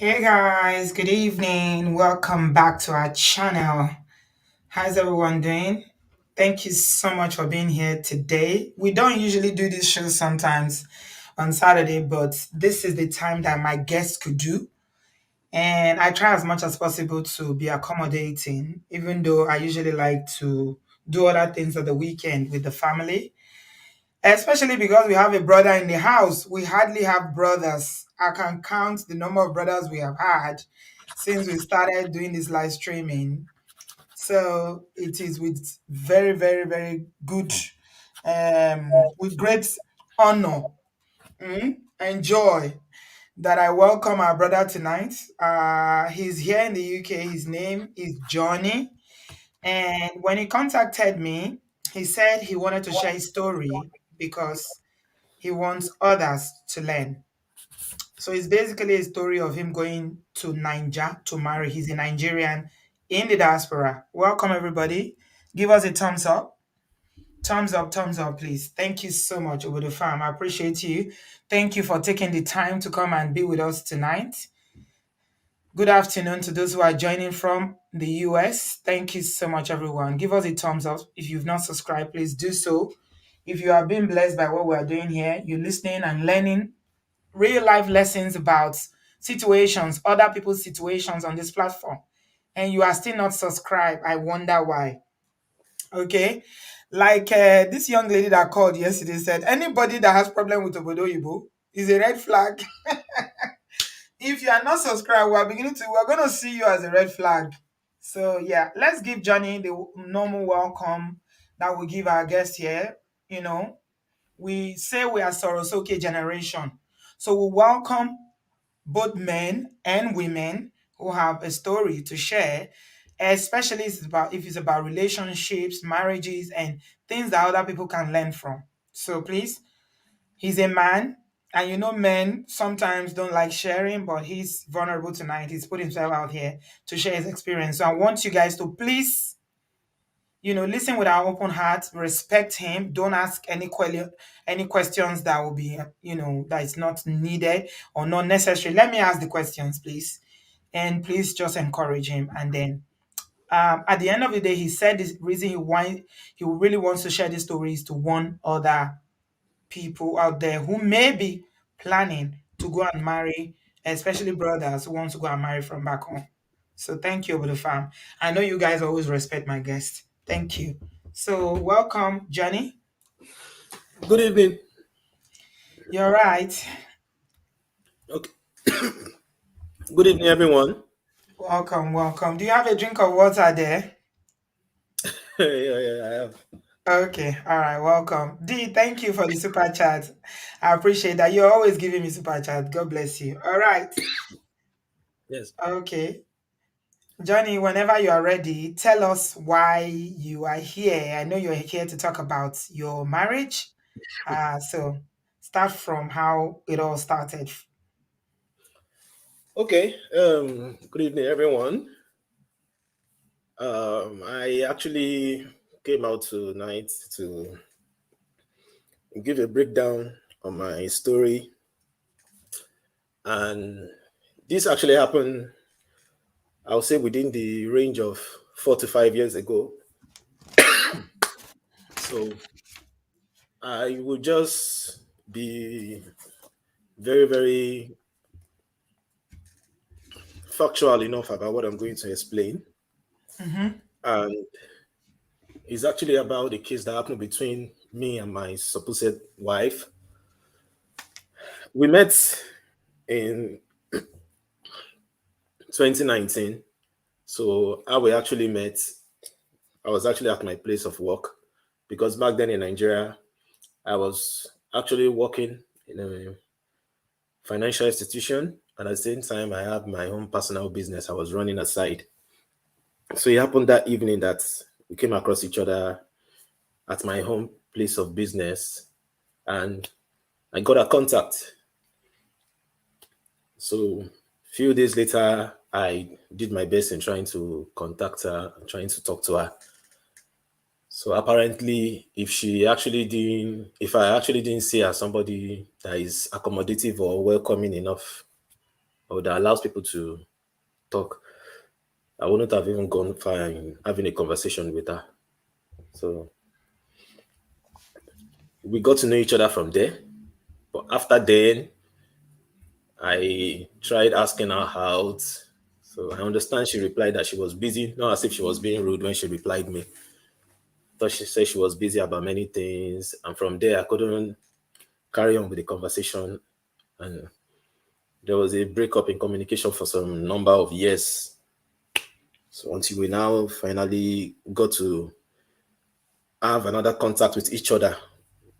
Hey guys, good evening. Welcome back to our channel. How's everyone doing? Thank you so much for being here today. We don't usually do this show sometimes on Saturday, but this is the time that my guests could do. And I try as much as possible to be accommodating, even though I usually like to do other things on the weekend with the family. Especially because we have a brother in the house. We hardly have brothers. I can count the number of brothers we have had since we started doing this live streaming. So it is with very, very, very good, with great honor and joy that I welcome our brother tonight. He's here in the UK. His name is Johnny. And when he contacted me, he said he wanted to share his story because he wants others to learn. So it's basically a story of him going to Niger to marry. He's a Nigerian in the diaspora. Welcome, everybody. Give us a thumbs up. Thumbs up, please. Thank you so much, Obodo Farm. I appreciate you. Thank you for taking the time to come and be with us tonight. Good afternoon to those who are joining from the US. Thank you so much, everyone. Give us a thumbs up. If you've not subscribed, please do so. If you have been blessed by what we are doing here, you're listening and learning real life lessons about situations, other people's situations on this platform, and you are still not subscribed, I wonder why. Okay. Like this young lady that called yesterday said, anybody that has problem with Obodoyibo is a red flag. If you are not subscribed, we're gonna see you as a red flag. So yeah, let's give Johnny the normal welcome that we give our guests here. You know, we say we are Sorosoke generation. So we welcome both men and women who have a story to share, especially if it's about relationships, marriages, and things that other people can learn from. So please, he's a man, and men sometimes don't like sharing, but he's vulnerable tonight. He's put himself out here to share his experience. So I want you guys to please listen with our open heart, respect him. Don't ask any questions that will be, that is not needed or not necessary. Let me ask the questions, please. And please just encourage him. And then at the end of the day, he said this reason he really wants to share these stories to warn other people out there who may be planning to go and marry, especially brothers who want to go and marry from back home. So thank you, over the farm. I know you guys always respect my guests. Thank you. So welcome, Johnny. Good evening. You're right. Okay. Good evening, everyone. Welcome, welcome. Do you have a drink of water there? Yeah, I have. Okay, all right, welcome. D, thank you for the super chat. I appreciate that. You're always giving me super chat. God bless you. All right. Yes. Okay. Johnny, whenever you are ready, tell us why you are here. I know you're here to talk about your marriage. So start from how it all started. Okay. Good evening, everyone. I actually came out tonight to give a breakdown on my story, and this actually happened, I'll say, within the range of 4 to 5 years ago. So I will just be very, very factual enough about what I'm going to explain. Mm-hmm. And it's actually about the case that happened between me and my supposed wife. We met in 2019. So how we actually met, I was actually at my place of work because back then in Nigeria, I was actually working in a financial institution. And at the same time, I had my own personal business I was running aside. So it happened that evening that we came across each other at my home place of business, and I got a contact. So few days later, I did my best in trying to contact her, trying to talk to her. So apparently, if I actually didn't see her somebody that is accommodative or welcoming enough or that allows people to talk, I wouldn't have even gone far in having a conversation with her. So we got to know each other from there. But after then, I tried asking her out. So I understand she replied that she was busy, not as if she was being rude when she replied me. Thought she said she was busy about many things. And from there, I couldn't carry on with the conversation. And there was a breakup in communication for some number of years. So until we now finally got to have another contact with each other.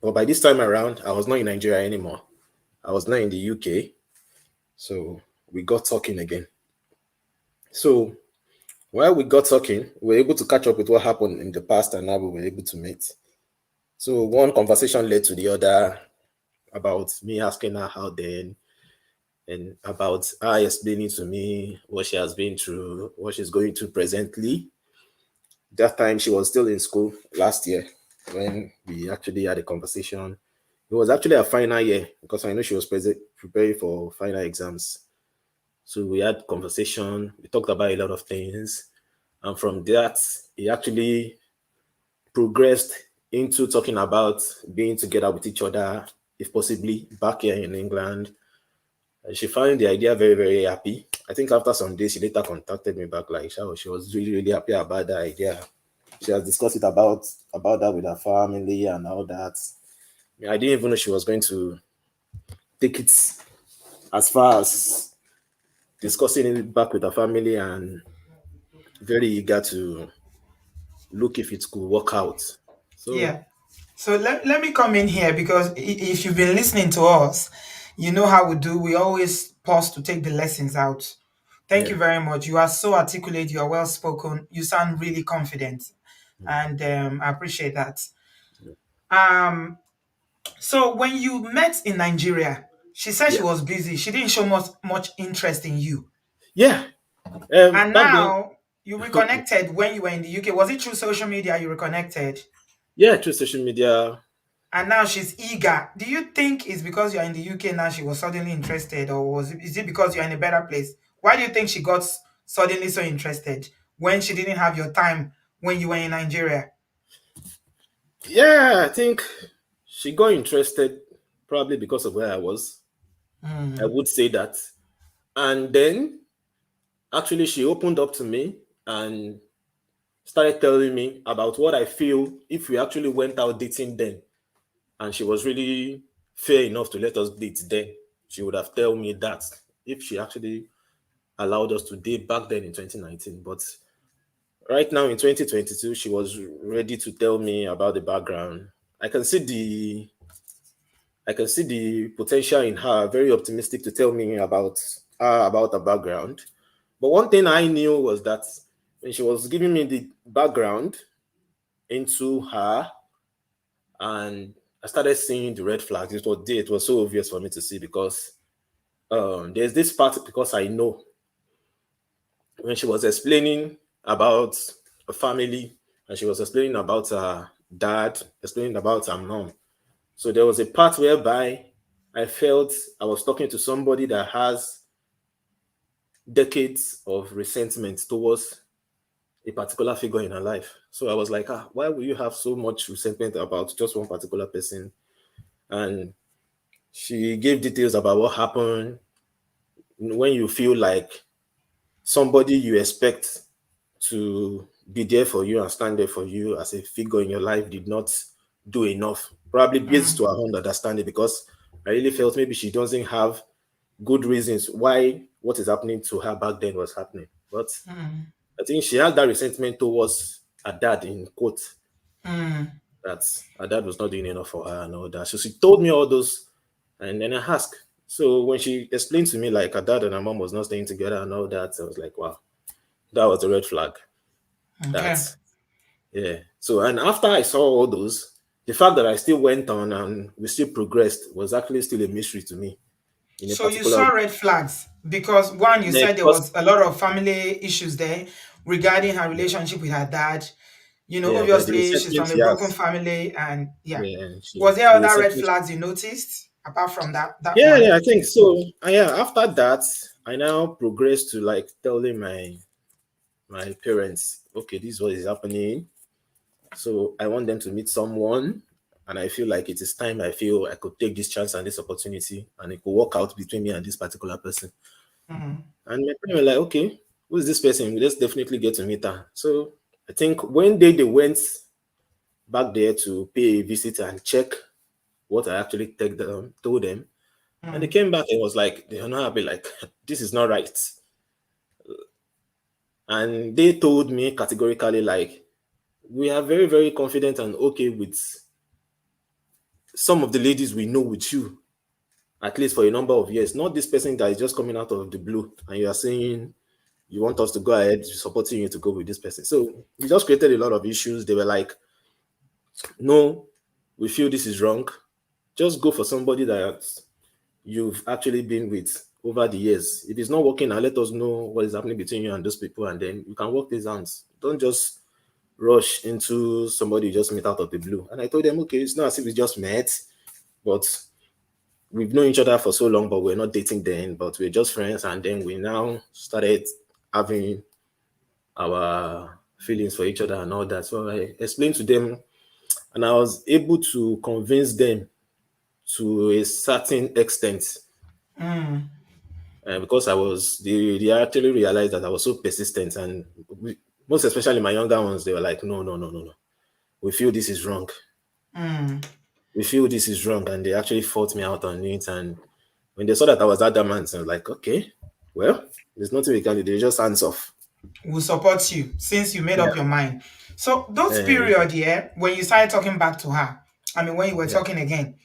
But by this time around, I was not in Nigeria anymore. I was not in the UK. So we got talking again. So while we got talking, we were able to catch up with what happened in the past, and now we were able to meet. So one conversation led to the other about me asking her how then, and about her explaining to me what she has been through, what she's going through presently. That time she was still in school last year when we actually had a conversation. It was actually a final year because I know she was preparing for final exams. So we had conversation. We talked about a lot of things, and from that, it actually progressed into talking about being together with each other, if possibly back here in England. And she found the idea very, very happy. I think after some days, she later contacted me back, like, "Oh, she was really, really happy about that idea. She has discussed it about that with her family and all that." I didn't even know she was going to take it as far as discussing it back with her family, and very eager to look if it could work out. So Yeah. So let me come in here because if you've been listening to us, you know how we do. We always pause to take the lessons out. Thank yeah, you very much. You are so articulate. You are well spoken. You sound really confident, and I appreciate that. Um, so when you met in Nigeria, she said she yeah, was busy. She didn't show much interest in you, yeah. and Back then, now you reconnected when you were in the UK. Was it through social media you reconnected? yeah, through social media. And now she's eager. Do you think it's because you're in the UK now she was suddenly interested, or is it because you're in a better place? Why do you think she got suddenly so interested when she didn't have your time when you were in Nigeria? Yeah, I think she got interested probably because of where I was. I Mm, would say that. And then actually she opened up to me and started telling me about what I feel if we actually went out dating then. And she was really fair enough to let us date then. She would have told me that if she actually allowed us to date back then in 2019. But right now in 2022, she was ready to tell me about the background. I can see the I can see the potential in her, very optimistic to tell me about her background. But one thing I knew was that when she was giving me the background into her, and I started seeing the red flags, it was so obvious for me to see because there's this part because I know when she was explaining about a family and she was explaining about her dad, explaining about her mom. So there was a part whereby I felt I was talking to somebody that has decades of resentment towards a particular figure in her life. So I was like, why would you have so much resentment about just one particular person? And she gave details about what happened when you feel like somebody you expect to be there for you and stand there for you as a figure in your life did not do enough. Probably based mm, to her own understanding, because I really felt maybe she doesn't have good reasons why what is happening to her back then was happening. But mm, I think she had that resentment towards her dad, in quote, mm. that her dad was not doing enough for her and all that. So she told me all those, and then I asked. So when she explained to me like her dad and her mom was not staying together and all that, I was like, wow, that was a red flag. Okay. That Yeah. So, and after I saw all those, the fact that I still went on and we still progressed was actually still a mystery to me in a So you particular saw way. red flags because one, you Yeah, said there because was a lot of family issues there regarding her relationship with her dad. yeah, the Obviously she's resentment from a she broken has. family, and yeah. Yeah, and Was she there the other red resentment. flags you noticed? apart from that Yeah, one? yeah, I think so. Yeah, after that, I now progressed to like telling my parents, okay, this is what is happening. So I want them to meet someone, and I feel like it is time. I feel I could take this chance and this opportunity, and it could work out between me and this particular person. Mm, And my parents were like, okay, who is this person? Let's definitely get to meet her. So I think when they went back there to pay a visit and check what I actually told them, and they mm, came back and was like, they are not happy, like, this is not right. And they told me categorically, like, we are very, very confident and okay with some of the ladies we know with you, at least for a number of years. Not this person that is just coming out of the blue and you are saying you want us to go ahead supporting you to go with this person. So we just created a lot of issues. They were like, no, we feel this is wrong. Just go for somebody that you've actually been with over the years. If it's not working now, let us know what is happening between you and those people, and then you can work these out. Don't just rush into somebody you just meet out of the blue. And I told them, okay, it's not as if we just met, but we've known each other for so long, but we're not dating then, but we're just friends. And then we now started having our feelings for each other and all that. So I explained to them, and I was able to convince them to a certain extent, mm. because they actually realized that I was so persistent. And most especially my younger ones, they were like, no, no, no, no, no. We feel this is wrong. Mm. We feel this is wrong. And they actually fought me out on it. And when they saw that I was adamant, I was like, okay, well, there's nothing we can do. They just hands off. Will support you since you made Yeah. up your mind. So those Uh, period, yeah, when you started talking back to her, I mean, when you were yeah. talking again,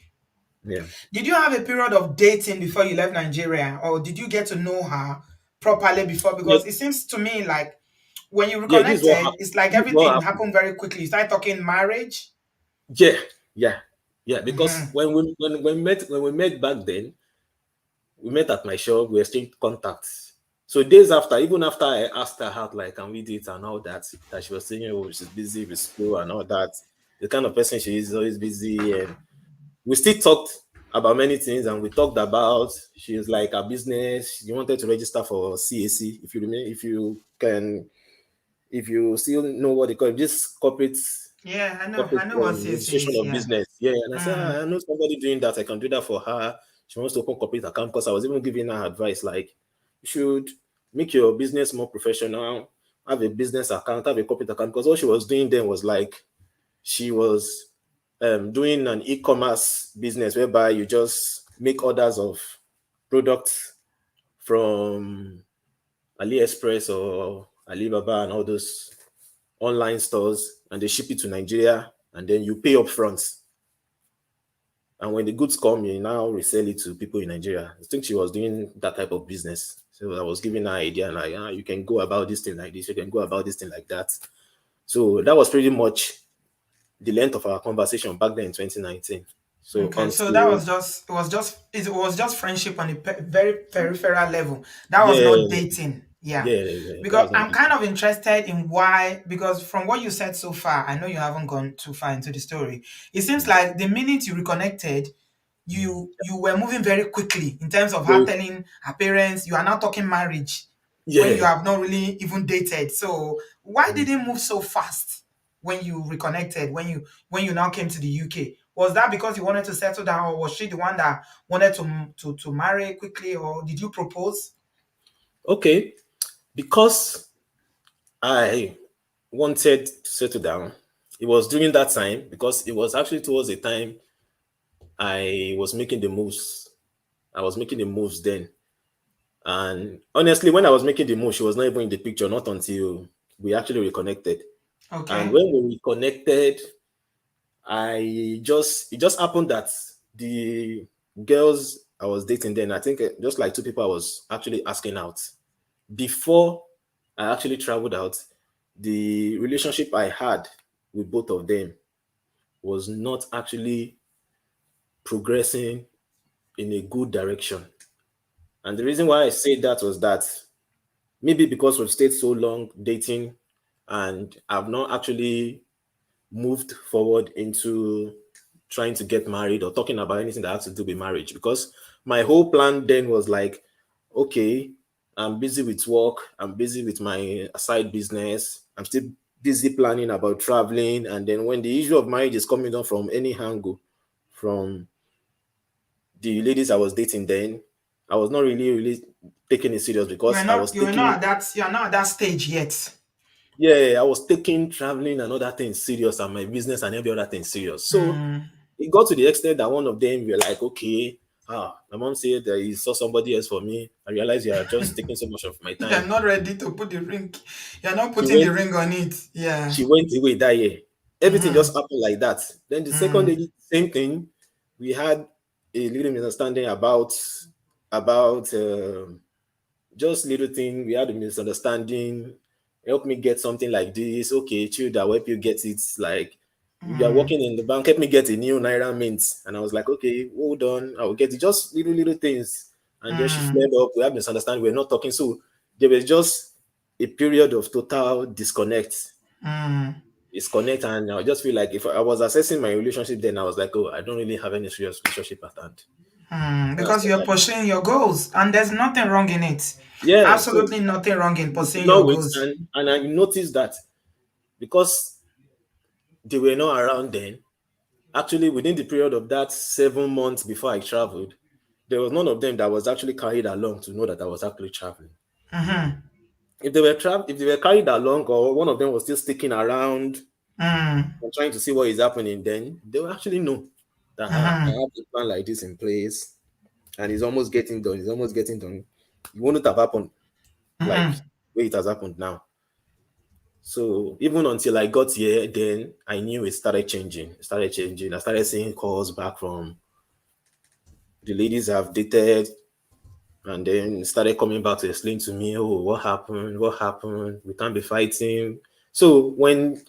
Yeah. did you have a period of dating before you left Nigeria, or did you get to know her properly before? Yeah. Because it seems to me like when you Yeah. reconnected, it's like This is what everything happened. happened very quickly. You started talking marriage. Yeah. Yeah. Yeah. Because Hmm. when we met back then, we met at my shop, we exchanged contacts. So days after, even after I asked her out, like, can we date and all that, that she was saying, oh, she's busy with school and all that. The kind of person she is always busy. And we still talked about many things, and we talked about she was like a business. She wanted to register for CAC, if you remember, if you still know what they call it, this Yeah, corporate I know what CSA registration is. of Yeah. business. Yeah, and I said, Mm. I know somebody doing that. I can do that for her. She wants to open corporate account, because I was even giving her advice like, you should make your business more professional, have a business account, have a corporate account. Because what she was doing then was like, she was doing an e-commerce business whereby you just make orders of products from AliExpress or Alibaba and all those online stores, and they ship it to Nigeria, and then you pay up front. And when the goods come, you now resell it to people in Nigeria. I think she was doing that type of business. So I was giving her idea like, you can go about this thing like this, you can go about this thing like that. So that was pretty much the length of our conversation back then in 2019. So Okay, so that until was just it was just friendship on a very peripheral level. That was not yeah, dating. Yeah. that Because was not I'm the kind of interested in why, because from what you said so far, I know you haven't gone too far into the story. It seems like the minute you reconnected, you were moving very quickly in terms of her very telling her parents you are now talking marriage when you yeah. have not really even dated. So why Mm. did it move so fast when you reconnected, when you now came to the UK? Was that because you wanted to settle down, or was she the one that wanted to marry quickly, or did you propose? Okay, because I wanted to settle down. It was during that time, because it was actually towards the time I was making the moves. I was making the moves then. And honestly, when I was making the move, she was not even in the picture, not until we actually reconnected. And Okay. when we reconnected, it just happened that the girls I was dating then, I think just like two people I was actually asking out. Before I actually traveled out, the relationship I had with both of them was not actually progressing in a good direction. And the reason why I say that was that maybe because we've stayed so long dating, and I've not actually moved forward into trying to get married or talking about anything that has to do with marriage, because my whole plan then was like, okay, I'm busy with work, I'm busy with my side business, I'm still busy planning about traveling. And then when the issue of marriage is coming down from any angle, from the ladies I was dating then, I was not really taking it serious because I was You were not taking, at that you are not at that stage yet. yeah, I was taking traveling and other things serious and my business and every other thing serious. So Mm. it got to the extent that one of them were like, okay, my mom said that he saw somebody else for me. I realized you are just taking so much of my You're time. not ready to put the ring. You're not She putting the went, ring on it. Yeah. she went away that year. Everything just Mm-hmm. happened like that. Then the second Mm. lady, same thing. We had a little misunderstanding about just little thing. We had a misunderstanding. Help me get something like this. Okay, chill, that will help you get it. Like, you are Mm. working in the bank, help me get a new Naira mint. And I was like, okay, hold on, I will get it. Just little things. And then she Mm. flared up. We had misunderstanding. We're not talking. So there was just a period of total disconnect. Mm. Disconnect. And I just feel like if I was assessing my relationship, then I was like, oh, I don't really have any serious relationship at hand. Mm. That's Because what you're happened. pursuing your goals, and there's nothing wrong in it. Yeah. So Absolutely nothing wrong in you could pursuing not your wait. goals. And I noticed that because they were not around then. Actually, within the period of that 7 months before I traveled, there was none of them that was actually carried along to know that I was actually traveling. Mm-hmm. If they were carried along, or one of them was still sticking around Mm. and trying to see what is happening, then they will actually know that I Mm-hmm. have a plan like this in place and it's almost getting done. It's almost getting done. It wouldn't have happened like Mm-hmm. the way it has happened now. So even until I got here, then I knew it started changing. It started changing. I started seeing calls back from the ladies I've dated, and then started coming back to explain to me, oh, what happened? What happened? We can't be fighting. So when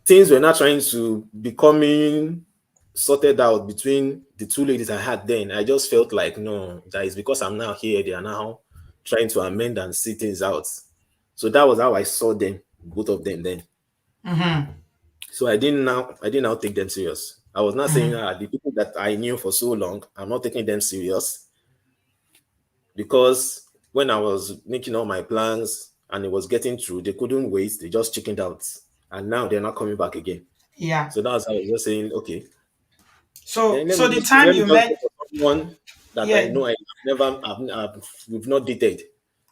things were not trying to becoming sorted out between the two ladies I had then, I just felt like no, that is because I'm now here. They are now trying to amend and see things out. So that was how I saw them, both of them then. Mm-hmm. So I didn't now take them serious. I was not saying the people that I knew for so long, I'm not taking them serious because when I was making all my plans and it was getting through, they couldn't wait. They just chickened out, and now they're not coming back again. Yeah. So that's how I was just saying, okay, So then so the time let me you just go met, for someone that I yeah, know I never we've not dated.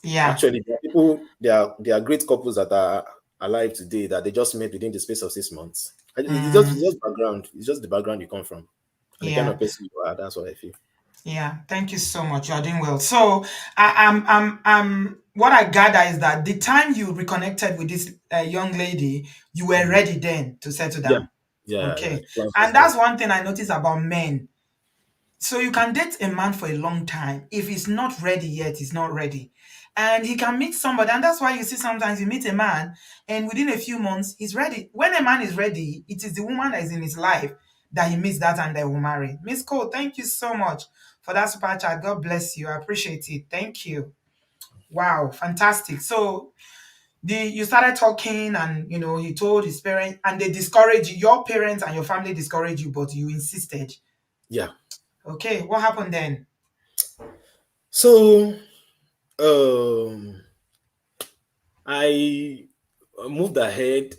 yeah. Actually, there are people, there are great couples that are alive today that they just met within the space of 6 months. And it's Mm. just background. It's just the background you come from and the kind Yeah. of person you are. That's what I feel. Yeah, thank you so much. You are doing well. So, what I gather is that the time you reconnected with this young lady, you were Mhm. ready then to settle Yeah, down. yeah. Okay, The plans was and there. that's one thing I notice about men. So you can date a man for a long time. If he's not ready yet, he's not ready. And he can meet somebody. And that's why you see sometimes you meet a man and within a few months, he's ready. When a man is ready, it is the woman that is in his life that he meets that and they will marry. Miss Cole, thank you so much for that super chat. God bless you. I appreciate it. Thank you. Wow, fantastic. So you started talking and he told his parents and they discouraged you. Your parents and your family discouraged you, but you insisted. Yeah. Okay, what happened then? So um I moved ahead.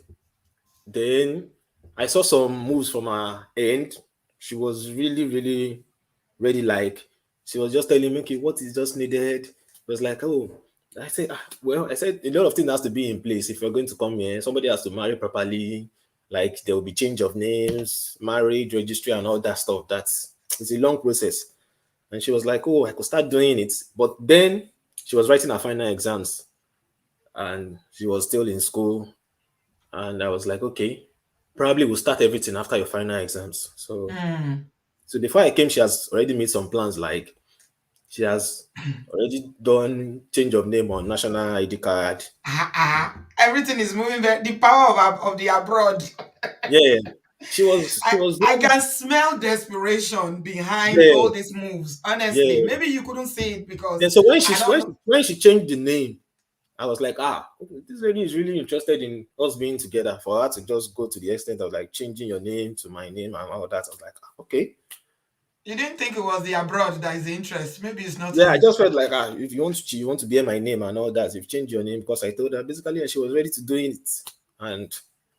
Then I saw some moves from her end. She was really ready. Like she was just telling me, okay, what is just needed? It was like, oh, I said, well, I said a lot of things has to be in place if you're going to come here. Somebody has to marry properly. Like there will be change of names, marriage registry, and all that stuff. It's a long process. And she was like, oh, I could start doing it. But then she was writing her final exams and she was still in school. And I was like, okay, probably we'll start everything after your final exams. Mm. So before I came, she has already made some plans. Like she has already done change of name on national ID card. Everything is moving. The power of the abroad. Yeah, she was I very, can smell desperation behind all yeah, these moves. Honestly, yeah. maybe you couldn't see it Then because so when I she don't when know. she, when she changed the name, I was like, this lady is really interested in us being together. For her to just go to the extent of like changing your name to my name and all that, I was like, okay. You didn't think it was the abroad that is the interest. Maybe it's not Yeah, in I it. just felt like, if you want to, you want to bear my name and all that. You've changed your name because I told her basically, and she was ready to do it. And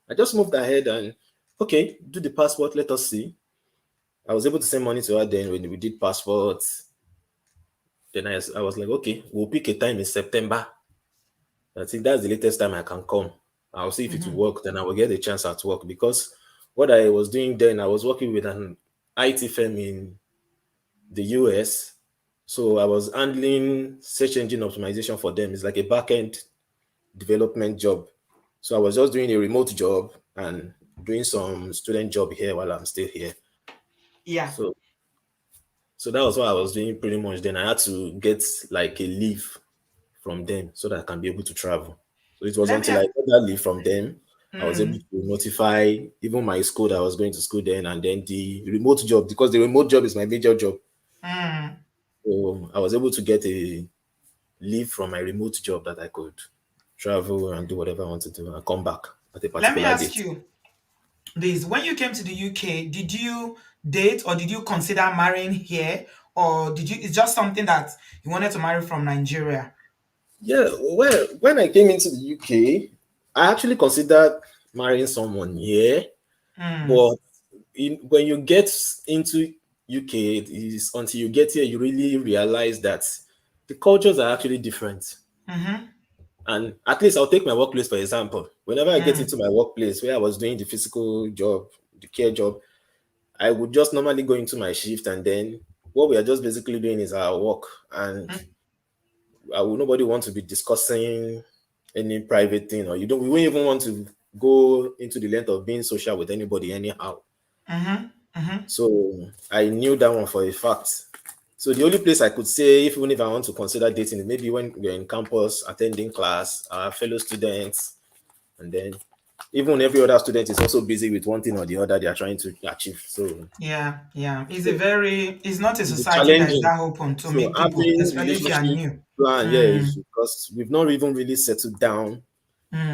I just moved ahead and okay, do the passport. Let us see. I was able to send money to her then when we did passports. Then I was like, okay, we'll pick a time in September. I think that's the latest time I can come. I'll see if it will Mm-hmm. work. Then I will get a chance at work because what I was doing then, I was working with an IT firm in the US. So I was handling search engine optimization for them. It's like a back-end development job. So I was just doing a remote job and doing some student job here while I'm still here. Yeah. So so that was what I was doing pretty much. Then I had to get like a leave from them so that I can be able to travel. So it was Let me. until I got that leave from them, I was able Mm, to notify even my school that I was going to school then, and then the remote job, because the remote job is my major job. mm. So I was able to get a leave from my remote job that I could travel and do whatever I want to do and come back at a Let me particular ask date. you this: when you came to the UK, did you date or did you consider marrying here, or did you? It's just something that you wanted to marry from Nigeria. Yeah, well, when I came into the UK, I actually considered marrying someone here, Mm, but when you get into UK, it is until you get here you really realize that the cultures are actually different. mm-hmm, And at least I'll take my workplace for example. Whenever I get mm, into my workplace where I was doing the physical job, the care job, I would just normally go into my shift and then what we are just basically doing is our work. And mm, nobody want to be discussing any private thing, or we won't even want to go into the length of being social with anybody anyhow. mm-hmm, mm-hmm. So I knew that one for a fact. So the only place I could say, if even if I want to consider dating, is maybe when we're in campus attending class, our fellow students, and then even every other student is also busy with one thing or the other they are trying to achieve. So, Yeah, yeah. so It's not a it's society that is challenging. that open to So meet people, having especially if you are relationship new. plan, yeah, is Mm, because we've not even really settled down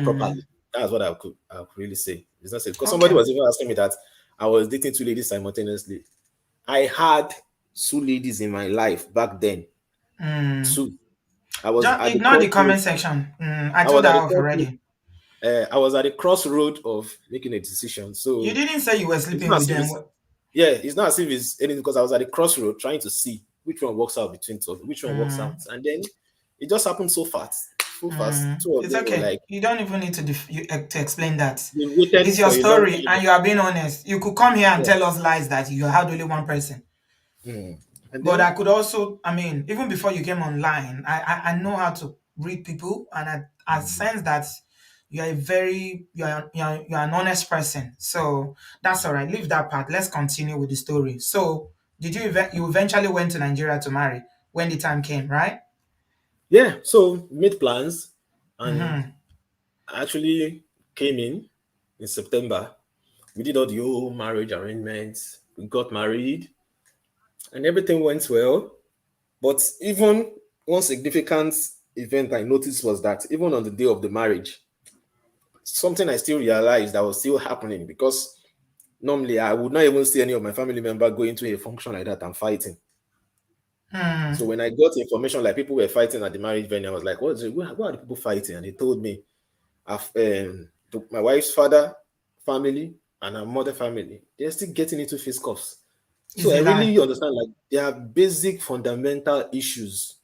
properly. mm. That's what I could really say. It's not safe. Because somebody Okay. was even asking me that I was dating two ladies simultaneously. I had two ladies in my life back then. Mm. Two. I was Just at the ignore the crossroad. comment section. I I told was her at the off crossroad. already. I was at the crossroad of making a decision. You So didn't say you were it's sleeping not with as if them. it's yeah, it's not as if it's anything because I was at the crossroad trying to see which one works out between two, which one works out, Mm, and then it just happened so fast, so fast. Two of it's them were okay. like You don't even need to explain that. they waited It's your for a long story, time. and you are being honest. You could come here and Yeah. tell us lies that you had only one person. Mm. And But then I could also, I mean, even before you came online, I know how to read people, and I sense that you're an honest person. So that's all right. Leave that part. Let's continue with the story. So did you eventually went to Nigeria to marry when the time came, right? yeah, so we made plans and Mm-hmm. I actually came in September. We did all the whole marriage arrangements. We got married and everything went well. But even one significant event I noticed was that even on the day of the marriage, something I still realized that was still happening because normally I would not even see any of my family member going to a function like that and fighting. So Hmm. when I got information like people were fighting at the marriage venue, I was like, what are the people fighting? And they told me, my wife's father family and her mother family, they're still getting into fisticuffs. Is So I a lie. really understand like there are basic fundamental issues.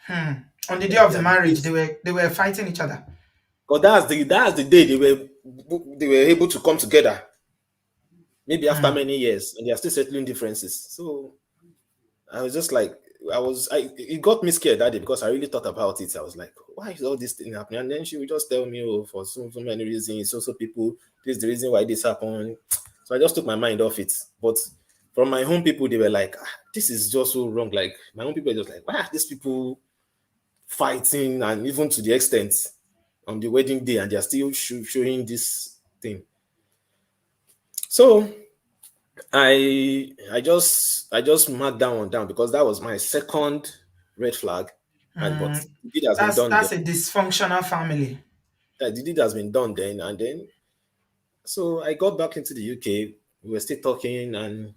Hmm. On the day Like of there the are marriage, basic they were fighting each other. because that's the day they were able to come together, maybe after Hmm. many years, and they are still settling differences. So I was just like, it got me scared that day because I really thought about it. I was like, why is all this thing happening? And then she would just tell me, oh, for so many reasons, so people, this is the reason why this happened. So I just took my mind off it. But from my home people, they were like, this is just so wrong. Like my own people are just like, why are these people fighting? And even to the extent on the wedding day, and they're still showing this thing. So I just marked that one down because that was my second red flag. And but the deed has been done That's then. a dysfunctional family. The deed has been done then, and then so I got back into the UK. We were still talking, and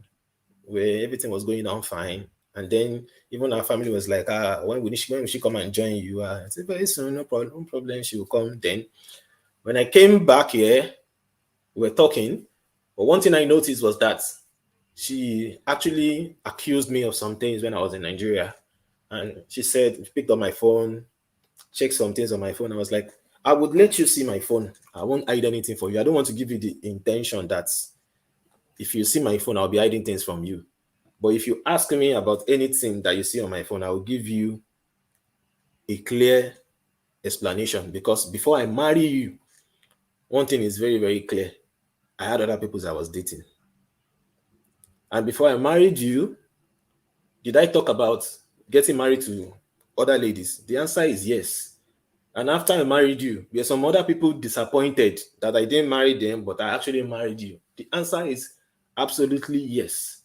where everything was going on fine. And then even our family was like, when will she come and join you? I said, very soon, no problem, no problem. She will come. Then when I came back here, we were talking. But one thing I noticed was that she actually accused me of some things when I was in Nigeria. And she said, picked up my phone, checked some things on my phone. I was like, I would let you see my phone. I won't hide anything for you. I don't want to give you the intention that if you see my phone, I'll be hiding things from you. But if you ask me about anything that you see on my phone, I will give you a clear explanation. Because before I marry you, one thing is very, very clear. I had other people that I was dating. And before I married you, did I talk about getting married to other ladies? The answer is yes. And after I married you, there are some other people disappointed that I didn't marry them, but I actually married you. The answer is absolutely yes.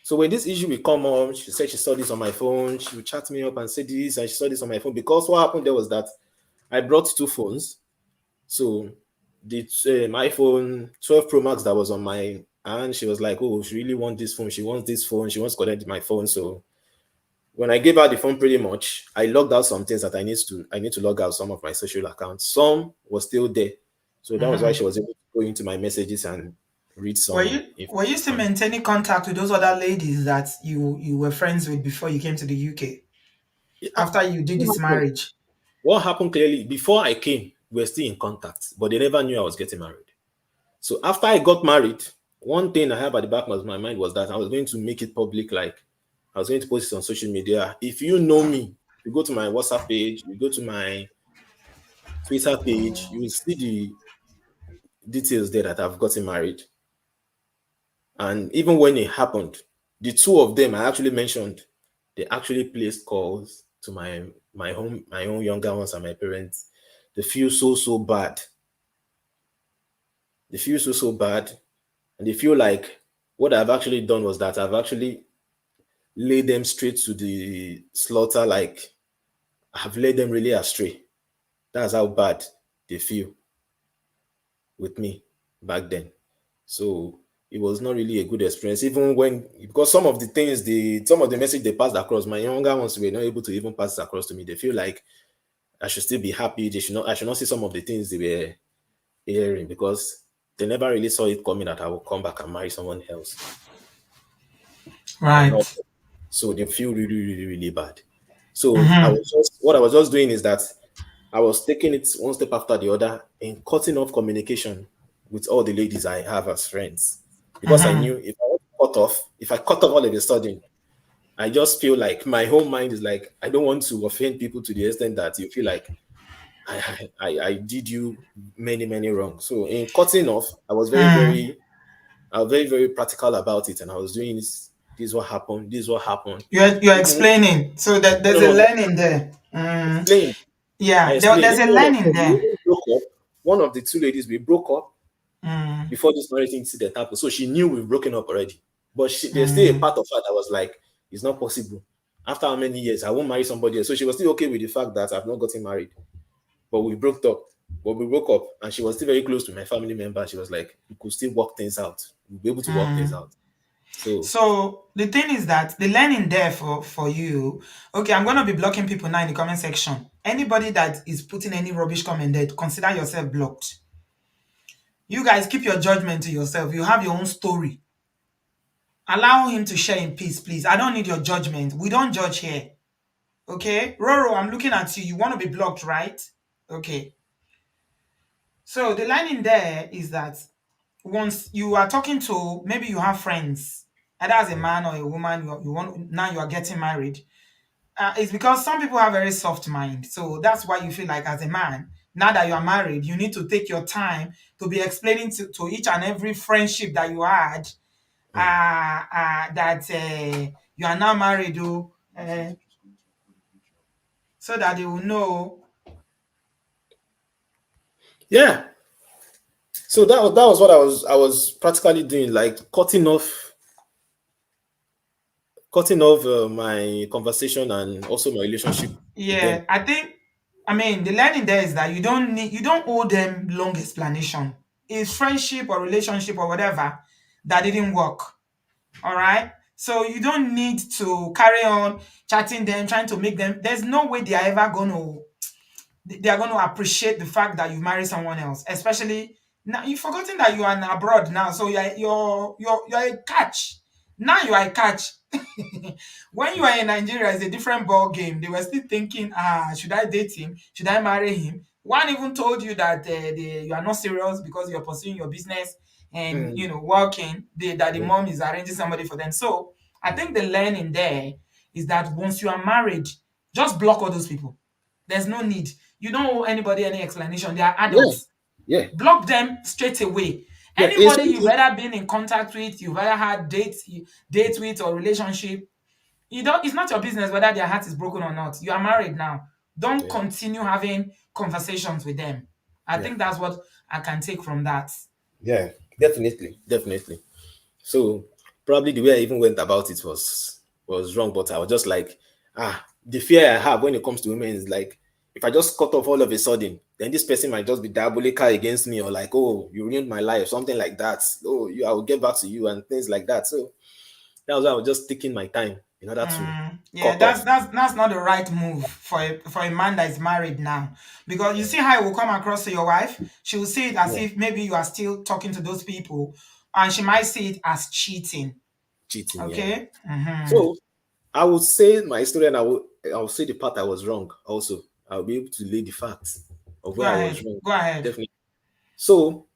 So when this issue will come up, she said she saw this on my phone. She would chat me up and say this, and she saw this on my phone. Because what happened there was that I brought two phones. So the iPhone 12 Pro Max that was on my hand, she was like, "Oh, she really wants this phone. She wants this phone. She wants to connect to my phone." So when I gave her the phone, pretty much, I logged out some things that I need to log out some of my social accounts. Some was still there, so that was why she was able to go into my messages and read some Were you still information. maintaining contact with those other ladies that you were friends with before you came to the UK? Yeah, After you did what this happened? marriage? What happened clearly before I came, we were still in contact, but they never knew I was getting married. So after I got married, one thing I have at the back of my mind was that I was going to make it public, like I was going to post it on social media. If you know me, you go to my WhatsApp page, you go to my Twitter page, you will see the details there that I've gotten married. And even when it happened, the two of them I actually mentioned, they actually placed calls to my own younger ones and my parents. They feel so bad. They feel so bad, and they feel like what I've actually done was that I've actually laid them straight to the slaughter. Like I've led them really astray. That's how bad they feel with me back then. So it was not really a good experience, even when because some of the message they passed across, my younger ones were not able to even pass it across to me. They feel like I should still be happy. I should not see some of the things they were hearing because they never really saw it coming that I will come back and marry someone else and Right. all. So they feel really bad. So what I was just doing is that I was taking it one step after the other and cutting off communication with all the ladies I have as friends. Because I knew if I cut off all of a sudden, I just feel like my whole mind is like, I don't want to offend people to the extent that you feel like I did you many wrong. So in cutting off, I was very practical about it. And I was doing this is what happened, this is what happened. You're Even explaining, so that there's a no, learning there. explain. I Yeah, explained. there's a Even one of learning them, we there. even broke up. One of the two ladies, we broke up before this marriage incident happened. So she knew we've broken up already. But there's still a part of her that was like, it's not possible. After how many years, I won't marry somebody else. So she was still okay with the fact that I've not gotten married. But we broke up. But we broke up. And she was still very close to my family member. She was like, we could still work things out. We'll be able to work things out. So So the thing is that the learning there for you. Okay, I'm gonna be blocking people now in the comment section. Anybody that is putting any rubbish comment there, consider yourself blocked. You guys keep your judgment to yourself. You have your own story. Allow him to share in peace, please. I don't need your judgment. We don't judge here. Okay, Roro, I'm looking at you. You want to be blocked, right? Okay. So the line in there is that once you are talking to, maybe you have friends, either as a man or a woman, you want now you are getting married. It's because some people have very soft mind. So that's why you feel like as a man, now that you are married, you need to take your time to be explaining to each and every friendship that you had that you are now married, so that they will know. yeah. So that was what I was practically doing, like cutting off cutting off my conversation and also my relationship with them. Yeah, I mean, the learning there is that you don't owe them long explanation. It's friendship or relationship or whatever that didn't work. All right. So you don't need to carry on chatting them, trying to make them. There's no way they are ever going to they are going to appreciate the fact that you marry someone else, especially now. You've forgotten that you are abroad now, so you're a catch. Now you are a catch. When you are in Nigeria, it's a different ball game. They were still thinking, should I date him? Should I marry him? One even told you that you are not serious because you're pursuing your business and Mm, working. That the mm, mom is arranging somebody for them. So I think the learning there is that once you are married, just block all those people. There's no need. You don't owe anybody any explanation. They are yeah, adults. yeah, Block them straight away. yeah. It's Anybody you've something. ever been in contact with, you've ever had date with or relationship, it's not your business whether their heart is broken or not. You are married now. Don't Yeah, continue having conversations with them. I yeah, think that's what I can take from that. yeah. Definitely, definitely. So probably the way I even went about it was wrong, but I was just like, the fear I have when it comes to women is like, if I just cut off all of a sudden, then this person might just be diabolical against me, or like, oh, you ruined my life, something like that. Oh, I will get back to you and things like that. So that was why I was just taking my time in order to Yeah, cut off. that's not the right move for a man that is married now, because you see how it will come across to your wife. She will see it as Yeah, if maybe you are still talking to those people, and she might see it as cheating. cheating. Yeah. Okay. So I would say my story, and I will say the part I was wrong. Also, I'll be able to lay the facts of Go where I was ahead. wrong. Go ahead. Definitely. So,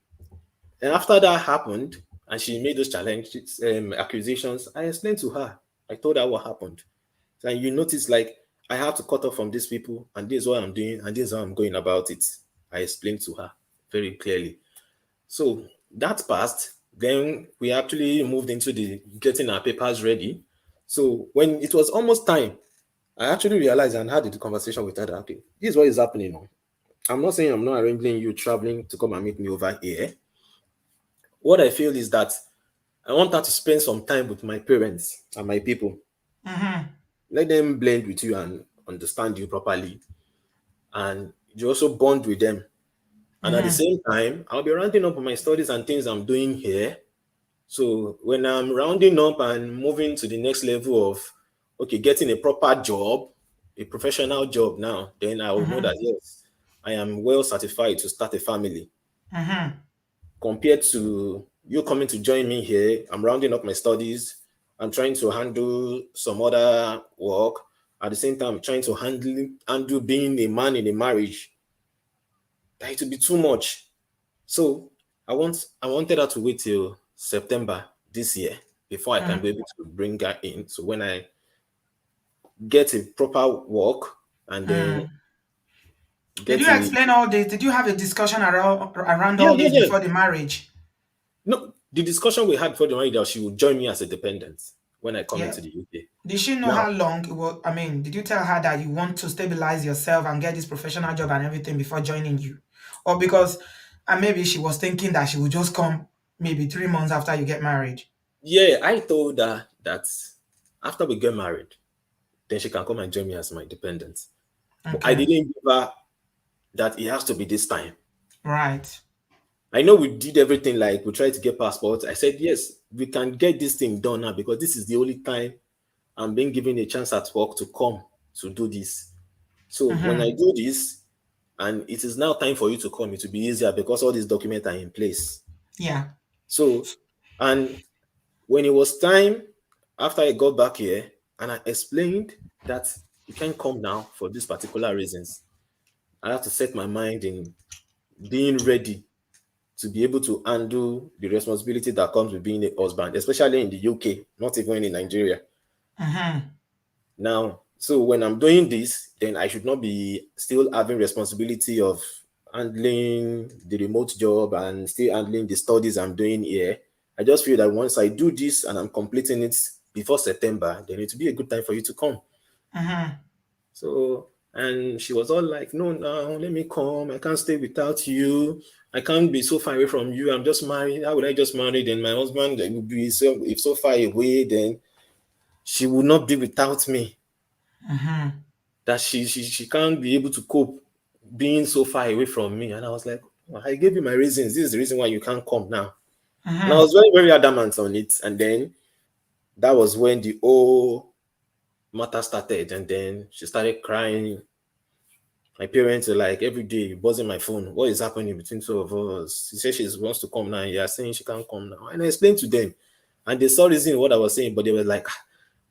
and after that happened, and she made those challenges, accusations, I explained to her. I told her what happened. And you notice, like, I have to cut off from these people, and this is what I'm doing, and this is how I'm going about it. I explained to her very clearly. So that passed. Then we actually moved into the getting our papers ready. So when it was almost time, I actually realized and had the conversation with her that, okay, this is what is happening now. I'm not saying I'm not arranging you traveling to come and meet me over here. What I feel is that I want her to spend some time with my parents and my people. Let them blend with you and understand you properly. And you also bond with them. And at the same time, I'll be rounding up on my studies and things I'm doing here. So when I'm rounding up and moving to the next level of, okay, getting a proper job, a professional job now, then I will know that yes, I am well certified to start a family. Compared to you coming to join me here, I'm rounding up my studies. I'm trying to handle some other work. At the same time, trying to handle being a man in a marriage. That it will be too much. So I wanted her to wait till September this year before I can be able to bring her in. So when I get a proper work and then Did get you a explain all this? Did you have a discussion around yeah, all yeah, this yeah. before the marriage? No, the discussion we had for the marriage that she would join me as a dependent when I come Yeah. into the UK. Did she know Now, how long it was? I mean, did you tell her that you want to stabilize yourself and get this professional job and everything before joining you? Or because, and maybe she was thinking that she would just come maybe 3 months after you get married? yeah, I told her that after we get married, then she can come and join me as my dependent. But I Okay. didn't give her that it has to be this time. Right. I know we did everything, like we tried to get passports. I said, yes, we can get this thing done now because this is the only time I'm being given a chance at work to come to do this. So when I do this, and it is now time for you to come, it will be easier because all these documents are in place. Yeah. So, and when it was time, after I got back here, and I explained that you can't come now for these particular reasons, I have to set my mind in being ready to be able to handle the responsibility that comes with being a husband, especially in the UK, not even in Nigeria. Now, so when I'm doing this, then I should not be still having responsibility of handling the remote job and still handling the studies I'm doing here. I just feel that once I do this and I'm completing it before September, then it will be a good time for you to come. So, and she was all like, no, no, let me come. I can't stay without you. I can't be so far away from you. I'm just married. How would I just marry? Then my husband would be so, if so far away, then. she would not be without me. Mm-hmm. That she can't be able to cope being so far away from me. And I was like, "Well, I gave you my reasons. This is the reason why you can't come now." And I Mm-hmm. was very, very adamant on it. And then that was when the whole matter started. And then she started crying. My parents were like, every day buzzing my phone. What is happening between two of us? She said she wants to come now. And you're saying she can't come now. And I explained to them. And they saw reason in what I was saying, but they were like, "Ah,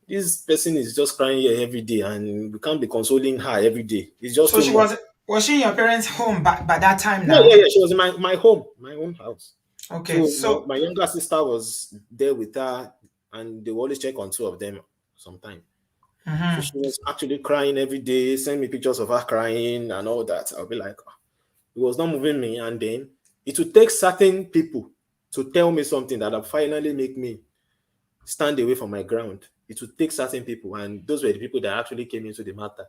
this person is just crying here every day, and we can't be consoling her every day. It's just So too she much." was she in your parents' home by that time Yeah, yeah, now? yeah. She was in my home, my own house. Okay, So my, so my younger sister was there with her, and they would always check on two of them sometime. So mm-hmm. she was actually crying every day, send me pictures of her crying and all that. I'll be like, "Ah." It was not moving me. And then it would take certain people to tell me something that will finally make me stand away from my ground. It would take certain people, and those were the people that actually came into the matter.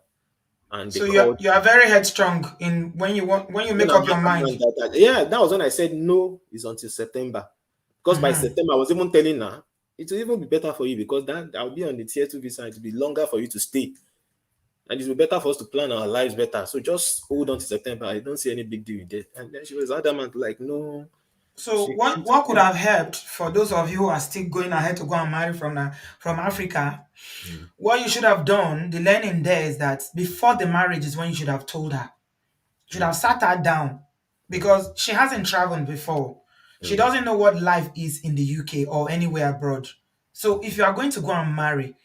And they So you called you are very headstrong in when you when make I'm up your adamant mind. yeah, that was when I said no is until September. Because by Mm-hmm. September, I was even telling her it will even be better for you because that I'll be on the tier 2 visa. It will be longer for you to stay. And it will be better for us to plan our lives better. So just hold on to September. I don't see any big deal with it. And then she was adamant, like, no, So she what could have helped for those of you who are still going ahead to go and marry from Africa? Mm, What you should have done, the learning there is that before the marriage is when you should have told her. You should mm, have sat her down mm, because she hasn't traveled before. She mm. doesn't know what life is in the UK or anywhere abroad. So if you are going to go and marry,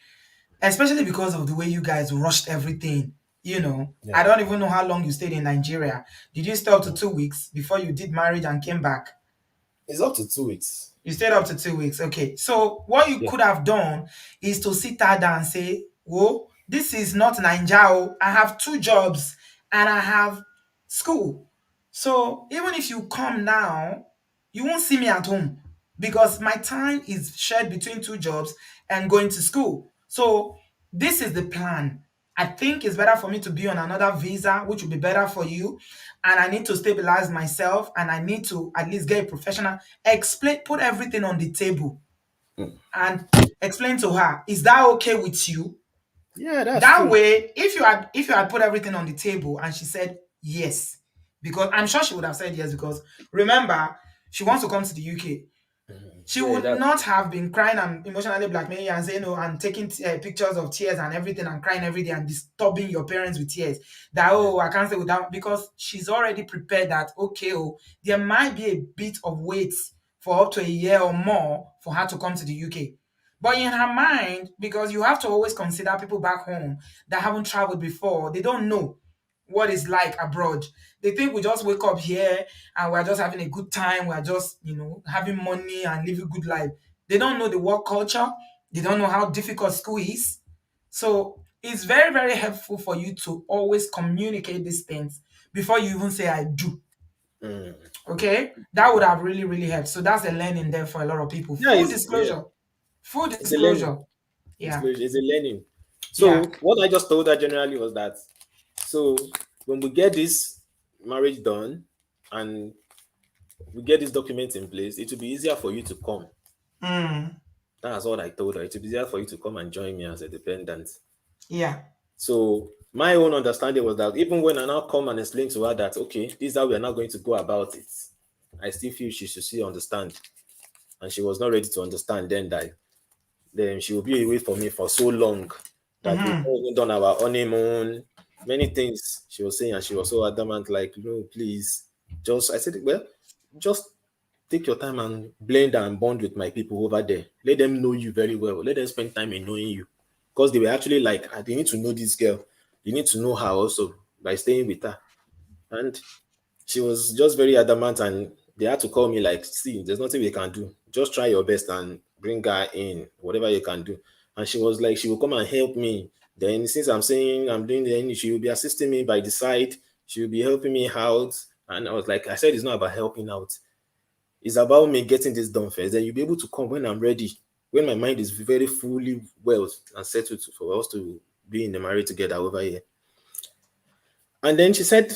especially because of the way you guys rushed everything, I Yeah. don't even know how long you stayed in Nigeria. Did you stay up to Mm. 2 weeks before you did marriage and came back? It's up to 2 weeks. You stayed up to 2 weeks. Okay. So what you Yeah. could have done is to sit her down and say, "Whoa, this is not Naija. Oh. I have two jobs and I have school. So even if you come now, you won't see me at home because my time is shared between two jobs and going to school. So this is the plan. I think it's better for me to be on another visa, which will be better for you. And I need to stabilize myself and I need to at least get a professional explain, put everything on the table Mm. and explain to her, is that okay with you? Yeah, that's That true. way, if you had put everything on the table and she said yes, because I'm sure she would have said yes, because remember, she wants to come to the UK. Mhm. She Yeah, would that's not have been crying and emotionally blackmailing you and saying no and taking pictures of tears and everything and crying every day and disturbing your parents with tears. That, yeah. oh, I can't stay without, because she's already prepared that, okay, oh, there might be a bit of wait for up to a year or more for her to come to the UK. But in her mind, because you have to always consider people back home that haven't traveled before, they don't know what it's like abroad. They think we just wake up here and we're just having a good time. We're just, having money and living good life. They don't know the work culture. They don't know how difficult school is. So it's very, very helpful for you to always communicate these things before you even say I do. Mm. Okay? That would have really, really helped. So that's a learning there for a lot of people. Yeah, Full yeah, disclosure. Full it's a learning. disclosure. Yeah. It's a learning. Yeah. So what I just told her generally was that so when we get this marriage done and we get this document in place, it will be easier for you to come. Mm. That's what I told her. It will be easier for you to come and join me as a dependent. Yeah. So my own understanding was that even when I now come and explain to her that okay, this is how we are now going to go about it, I still feel she should still understand. And she was not ready to understand then she will be away from me for so long that we've Mm-hmm. not even done our honeymoon. Many things she was saying, and she was so adamant, like, no, please. Just I said, well, just take your time and blend and bond with my people over there. Let them know you very well. Let them spend time in knowing you. Because they were actually like, "Ah, they need to know this girl. You need to know her also by staying with her." And she was just very adamant, and they had to call me like, "See, there's nothing we can do. Just try your best and bring her in, whatever you can do." And she was like, she will come and help me. Then since I'm saying I'm doing the, she will be assisting me by the side. She will be helping me out. And I was like, I said, it's not about helping out. It's about me getting this done first. Then you'll be able to come when I'm ready, when my mind is very fully well and settled for us to be in the marriage together over here. And then she said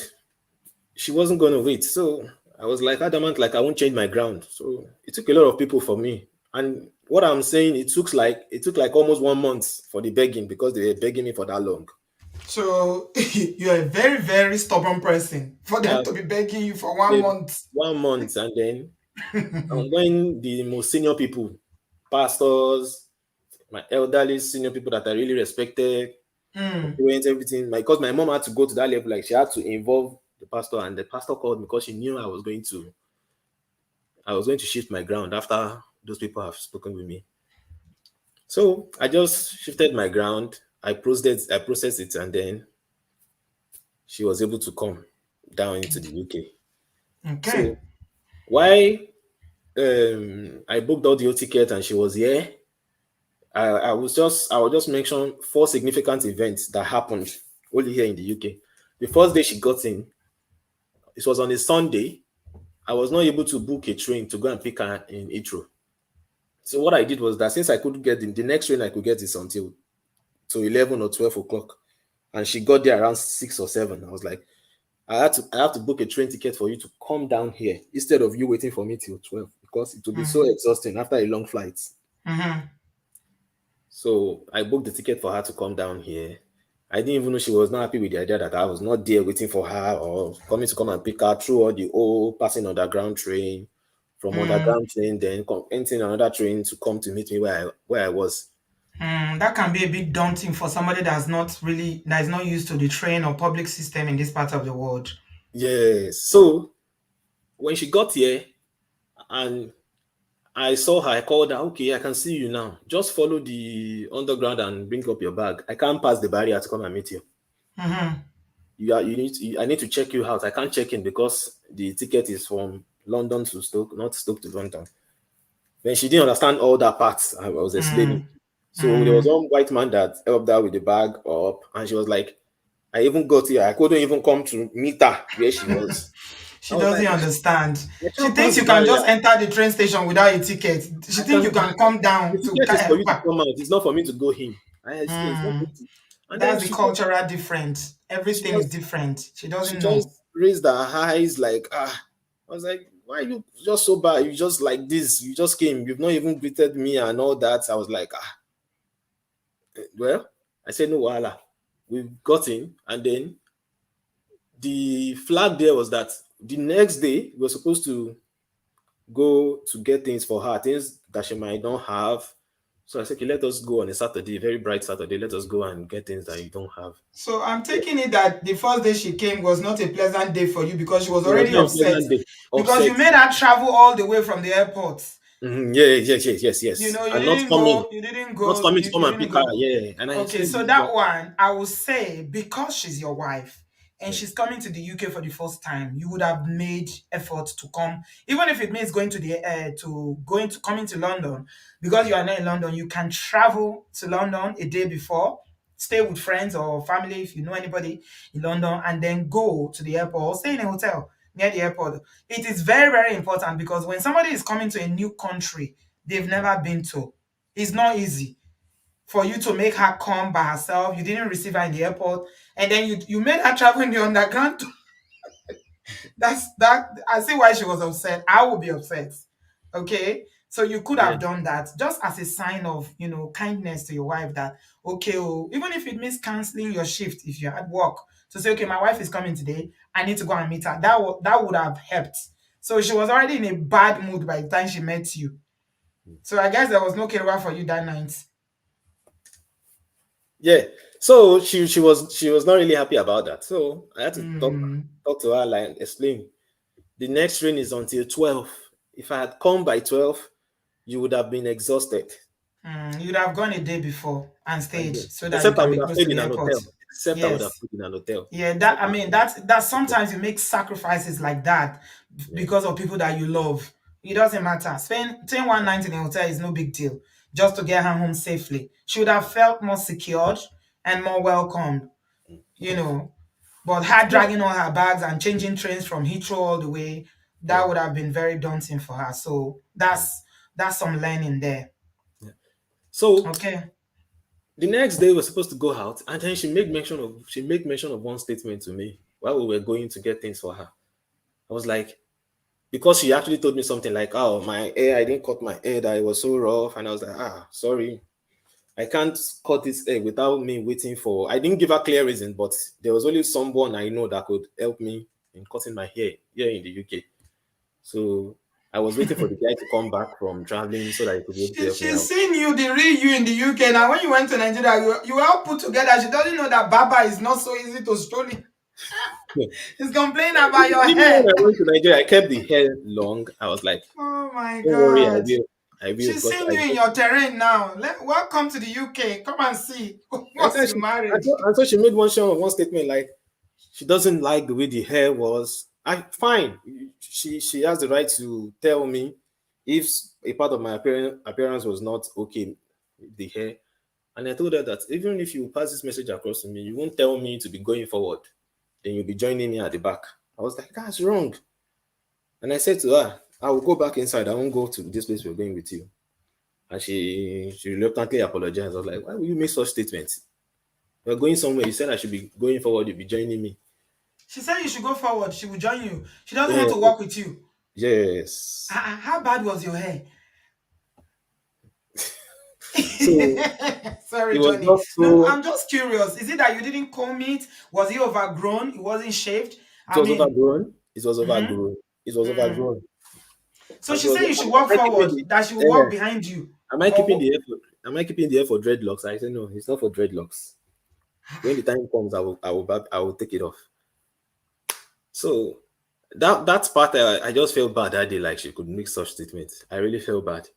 she wasn't going to wait. So I was like adamant, like I won't change my ground. So it took a lot of people for me. And what I'm saying, it took like almost 1 month for the begging because they were begging me for that long. So you're a very, very stubborn person for them Yeah, to be begging you for one they, month. 1 month, and then when the most senior people, pastors, my elderly senior people that I really respected, Mm, parents, everything. Because my mom had to go to that level, like she had to involve the pastor, and the pastor called me because she knew I was going to shift my ground after those people have spoken with me. So I just shifted my ground. I processed it, and then she was able to come down into the UK. okay. So why I booked all the ticket and she was here, I will just mention four significant events that happened only here in the UK. The first day she got in, it was on a Sunday. I was not able to book a train to go and pick her in Heathrow. So what I did was that since I couldn't get in, the next train I could get is until to 11 or 12 o'clock. And she got there around 6 or 7. I was like, I have to book a train ticket for you to come down here instead of you waiting for me till 12 because it will be so Mm, exhausting after a long flight. mm-hmm. So I booked the ticket for her to come down here. I didn't even know she was not happy with the idea that I was not there waiting for her or coming to come and pick her through all the old passing underground train, from Mm, underground train, then entering another train to come to meet me where I was. that can be a bit daunting for somebody that is not used to the train or public system in this part of the world. Yes. So when she got here and I saw her, I called her, okay, I can see you now. Just follow the underground and bring up your bag. I can't pass the barrier to come and meet you. Mm-hmm. I need to check you out. I can't check in because the ticket is from London to Stoke, not Stoke to London. Then she didn't understand all that parts I was explaining. Mm, So there was mm. one white man that helped her with the bag up, and she was like, I even got here. I couldn't even come to meet her where she was. I She was doesn't like, understand. I She can't pass thinks the you can barrier. just enter the train station without a ticket. She I thinks can you can come the down to ticket is for you help to her. come out. It's not for me to go in. I explained it's not Mm, going to. And then that's the cultural difference. she Everything is just different. She she doesn't just know. raised her eyes like I was like, why you just so bad? You just like this. You just came. You've not even greeted me and all that. I was like, well, I said no wahala. We got in, and then the flag there was that the next day we were supposed to go to get things for her, things that she might not have. So I said, okay, let us go on a Saturday, very bright Saturday. Let us go and get things that you don't have. So I'm So taking it that the first day she came was not a pleasant day for you because she was it was already not a upset pleasant day. because you Upset. made her travel all the way from the airport. Yeah, yes, yes, yes, You yes. know, And not coming, you, to come you and didn't pick her. go. Yeah. And I Okay, explained so this is that what. one, I will say, because she's your wife and Yeah, she's coming to the UK for the first time, you would have made effort to come, even if it means going to coming to London. Because you are not in London, you can travel to London a day before, stay with friends or family if you know anybody in London, and then go to the airport or stay in a hotel near the airport. It is very, very important because when somebody is coming to a new country they've never been to, it's not easy for you to make her come by herself. You didn't receive her in the airport, and then you made her travel in the underground. That. I see why she was upset. I would be upset. Okay, so you could yeah, have done that just as a sign of kindness to your wife. That okay, oh, even if it means canceling your shift if you're at work, to say okay, my wife is coming today. I need to go and meet her. That would have helped. So she was already in a bad mood by the time she met you. So I guess there was no career for you that night. yeah. So she was not really happy about that. So I had to Mm. talk to her, like explain. The next train is until 12. If I had come by 12, you would have been exhausted. You'd have gone a day before and And stayed then, so that you except I can would be have close to stayed the in an airport. hotel. Except I would have Yes. stayed in an hotel. Yeah, Except I would have that stayed in an sometimes you make sacrifices like that hotel. because of people that you love. It doesn't matter. Staying one night in a hotel is no big deal. Just to get her home safely. She would have felt more secured and more welcomed, you know. But her Yeah. dragging all her bags and changing trains from Heathrow all the way, Yeah. that would have been very daunting for her. So that's some learning there. Yeah. So Okay. the next day we we're supposed to go out, and then she made mention of one statement to me while we were going to get things for her. I was like, because she actually told me something like, "Oh, my hair, I didn't cut my hair, that it was so rough," and I was like, "Ah, sorry, I can't cut this hair without me waiting for." I didn't give a clear reason, but there was only someone I know that could help me in cutting my hair here in the UK. So I was waiting for the guy to come back from traveling so that he could be able to help me She's out. seen you, the real you in the UK. Now, when you went to Nigeria, you were all put together. She doesn't know that Baba is not so easy to stroll in. Yeah. He's complaining about your Even when hair. I went to Nigeria, I kept the hair long. I was like, Oh my "Don't worry, God. I will," She's because seen you in your terrain now. Welcome to the UK. Come and see. I What's said your she, marriage? and so she made one statement like she doesn't like the way the hair was. I fine. She has the right to tell me if a part of my appearance was not okay with the hair. And I told her that even if you pass this message across to me, you won't tell me to be going forward. Then you'll be joining me at the back. I was like, that's wrong. And I said to her, I will go back inside. I won't go to this place we're going with you. And she reluctantly apologized. I was like, why will you make such statements? We're going somewhere. You said I should be going forward. You'll be joining me. She said you should go forward. She will join you. She doesn't want Yeah, to work with you. yes. How bad was your hair? So it Sorry, was Johnny. not No, so. I'm just curious. Is it that you didn't comb it? Was it overgrown? It wasn't shaved? It I was mean, overgrown. It was mhm, overgrown. It was mm. overgrown. So And she she was said like, you should walk am I keeping forward, the that she will walk eh, behind you. am I keeping Or the air for dreadlocks? I said no, it's not for dreadlocks. When the time comes, I will take it off. So that part I just felt bad that day, like she could make such statements. I really felt bad.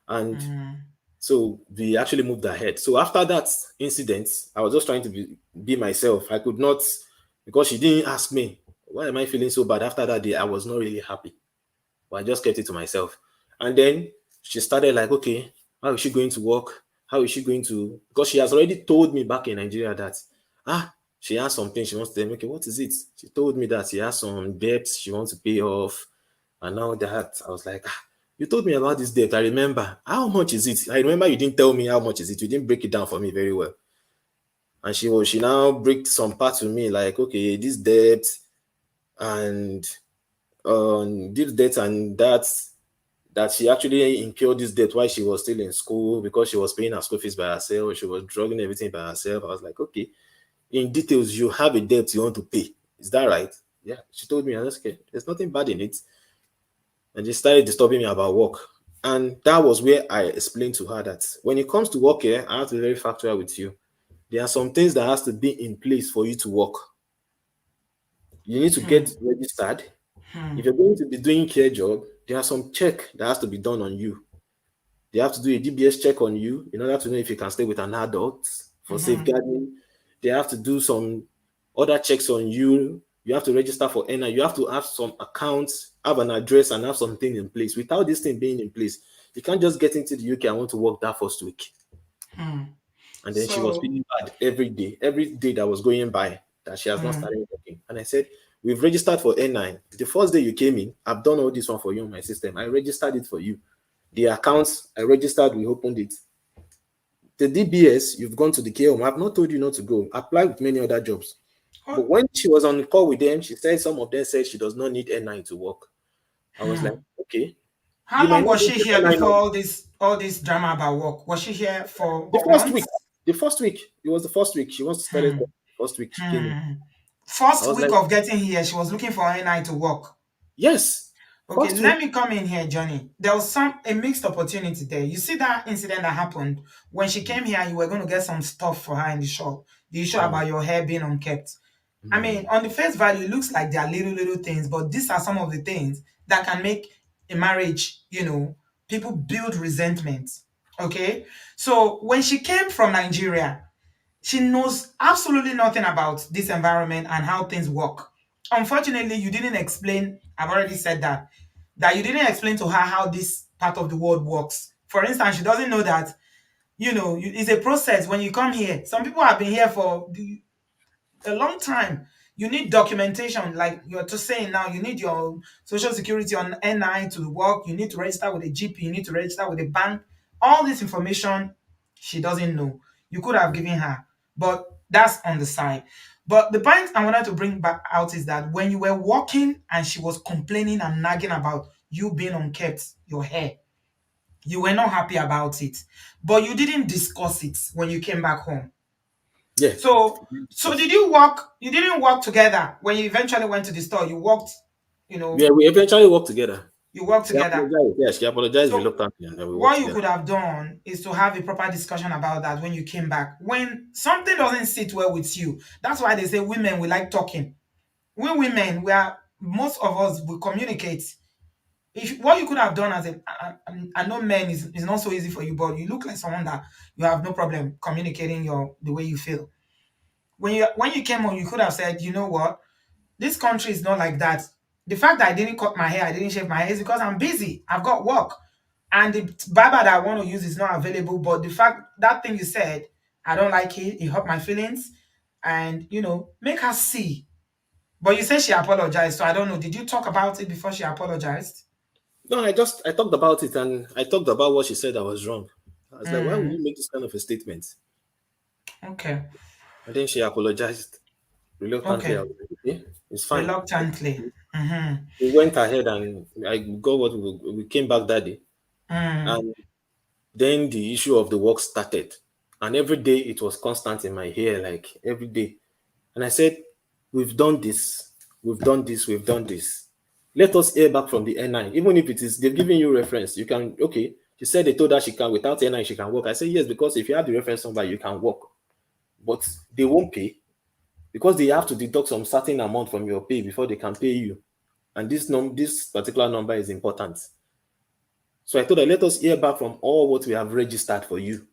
And mm, so we actually moved ahead. So after that incident, I was just trying to be myself. I could not, because she didn't ask me, why am I feeling so bad? After that day, I was not really happy. But I just kept it to myself. And then she started like, okay, how is she going to work? How is she going to? Because she has already told me back in Nigeria that she has something she wants to tell me. Okay, what is it? She told me that she has some debts she wants to pay off, and now that I was like, you told me about this debt. I remember. How much is it? I remember you didn't tell me how much is it. You didn't break it down for me very well. And she now break some parts to me like, okay, this debt and this debt and that she actually incurred this debt while she was still in school because she was paying her school fees by herself. She was drugging everything by herself. I was like, okay, in details, you have a debt you want to pay. Is that right? Yeah. She told me, I was okay, there's nothing bad in it. And she started disturbing me about work. And that was where I explained to her that when it comes to work here, I have to be very factual with you. There are some things that has to be in place for you to work. You need to get registered. If you're going to be doing care job, there are some check that has to be done on you. They have to do a DBS check on you in order to know if you can stay with an adult for safeguarding. They have to do some other checks on you. You have to register for NI. You have to have some accounts, have an address, and have something in place. Without this thing being in place, you can't just get into the UK and want to work that first week. And then she was so feeling bad every day that was going by that she has not started working. And I said, we've registered for N9. The first day you came in, I've done all this one for you on my system. I registered it for you. The accounts I registered, we opened it. The DBS, you've gone to the care home. I've not told you not to go. Apply with many other jobs. But what, when she was on the call with them, she said some of them said she does not need N9 to work. I was like, okay, how you might long not was need she here N9 before now. all this drama about work? Was she here for The first week, months? it was the first week. She wants to start it. The first week she came in. I First was week like, of getting here, she was looking for NI to work. yes, Okay, first week. let me come in here, Johnny. There was a mixed opportunity there. You see that incident that happened when she came here, you were going to get some stuff for her in the shop. The issue Mm, about your hair being unkept. I mean, mm, on the face value, it looks like they are little things, but these are some of the things that can make a marriage, people build resentment. Okay. So when she came from Nigeria, she knows absolutely nothing about this environment and how things work. Unfortunately, you didn't explain, I've already said that you didn't explain to her how this part of the world works. For instance, she doesn't know that, it's a process when you come here. Some people have been here for a long time. You need documentation, like you're just saying now. You need your social security on NI to work. You need to register with a GP. You need to register with a bank. All this information she doesn't know. You could have given her, but that's on the side. But the point I wanted to bring back out is that when you were walking and she was complaining and nagging about you being unkept, your hair, you were not happy about it. But you didn't discuss it when you came back home. Yeah. So did you walk? You didn't walk together when you eventually went to the store. You walked, you Yeah, know, we eventually worked together. you walked She together. apologized. Yeah, she apologized So reluctantly, and then we worked what you together. could have done is to have a proper discussion about that when you came back. When something doesn't sit well with you, that's why they say women we like talking. We women, we are most of us will communicate. If what you could have done as a, I know men is not so easy for you, but you look like someone that you have no problem communicating your the way you feel. When you came home, you could have said, you know what, this country is not like that. The fact that I didn't cut my hair, I didn't shave my hair is because I'm busy. I've got work. And the barber that I want to use is not available. But the fact that thing you said, I don't like it, it hurt my feelings. And make her see. But you said she apologized, so I don't know. Did you talk about it before she apologized? No, I talked about it, and I talked about what she said that was wrong. I was like, why would Mm, you make this kind of a statement? okay. And then she apologized reluctantly. I Okay. was like, okay, it's fine. Reluctantly. Mm-hmm. We went ahead and I got what we came back that day. Mm, And then the issue of the work started. And every day it was constant in my ear, like every day. And I said, we've done this, we've done this, we've done this. Let us hear back from the N9. Even if it is, they've given you reference, you can, okay. She said they told her she can, without N9, she can work. I said, yes, because if you have the reference number, you can work. But they won't pay because they have to deduct some certain amount from your pay before they can pay you. And this particular number is important. So I told her, let us hear back from all what we have registered for you.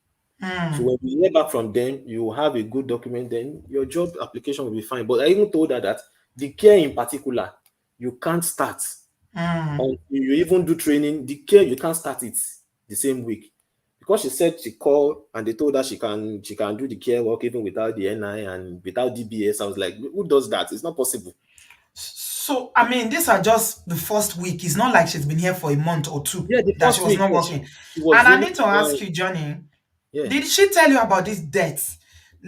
So mm, when we hear back from them, you will have a good document, then your job application will be fine. But I even told her that the care in particular, you can't start mm. until you even do training. The care, you can't start it the same week. Because she said she called and they told her she can do the care work even without the NI and without DBS. I was like, who does that? It's not possible. So, I mean, these are just the first week. It's not like she's been here for a month or two Yeah, the that she first was week, not yeah, working. she was And I really need to ask you, Johnny, yeah. did she tell you about these debts?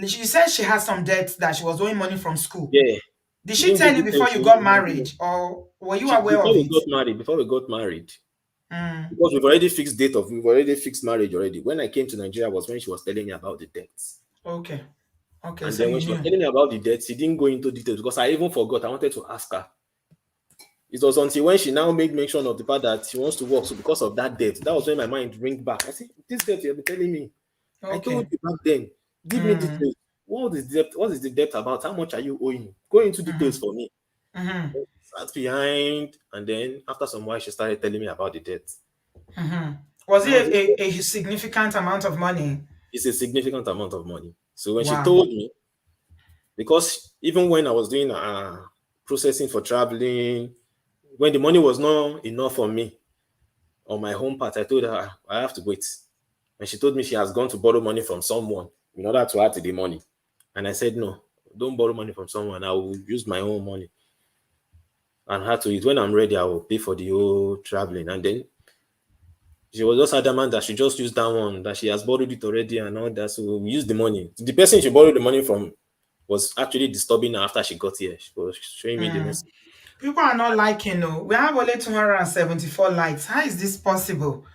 She said she had some debts that she was owing money from school. Yeah. Did She she didn't give tell you details. before you got married, or were you aware Before of we it? got married, Mm, because we've already fixed marriage already. When I came to Nigeria was when she was telling me about the debts. okay. Okay, And so then you when she was knew. telling me about the debts, she didn't go into details because I even forgot. I wanted to ask her. It was until when she now made mention of the fact that she wants to work. So because of that debt, that was when my mind ring back. I said, this debt you've been telling me. I told Okay. you back then. Give me Mm, details. What is debt? What is the debt about? How much are you owing? Go into details mm-hmm, for me. mm-hmm, Sat behind, and then after some while, she started telling me about the debt. mm-hmm. Was And I was it like, a significant amount of money? it's a significant amount of money. So when she Wow. told me, because even when I was doing processing for traveling, when the money was not enough for me on my home part, I told her I have to wait. And she told me she has gone to borrow money from someone in order to add to the money. And I said, no, don't borrow money from someone. I will use my own money and had to it. When I'm ready, I will pay for the whole traveling. And then she was just adamant that she just used that one, that she has borrowed it already and all that. So we used the money. The person she borrowed the money from was actually disturbing her after she got here. She was showing me the Mm. message. People are not liking, no. We have only 274 likes. How is this possible?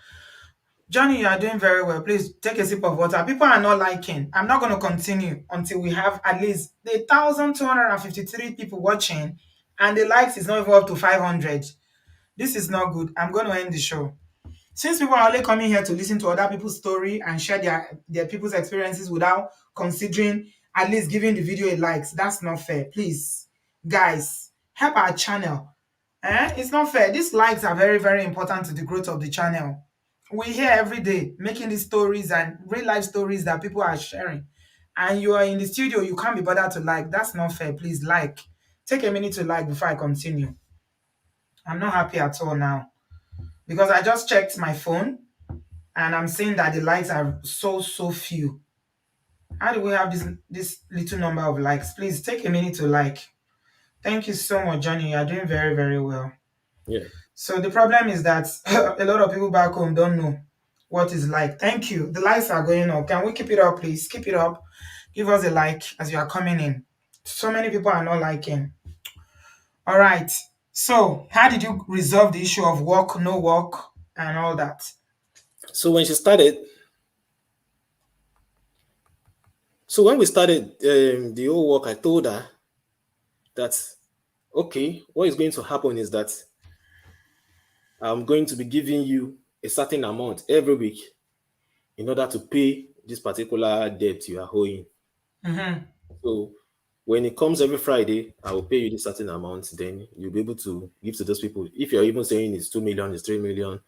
Johnny, you are doing very well. Please take a sip of water. People are not liking. I'm not going to continue until we have at least 1,253 people watching, and the likes is not even up to 500. This is not good. I'm going to end the show. Since people are only coming here to listen to other people's story and share their people's experiences without considering at least giving the video a likes, that's not fair. Please, guys, help our channel. It's not fair. These likes are very, very important to the growth of the channel. We here every day making these stories and real life stories that people are sharing. And you are in the studio, you can't be bothered to like. That's not fair. Please like. Take a minute to like before I continue. I'm not happy at all now because I just checked my phone and I'm seeing that the likes are so few. How do we have this little number of likes? Please take a minute to like. Thank you so much, Johnny. You are doing very, very well. Yeah, So the problem is that a lot of people back home don't know what is like. Thank you. The likes are going up. Can we keep it up, please? Keep it up. Give us a like as you are coming in. So many people are not liking. All right. So, how did you resolve the issue of work, no work, and all that? So when she started, so when we started the whole work, I told her that okay, what is going to happen is that I'm going to be giving you a certain amount every week in order to pay this particular debt you are owing. Mm-hmm. So when it comes every Friday, I will pay you this certain amount. Then you'll be able to give to those people. If you're even saying it's 2 million, it's 3 million,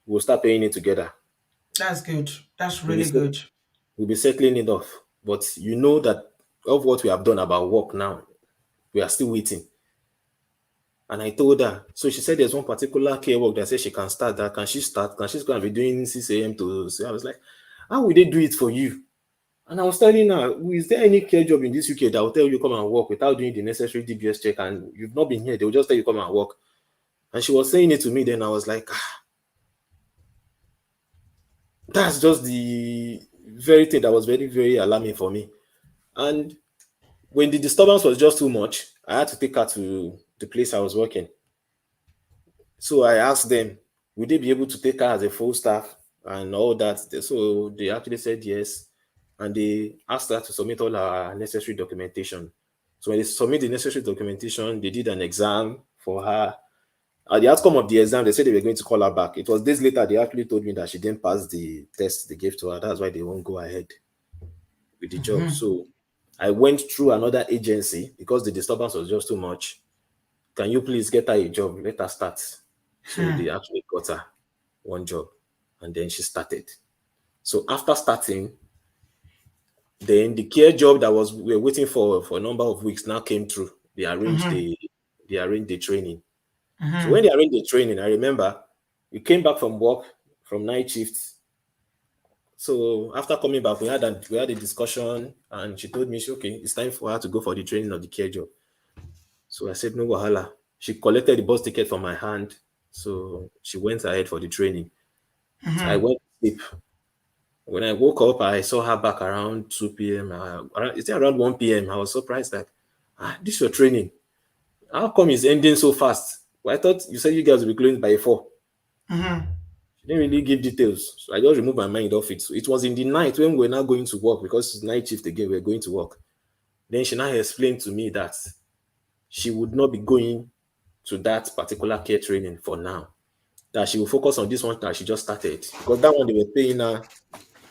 we'll start paying it together. That's good. That's We'll be, really good. we'll be settling it off. But you know that of what we have done about work now, we are still waiting. And I told her, so she said there's one particular care work that says she can start that. Can she start? Can she's going to be doing 6 a.m. to. So I was like, how will they do it for you? And I was telling her, is there any care job in this UK that will tell you come and work without doing the necessary DBS check and you've not been here? They will just tell you come and work. And she was saying it to me. Then I was like, that's just the very thing that was very, very alarming for me. And when the disturbance was just too much, I had to take her to the place I was working. So I asked them, would they be able to take her as a full staff and all that? So they actually said yes. And they asked her to submit all her necessary documentation. So when they submit the necessary documentation, they did an exam for her. At the outcome of the exam, they said they were going to call her back. It was days later, they actually told me that she didn't pass the test they gave to her. That's why they won't go ahead with the job. So I went through another agency because the disturbance was just too much. Can you please get her a job? Let her start. So they actually got her one job and then she started. So after starting, then the care job that was we were waiting for a number of weeks now came through. They arranged the training. So when they arranged the training, I remember we came back from work from night shifts. So after coming back, we had a discussion and she told me, okay, it's time for her to go for the training of the care job. So I said, no wahala. She collected the bus ticket from my hand. So she went ahead for the training. So I went to sleep. When I woke up, I saw her back around 2 p.m. Is it around 1 p.m.? I was surprised that, this is your training. How come it's ending so fast? Well, I thought you said you guys would be closing by 4. She didn't really give details. So I just removed my mind off it. So it was in the night when we were now going to work because it's night shift again, we are going to work. Then she now explained to me that she would not be going to that particular care training for now. That she will focus on this one that she just started. Because that one they were paying her,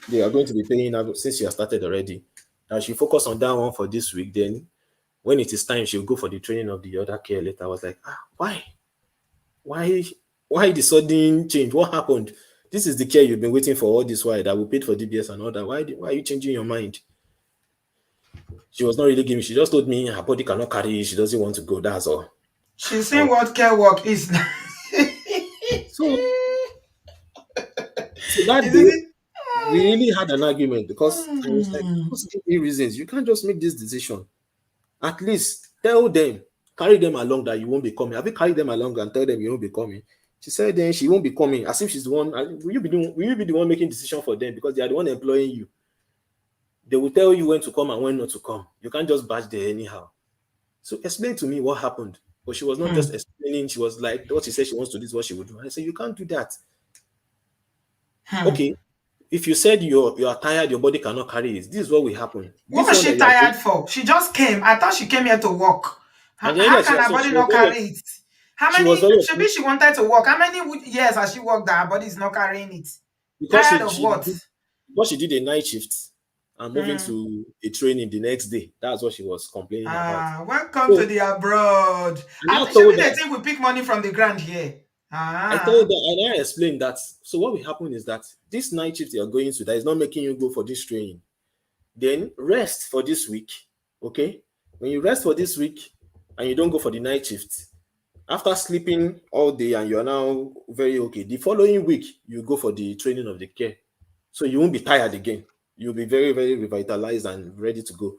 they are going to be paying her since she has started already. That she focus on that one for this week. Then when it is time, she'll go for the training of the other care later. I was like, why? Why why the sudden change? What happened? This is the care you've been waiting for all this while that we paid for DBS and all that. Why are you changing your mind? She was not really giving. She just told me her body cannot carry it. She doesn't want to go. That's all. She's I saying was, what care work is. so so that Isn't day it? we really had an argument because I was like, just give me reasons. You can't just make this decision. At least tell them, carry them along that you won't be coming. Have you carried them along and tell them you won't be coming? She said then she won't be coming. As if she's the one. Will you be the one making decision for them because they are the one employing you? They will tell you when to come and when not to come. You can't just badge there anyhow. So explain to me what happened. But she was not just explaining. She was like, what she said she wants to do is what she would do. I said, you can't do that. Okay. If you said you are tired, your body cannot carry it. This is what will happen. What This was one that she you are going, tired for? She just came. I thought she came here to work. and then How yes, can her so body she was not very carry it? How she was many? very Maybe she wanted to work. How many years has she worked that her body is not carrying it? because Tired she of she what? did because she did a night shift and moving to a training the next day. That's what she was complaining about. Welcome to So the abroad. and I Should told be the her, thing we pick money from the ground here. I told her, and I explained that. So what will happen is that this night shift you're going to that is not making you go for this training. Then rest for this week. Okay. When you rest for this week and you don't go for the night shift, after sleeping all day and you're now very okay, the following week you go for the training of the care. So you won't be tired again. You'll be very, very revitalized and ready to go.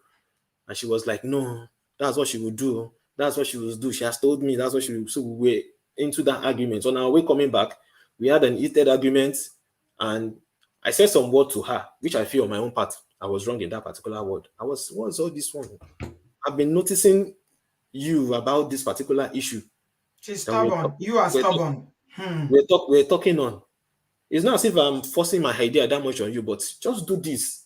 And she was like, no, that's what she would do. That's what she would do. She has told me that's what she would. So we were into that argument. So now we're coming back. We had an heated argument, and I said some word to her, which I feel on my own part I was wrong in that particular word. What's all this one? I've been noticing you about this particular issue She's that we're stubborn. talking, You are stubborn. Hmm. we're talking on. It's not as if I'm forcing my idea that much on you, but just do this.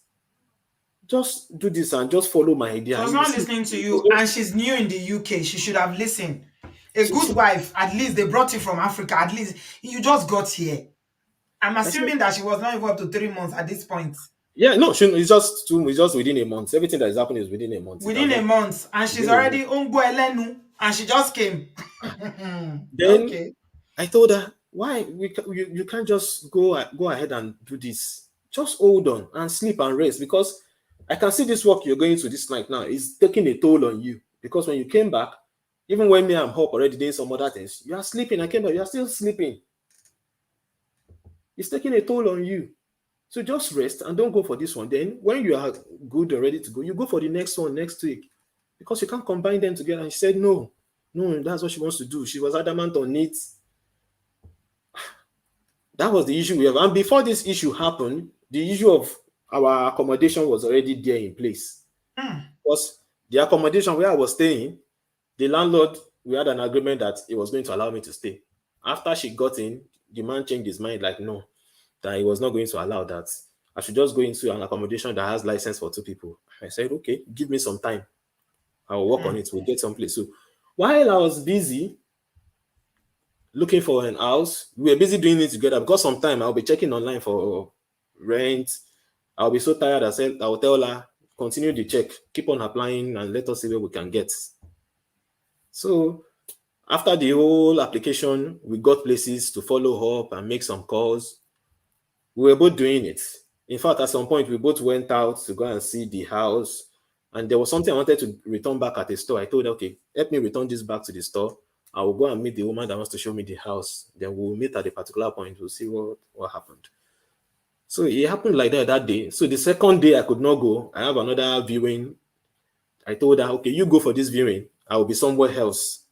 Just do this and just follow my She idea. was You will not see. listening to It's you, and just, she's new in the UK. She should have listened. A she, good she, wife, at least they brought you from Africa. At least you just got here. I'm I said, assuming that she was not even up to 3 months at this point. yeah, no, it's just it's just within a month. Everything that is happening is within a month. It has Within a not month, and she's within a already month. Ungo Elenu, and she just came. Then Okay. I told her, why you can't just go ahead and do this. Just hold on and sleep and rest because I can see this work you're going to this night now is taking a toll on you. Because when you came back, even when me I'm up already doing some other things, you are sleeping. I came back, you are still sleeping. It's taking a toll on you. So just rest and don't go for this one. Then when you are good and ready to go, you go for the next one next week. Because you can't combine them together. And she said, no, no, that's what she wants to do. She was adamant on it. That was the issue we have. And before this issue happened, the issue of our accommodation was already there in place. Because the accommodation where I was staying, the landlord, we had an agreement that he was going to allow me to stay. After she got in, the man changed his mind, like, no, that he was not going to allow that. I should just go into an accommodation that has license for two people. I said, okay, give me some time. I will work on it. We'll get someplace. So while I was busy looking for an house, we were busy doing it together because sometimes I'll be checking online for rent. I'll be so tired. I said, I'll tell her, continue the check, keep on applying, and let us see where we can get. So after the whole application, we got places to follow up and make some calls. We were both doing it. In fact, at some point, we both went out to go and see the house. And there was something I wanted to return back at the store. I told her, okay, help me return this back to the store. I will go and meet the woman that wants to show me the house. Then we'll meet at a particular point. We'll see what happened. So it happened like that day. So the second day I could not go. I have another viewing. I told her, okay, you go for this viewing. I will be somewhere else.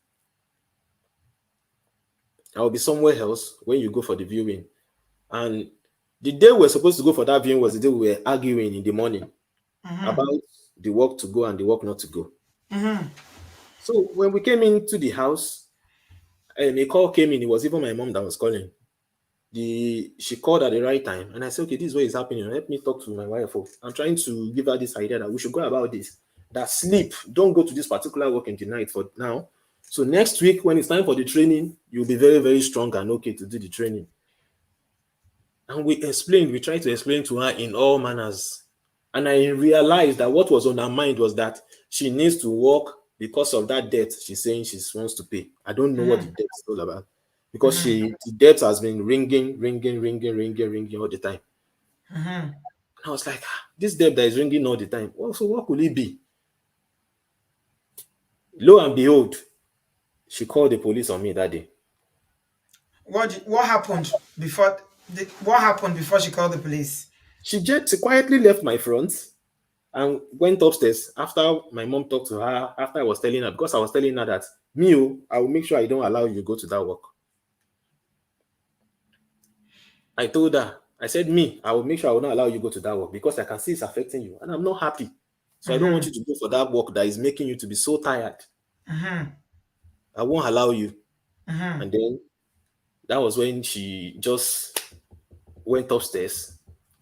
I will be somewhere else when you go for the viewing. And the day we were supposed to go for that viewing was the day we were arguing in the morning about the work to go and the work not to go. So when we came into the house, a call came in. It was even my mom that was calling. She called at the right time, and I said, "Okay, this is what is happening. Let me talk to my wife. I'm trying to give her this idea that we should go about this. That sleep, don't go to this particular work in the night for now. So next week, when it's time for the training, you'll be very, very strong and okay to do the training." And we tried to explain to her in all manners. And I realized that what was on her mind was that she needs to work because of that debt she's saying she wants to pay. I don't know what the debt is all about. Because the debt has been ringing all the time. I was like, this debt that is ringing all the time. Well, so what could it be? Lo and behold, she called the police on me that day. What happened before? What happened before she called the police? She quietly left my front and went upstairs after my mom talked to her, after I was telling her, because I was telling her that, I will make sure I don't allow you to go to that work. I told her, I said, I will make sure I will not allow you to go to that work because I can see it's affecting you and I'm not happy. So I don't want you to go for that work that is making you to be so tired. I won't allow you. And then that was when she just went upstairs.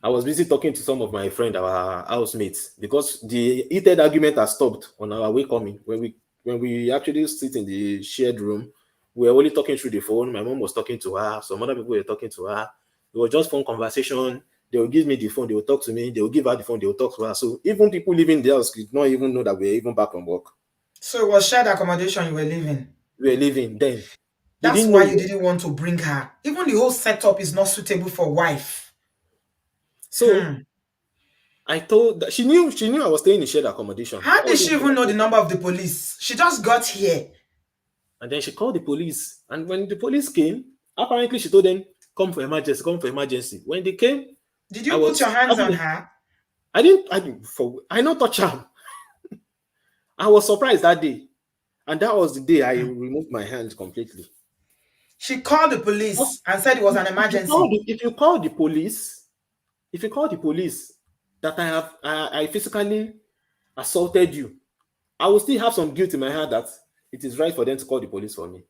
I was busy talking to some of my friends, our housemates, because the heated argument has stopped on our way coming. When we actually sit in the shared room, we were only talking through the phone. My mom was talking to her, some other people were talking to her. It was just phone conversation. They will give me the phone, they will talk to me, they will give her the phone, they will talk to her. So even people living there did not even know that we were even back from work. So it was shared accommodation you were living. We were living then. They That's didn't why know. you didn't want to bring her. Even the whole setup is not suitable for wife. So I told that she knew I was staying in shared accommodation. How That did was the she even know the number of the police? She just got here. And then she called the police. And when the police came, apparently she told them, come for emergency, come for emergency. When they came, Did I you put your was hands having on a, her? I not touch her. I was surprised that day. And that was the day I removed my hands completely. She called the police and said it was an If you call emergency. the, if you call the police, that I physically assaulted you, I will still have some guilt in my heart that it is right for them to call the police for me.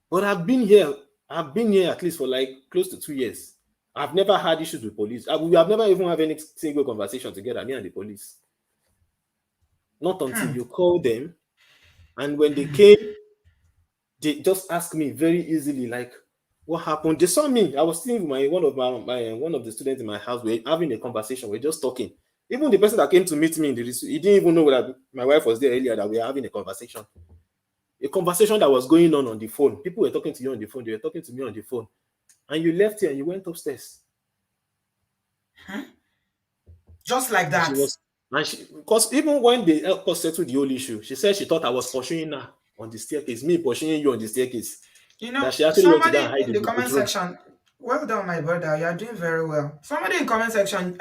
But I've been here at least for like close to 2 years. I've never had issues with police. We have never even had any single conversation together, me and the police. Not until you call them. And when they came, they just asked me very easily, like, what happened? They saw me. I was sitting with one of the students in my house. We're having a conversation. We're just talking. Even the person that came to meet me in the he didn't even know that my wife was there earlier, that we were having a conversation. A conversation that was going on the phone. People were talking to you on the phone. They were talking to me on the phone. And you left here and you went upstairs. Just like And she that. was, and she, because even when they helped us settle the whole issue, she said she thought I was pursuing her on the staircase, me pursuing you on the staircase. You That know, she actually went to go and somebody hide in in the the comment bedroom. section, well done, my brother. You are doing very well. Somebody in comment section,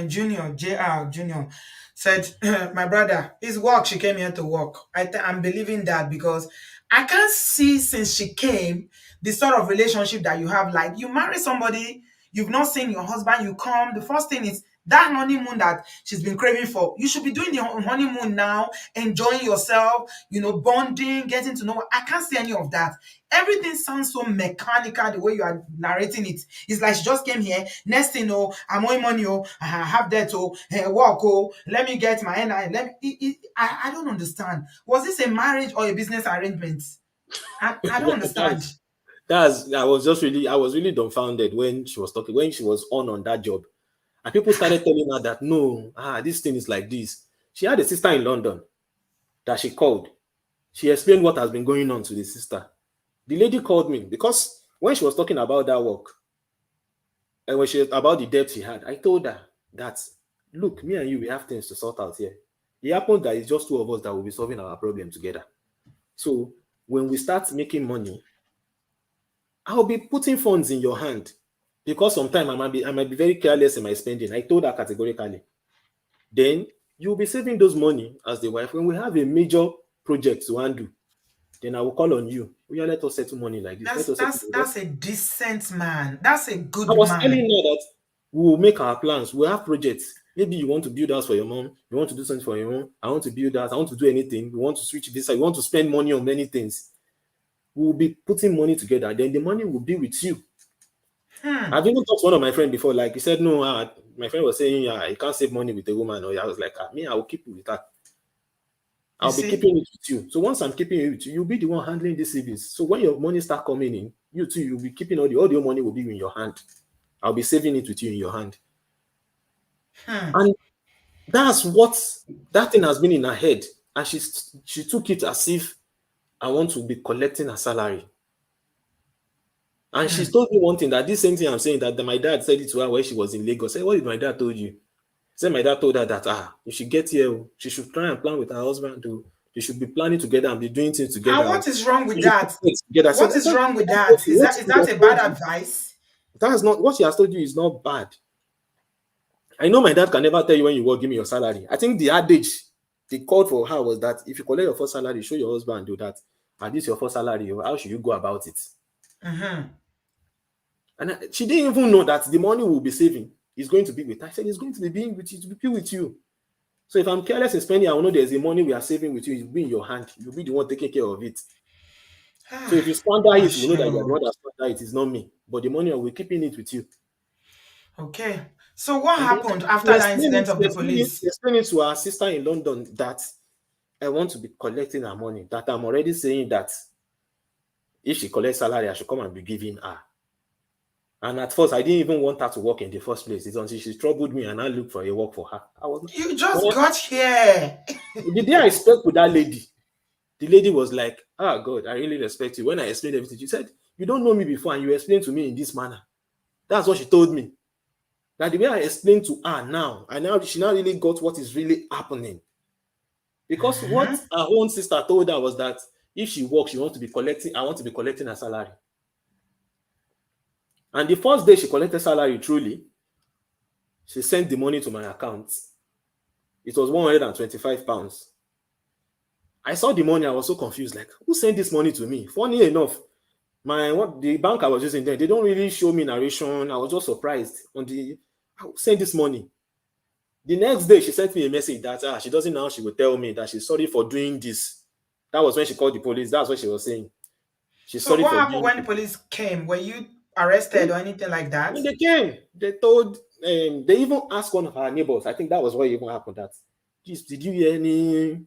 Junior, JR Junior, said, my brother, it's work. She came here to work. I'm believing that because I can't see since she came the sort of relationship that you have. Like, you marry somebody, you've not seen your husband, you come. The first thing is that honeymoon that she's been craving for. You should be doing the honeymoon now, enjoying yourself, bonding, getting to know. I can't see any of that. Everything sounds so mechanical the way you are narrating it. It's like she just came here. Next thing, oh, I'm owing money, oh, I have that, oh, work, oh, let me get my NI. I don't understand. Was this a marriage or a business arrangement? I don't understand. I was really dumbfounded when she was talking, when she was on that job. And people started telling her that no, this thing is like this. She had a sister in London that she called. She explained what has been going on to the sister. The lady called me because when she was talking about that work and when she about the debt she had, I told her that look, me and you, we have things to sort out here. It happened that it's just two of us that will be solving our problem together. So when we start making money, I'll be putting funds in your hand because sometimes I might be very careless in my spending. I told her categorically. Then you'll be saving those money as the wife. When we have a major project to handle, then I will call on you. Oh, yeah, let us settle money like this. Let That's us settle. that's that's a decent man. That's a I good was telling man. her that we will make our plans. We'll have projects. Maybe you want to build house for your mom. You want to do something for your mom. I want to build house. I want to do anything. We want to switch this. We want to spend money on many things. We'll be putting money together. Then the money will be with you. I've even talked to one of my friends before. Like he said, no, my friend was saying, yeah, you can't save money with a woman. Or I was like, me, I will keep it with her. You I'll be see? keeping it with you. So once I'm keeping it with you, you'll be the one handling the savings. So when your money start coming in, you too, you'll be keeping all your money will be in your hand. I'll be saving it with you in your hand. And that's what that thing has been in her head. And she took it as if I want to be collecting her salary. And she told me one thing that this same thing I'm saying that my dad said it to her when she was in Lagos. I said, what did my dad told you? Said my dad told her that if she get here, she should try and plan with her husband to they should be planning together and be doing things And together. what is wrong with They should put that? things together. What I is said, wrong with that's not that? Is what that is she that has a told bad you. advice? That's not what she has told you is not bad. I know my dad can never tell you when you work, give me your salary. I think the adage they called for her was that if you collect your first salary, show your husband do that. And this is your first salary, how should you go about it? And she didn't even know that the money we'll be saving is going to be with her. I said it's going to be being with you, to be with you. So if I'm careless in spending, I will know there's the money we are saving with you. It will be in your hand. You'll be the one taking care of it. So if you squander it, we know that you're the one that squander it. It's not me. But the money, we're keeping it with you. Okay. So what And then happened after that incident of the she police? explained it to her sister in London that I want to be collecting her money. That I'm already saying that if she collects salary, I should come and be giving her. And at first, I didn't even want her to work in the first place. It's until she troubled me and I looked for a work for her. I was You just when got here. the day I spoke with that lady, the lady was like, "Ah, God, I really respect you." When I explained everything, she said, "You don't know me before, and you explained to me in this manner." That's what she told me. That the way I explained to her now, she now really got what is really happening. Because what her own sister told her was that if she works, she wants to be collecting. I want to be collecting her salary. And the first day she collected salary, truly, she sent the money to my account. It was £125. I saw the money, I was so confused. Like, who sent this money to me? Funny enough, the bank I was using then, they don't really show me narration. I was just surprised on who sent this money. The next day, she sent me a message that she doesn't know how she would tell me that she's sorry for doing this. That was when she called the police. That's what she was saying. She's So sorry what for happened doing when the this. police came? Were you arrested or anything like that? When they came, they told, they even asked one of our neighbors. I think that was what even happened. That, "Geez, did you hear any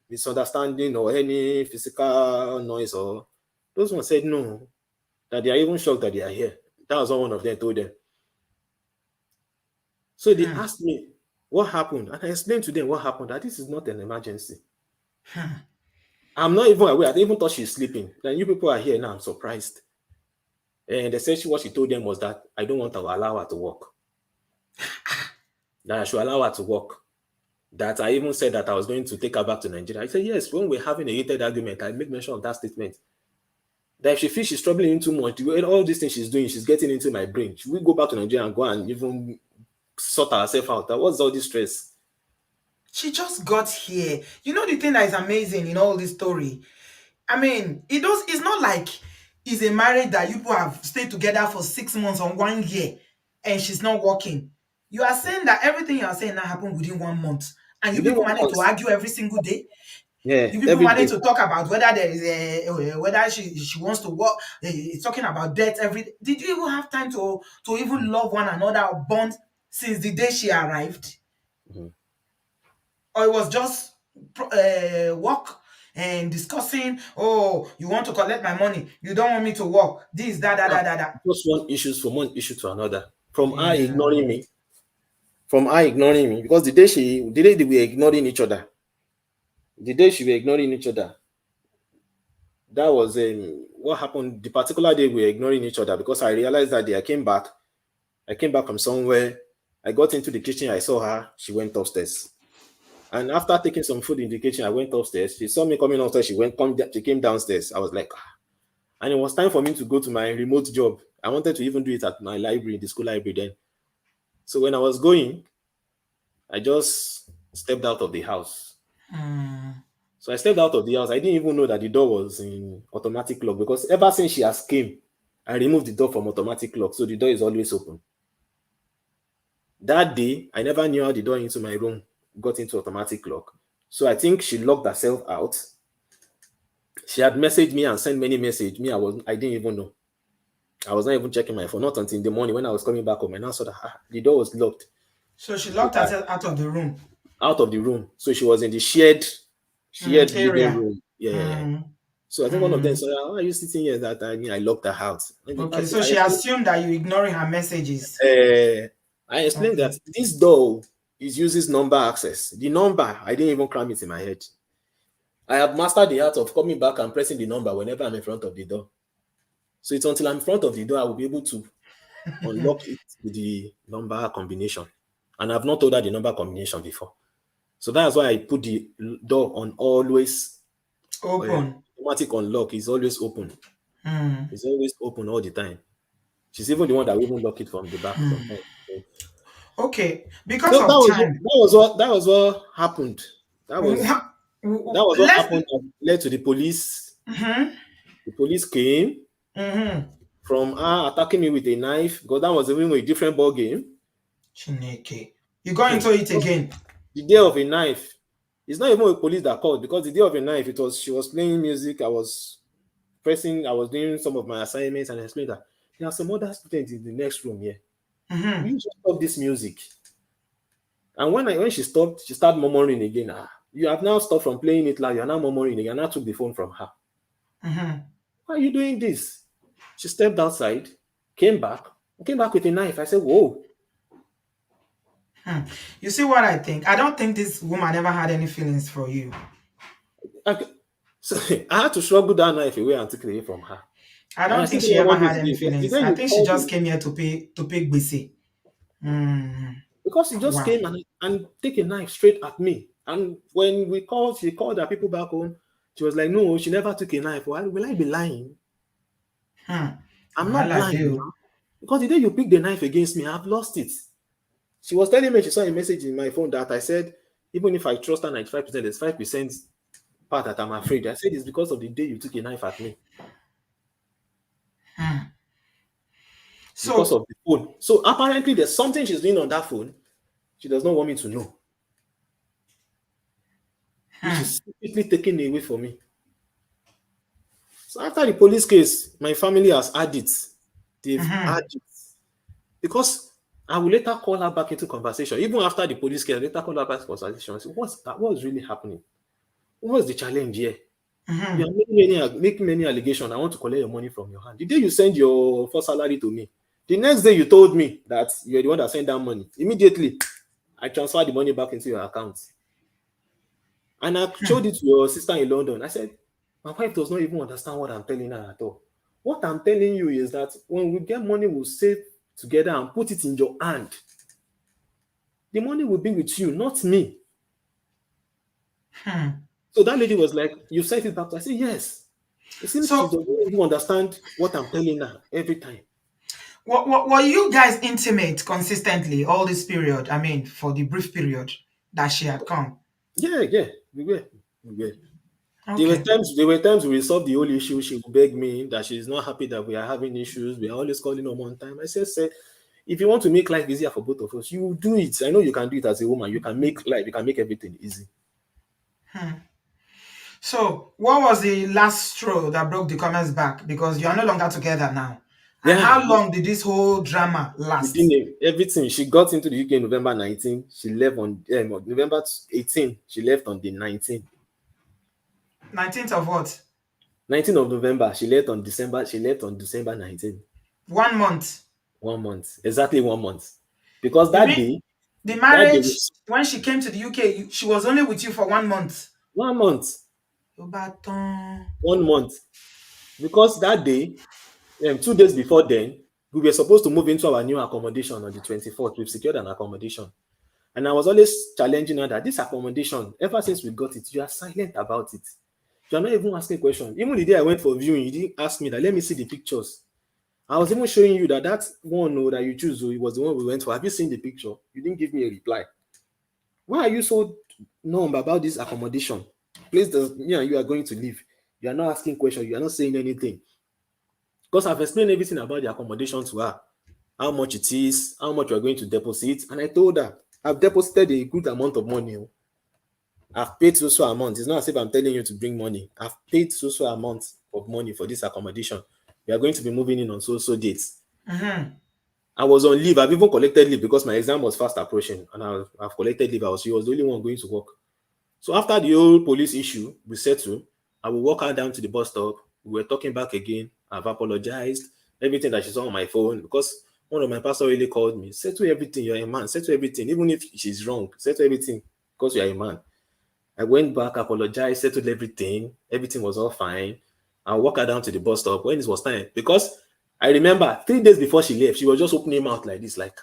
misunderstanding or any physical noise?" Or those ones said no, that they are even shocked that they are here. That was what one of them told them. So they Hmm. asked me what happened, and I explained to them what happened. That this is not an emergency. Hmm. I'm not even aware. I even thought she's sleeping. Then you people are here now. I'm surprised. And they said what she told them was that I don't want to allow her to work. That I should allow her to work. That I even said that I was going to take her back to Nigeria. I said, yes, when we're having a heated argument, I make mention of that statement. That if she feels she's troubling too much, all these things she's doing, she's getting into my brain. Should we go back to Nigeria and go and even sort ourselves out? That what's all this stress? She just got here. You know the thing that is amazing in all this story? I mean, it's not like it's a marriage that you people have stayed together for 6 months or 1 year and she's not working. You are saying that everything you are saying now happened within 1 month. And you Within people one manage month. to argue every single day. Yeah, You people every manage day. to talk about whether there is whether she wants to work. It's talking about debt every day. Did you even have time to even love one another or bond since the day she arrived? Mhm. Or it was just work and discussing, oh, you want to collect my money, you don't want me to work, this, that. Just one issues from one issue to another. From her Yeah. ignoring me, from her ignoring me, because the day they were ignoring each other, the day she were ignoring each other, that was what happened. The particular day we were ignoring each other because I realized that day I came back from somewhere. I got into the kitchen. I saw her. She went upstairs. And after taking some food in the kitchen, I went upstairs. She saw me coming upstairs. She came downstairs. I was like, "Ah." And it was time for me to go to my remote job. I wanted to even do it at my library, the school library then. So when I was going, I just stepped out of the house. Hmm. So I stepped out of the house. I didn't even know that the door was in automatic lock because ever since she has came, I removed the door from automatic lock, so the door is always open. That day, I never knew how the door into my room got into automatic lock. So I think she locked herself out. She had messaged me and sent many messages. I didn't even know. I was not even checking my phone, not until in the morning when I was coming back home. And I saw that the door was locked. So she So locked herself out of the room. out of the room. So she was in the shared living Area. room. Yeah. Hmm. So I think one of them Hmm. said, "Why are you sitting here?" That I locked her out. And Okay, so she assumed that you ignoring her messages. I explained that Okay. this door uses number access. The number, I didn't even cram it in my head. I have mastered the art of coming back and pressing the number whenever I'm in front of the door. So it's until I'm in front of the door I will be able to unlock it with the number combination. And I've not told her the number combination before. So that's why I put the door on always Open. automatic unlock. Is always open. Hmm. It's always open all the time. She's even the one that will even lock it from the back sometimes. So Okay, so because of time. that was what happened. That was that was what Let's. happened that led to the police. Mm-hmm. The police came Mm-hmm. from her attacking me with a knife because that was even a different ball game. Chineke. You go into it again. The day of a knife, it's not even a police that called because the day of a knife, it was she was playing music. I was doing some of my assignments and I explained that there are some other students in the next room here. Will Mm-hmm. you just stop this music? And when she stopped, she started murmuring again. You have now stopped from playing it loud. You are now murmuring again. I now took the phone from her. Mm-hmm. Why are you doing this? She stepped outside, came back with a knife. I said, whoa. Hmm. You see what I think? I don't think this woman ever had any feelings for you. I, so I had to struggle that knife away and take it away from her. I And I don't still think don't she know ever what this had any is. But the feelings. day I you think she called just me, came here to pay gbese. Mm. because she just Wow. came and take a knife straight at me. And when she called her people back home. She was like, no, she never took a knife. Why will I be lying? Hmm. I'm not Wahala blind dey o. now. Because the day you pick the knife against me, I've lost it. She was telling me she saw a message in my phone that I said, even if I trust her 95%, there's 5% part that I'm afraid. I said it's because of the day you took a knife at me, Hmm. because So of the phone. So apparently there's something she's doing on that phone. She does not want me to know, which Hmm. is secretly taken away from me. So after the police case, my family has had it. They've had Mm-hmm. it. Because I will later call her back into conversation. Even after the police case, I later call her back to conversation. I say, what's that? What's really happening? What's the challenge here? You Mm-hmm. are making many allegations. I want to collect your money from your hand. The day you send your first salary to me, the next day you told me that you're the one that sent that money. Immediately, I transferred the money back into your account. And I showed it to your sister in London. I said, my wife does not even understand what I'm telling her at all. What I'm telling you is that when we get money, we'll save together and put it in your hand. The money will be with you, not me. Hmm. So that lady was like, you sent it back to her. I said, yes. It seems she So, doesn't even understand what I'm telling her every time. were you guys intimate consistently all this period? I mean, for the brief period that she had come. Yeah, yeah, we were. We were. Okay. There were times we resolved the whole issue. She would beg me that she's not happy that we are having issues. We are always calling on one time. I said, sir, if you want to make life easier for both of us, you do it. I know you can do it as a woman. You can make everything easy. So, what was the last straw that broke the commerce back? Because you are no longer together now. And Yeah, how long did this whole drama last? everything. She got into the UK November 19. She left on November 18. She left on the 19th. 19th of what? 19th of November. She left on December. She left on December 19th. 1 month. 1 month. Exactly 1 month. Because You mean the that day marriage, was when she came to the UK, she was only with you for 1 month? 1 month. Ló bá tán. 1 month. Because that day, 2 days before then, we were supposed to move into our new accommodation on the 24th. We've secured an accommodation. And I was always challenging her that this accommodation, ever since we got it, you are silent about it. You are not even asking questions. Even the day I went for viewing, you didn't ask me that, let me see the pictures. I was even showing you that one that you choose, it was the one we went for. Have you seen the picture? You didn't give me a reply. Why are you so numb about this accommodation? Place that me and you are going to live. You are not asking questions. You are not saying anything. Because I've explained everything about the accommodation to her, how much it is, how much we are going to deposit. And I told her, I've deposited a good amount of money. I've paid so amount. It's not as if I'm telling you to bring money. I've paid so amount of money for this accommodation. We are going to be moving in on so dates. Mm-hmm. I was on leave. I've even collected leave because my exam was fast approaching, and I've collected leave. She was the only one going to work. So after the whole police issue, we settled. I will walk her down to the bus stop. We were talking back again. I've apologized. Everything that she saw on my phone, because one of my pastor really called me. Settle everything. You're a man. Settle everything. Even if she's wrong, settle everything because you're a man. I went back, apologized, settled everything. Everything was all fine. I walked her down to the bus stop when it was time. Because I remember 3 days before she left, she was just opening mouth like this, like,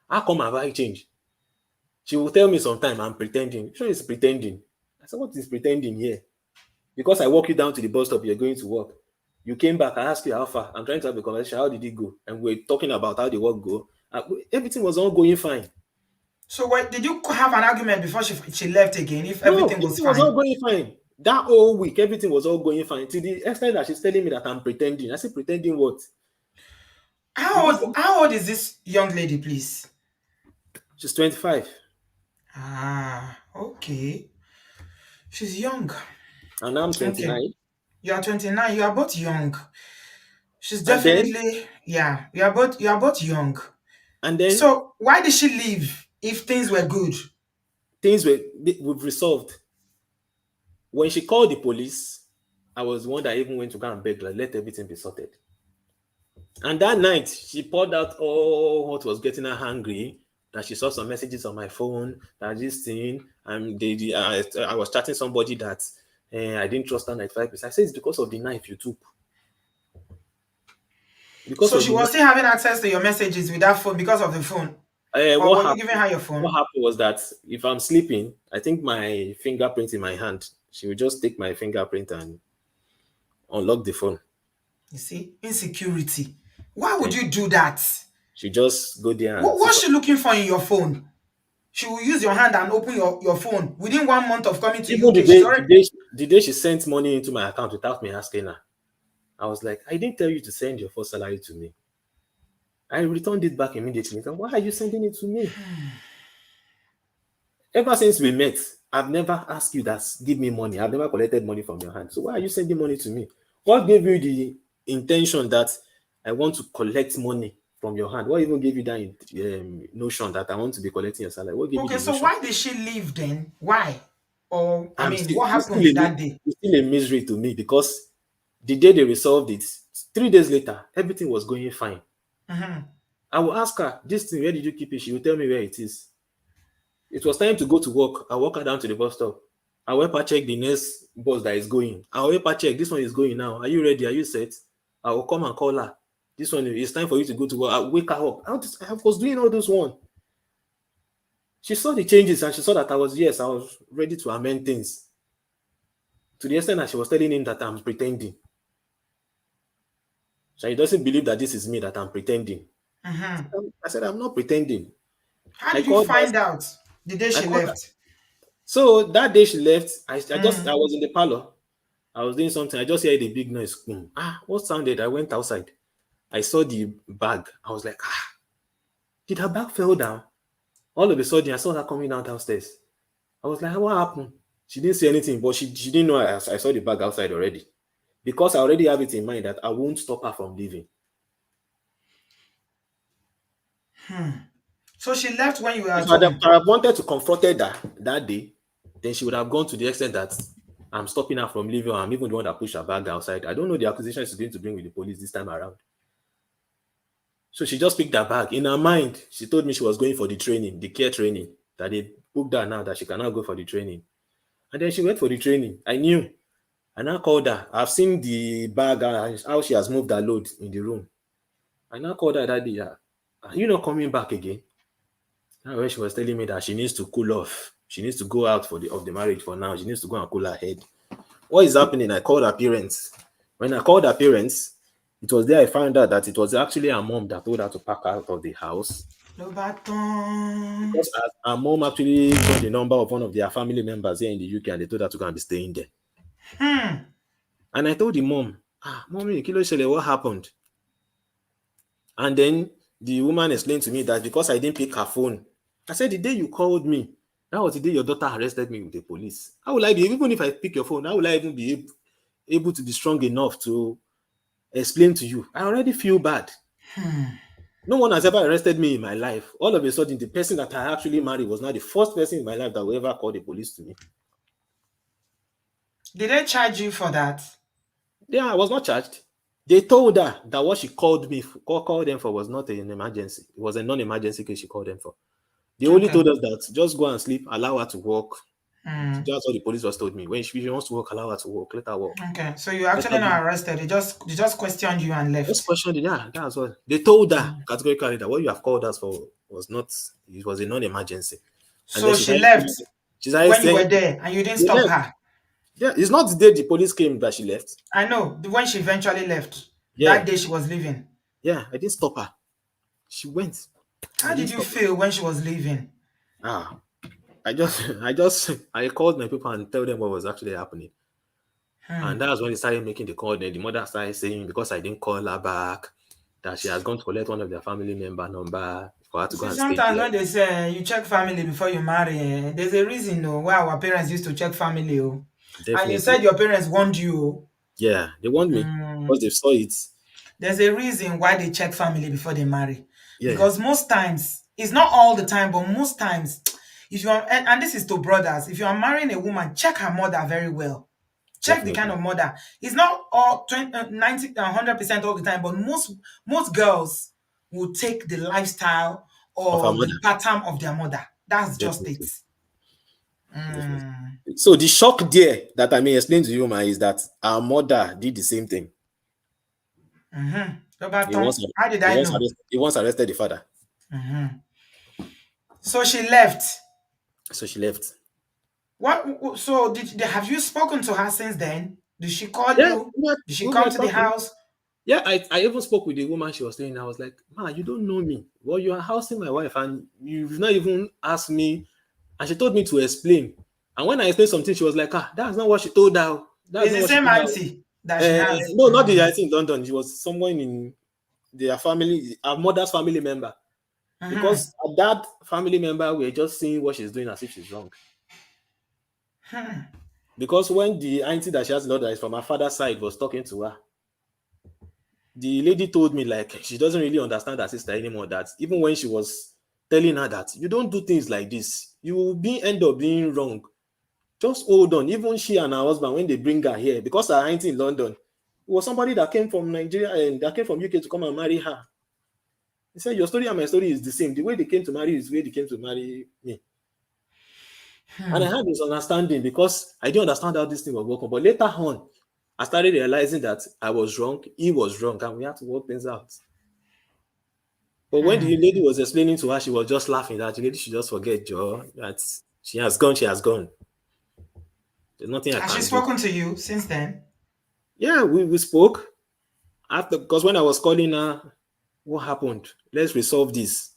how come have I changed? She will tell me sometime I'm pretending. Sure, it's pretending. I said, what is pretending here? Because I walk you down to the bus stop, you're going to work. You came back, I asked you how far. I'm trying to have a conversation. How did it go? And we're talking about how the work go. Everything was all going fine. So, what did you have an argument before she left again? If No, everything was everything was all fine, going fine. That whole week, everything was all going fine. To the extent that she's telling me that I'm pretending. I said, pretending what? how Because old how old is this young lady, please? she's 25. Ah, okay. She's young. And I'm Okay. 29. You are 29. You are both young. She's And then, definitely, yeah. You are both young. and then So why did she leave if things were good? we've resolved. When she called the police, I was the one that even went to go and beg, like, let everything be sorted. And that night, she poured out all what was getting her angry. That she saw some messages on my phone, that this thing, and I was chatting somebody that I didn't trust her 95%. I said it's because of the knife you took. Because So of she the was knife. still having access to your messages with that phone because of the phone. Or What were you giving happened? her your What phone? happened was that if I'm sleeping, I think my fingerprint in my hand. She would just take my fingerprint and unlock the phone. You see, insecurity. Why would Then you do that? she just go there and What, see what's some. she looking for in your phone? She will use your hand and open your phone. Within 1 month of coming to Even UK, she's already. the day she sent money into my account without me asking her, I was like, I didn't tell you to send your first salary to me. I returned it back immediately. So why are you sending it to me? Ever since we met, I've never asked you that give me money. I've never collected money from your hand. So why are you sending money to me? What gave you the intention that I want to collect money from your hand? What even gave you that notion that I want to be collecting your salary? What gave you Okay, the so notion? why did she leave then? Why? Or I I'm mean, still what it's happened that day? it's still a misery to me because the day they resolved it, 3 days later, everything was going fine. Mm-hmm. I will ask her, this thing, where did you keep it? She will tell me where it is. It was time to go to work. I walk her down to the bus stop. I will help her check the next bus that is going. I will help her check. This one is going now. Are you ready? Are you set? I will come and call her. This one, it's time for you to go to work. I wake her up. I was doing all those one. She saw the changes and she saw that I was ready to amend things. To the extent that she was telling him that I'm pretending. So he doesn't believe that this is me, that I'm pretending. Mm-hmm. I said, I'm not pretending. How I did you called her. find out the day I she called her. left? So that day she left, I Mm. was in the parlor. I was doing something. I just heard a big noise. Boom. What sounded? I went outside. I saw the bag. I was like, did her bag fall down? All of a sudden, I saw her coming downstairs. I was like, what happened? She didn't say anything, but she didn't know I saw the bag outside already. Because I already have it in mind that I won't stop her from leaving. So she left when you were If at I'd home. have wanted to confront her that day, then she would have gone to the extent that I'm stopping her from leaving, or I'm even the one that pushed her bag outside. I don't know the accusation she's going to bring with the police this time around. So she just picked her bag. In her mind, she told me she was going for the training, the care training, that they booked her now, that she cannot go for the training. And then she went for the training. I knew. I now called her. I've seen the bag, how she has moved her load in the room. I now called her that day. Are you not coming back again? Now when she was telling me that she needs to cool off. She needs to go out of the marriage for now. She needs to go and cool her head. What is happening? I called her parents. When I called her parents, it was there I found out that it was actually her mom that told her to pack out of the house. Ló bá tán. Because her mom actually got the number of one of their family members here in the UK and they told her to go and be staying there. And I told the mom, mommy, kilo shele, what happened? And then the woman explained to me that because I didn't pick her phone, I said, the day you called me, that was the day your daughter arrested me with the police. How will I be, even if I pick your phone, how will I even be able to be strong enough to explain to you? I already feel bad. No one has ever arrested me in my life. All of a sudden, the person that I actually married was not the first person in my life that will ever call the police to me. Did they charge you for that? Yeah, I was not charged. They told her that what she called them for was not an emergency. It was a non-emergency case she called them for. They only Okay. told us that just go and sleep, allow her to work. Hmm. That's what the police just told me. When she wants to work, allow her to work, let her work. Okay. So you Let actually her do. not arrested. They just questioned you and Just left. questioned it. Yeah, that's what they told her categorically, that what you have called us for was not, it was a non-emergency. And then So she left she started when you saying were there and you didn't they stop left. her. Yeah, it's not the day the police came that she left. I know when she eventually left. Yeah, That day she was leaving. yeah, I didn't stop her. She went. I How didn't did you stop feel when she was leaving? her. I called my people and tell them what was actually happening. And that's when they started making the call. Then the mother started saying, because I didn't call her back, that she has gone to collect one of their family member number for her to go See, and stay sometimes there. when they say you check family before you marry, there's a reason why our parents used to check family. And you Definitely. said your parents warned you. Yeah, they want me because they saw it. There's a reason why they check family before they marry. Yeah, Because most times, it's not all the time, but most times, if you are, and this is to brothers, if you are marrying a woman, check her mother very well. Check the kind definitely. of mother. It's not all 20, 90, 100% all the time, but most girls will take the lifestyle Of her or mother. the pattern of their mother. That's just it. Definitely. Definitely. So the shock there that I may explain to you, ma, is that our mother did the same thing. He once, How did I know? he once arrested the father. So she left. So she left. What? So have you spoken to her since then? Did she call Yeah, you? Did she we come were to the talking. house? Yeah, I even spoke with the woman she was staying. I was like, "Ma, you don't know me. Well, you are housing my wife, and you've not even asked me." And she told me to explain. And when I explained something, she was like, that's not what she told her. That's It's not the what she same told her. auntie that she has. No, not the auntie in London. She was someone in their family, our mother's family member. Mm-hmm. because that family member were just seeing what she's doing as if she's wrong. Because when the auntie that she has lot that is from her father's side was talking to her, the lady told me like she doesn't really understand her sister anymore. That even when she was telling her that you don't do things like this, you will be end up being wrong. Just hold on. Even she and her husband, when they bring her here, because her auntie in London, it was somebody that came from Nigeria and that came from UK to come and marry her. He said, your story and my story is the same. The way they came to marry is the way they came to marry me. And I had this understanding because I didn't understand how this thing was working. But later on, I started realizing that I was wrong, he was wrong, and we had to work things out. But when the lady was explaining to her, she was just laughing that the lady should just forget Joe, that she has gone, she has gone. There's nothing I Has she can do. spoken to you since then? Yeah, we spoke after because when I was calling her, what happened? Let's resolve this.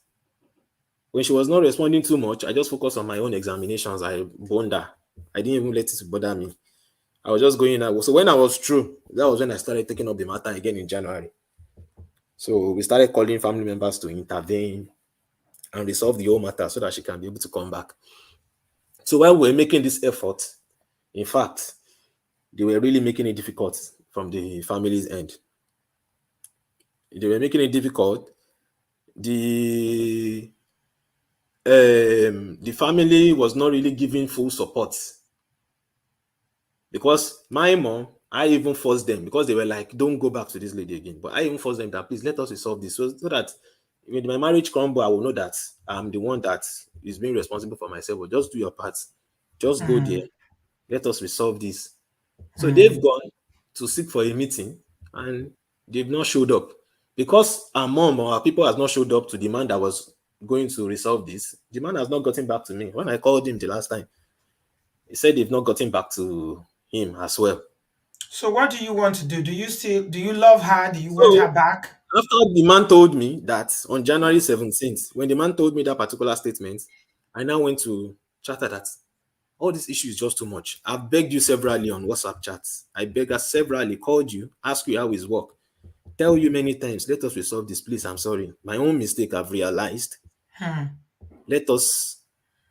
When she was not responding too much, I just focused on my own examinations. I boned her. I didn't even let it bother me. I was just going out. So when I was through, that was when I started taking up the matter again in January. So we started calling family members to intervene and resolve the whole matter so that she can be able to come back. So while we were making this effort, in fact, they were really making it difficult from the family's end. They were making it difficult. The the family was not really giving full support because my mom, I even forced them because they were like, "Don't go back to this lady again." But I even forced them that please let us resolve this so that when my marriage crumble, I will know that I'm the one that is being responsible for myself. But just do your part. Just go there. Let us resolve this. So they've gone to seek for a meeting and they've not showed up. Because our mom or our people has not showed up to the man that was going to resolve this, the man has not gotten back to me. When I called him the last time, he said they've not gotten back to him as well. So what do you want to do? Do you love her? Do you want her So back? after the man told me that on January 17th, when the man told me that particular statement, I now went to chatter that all this issue is just too much. I've begged you severally on WhatsApp chats. I begged her severally, called you, asked you how it's work. Tell you many times, let us resolve this, please. I'm sorry. My own mistake, I've realized. Let us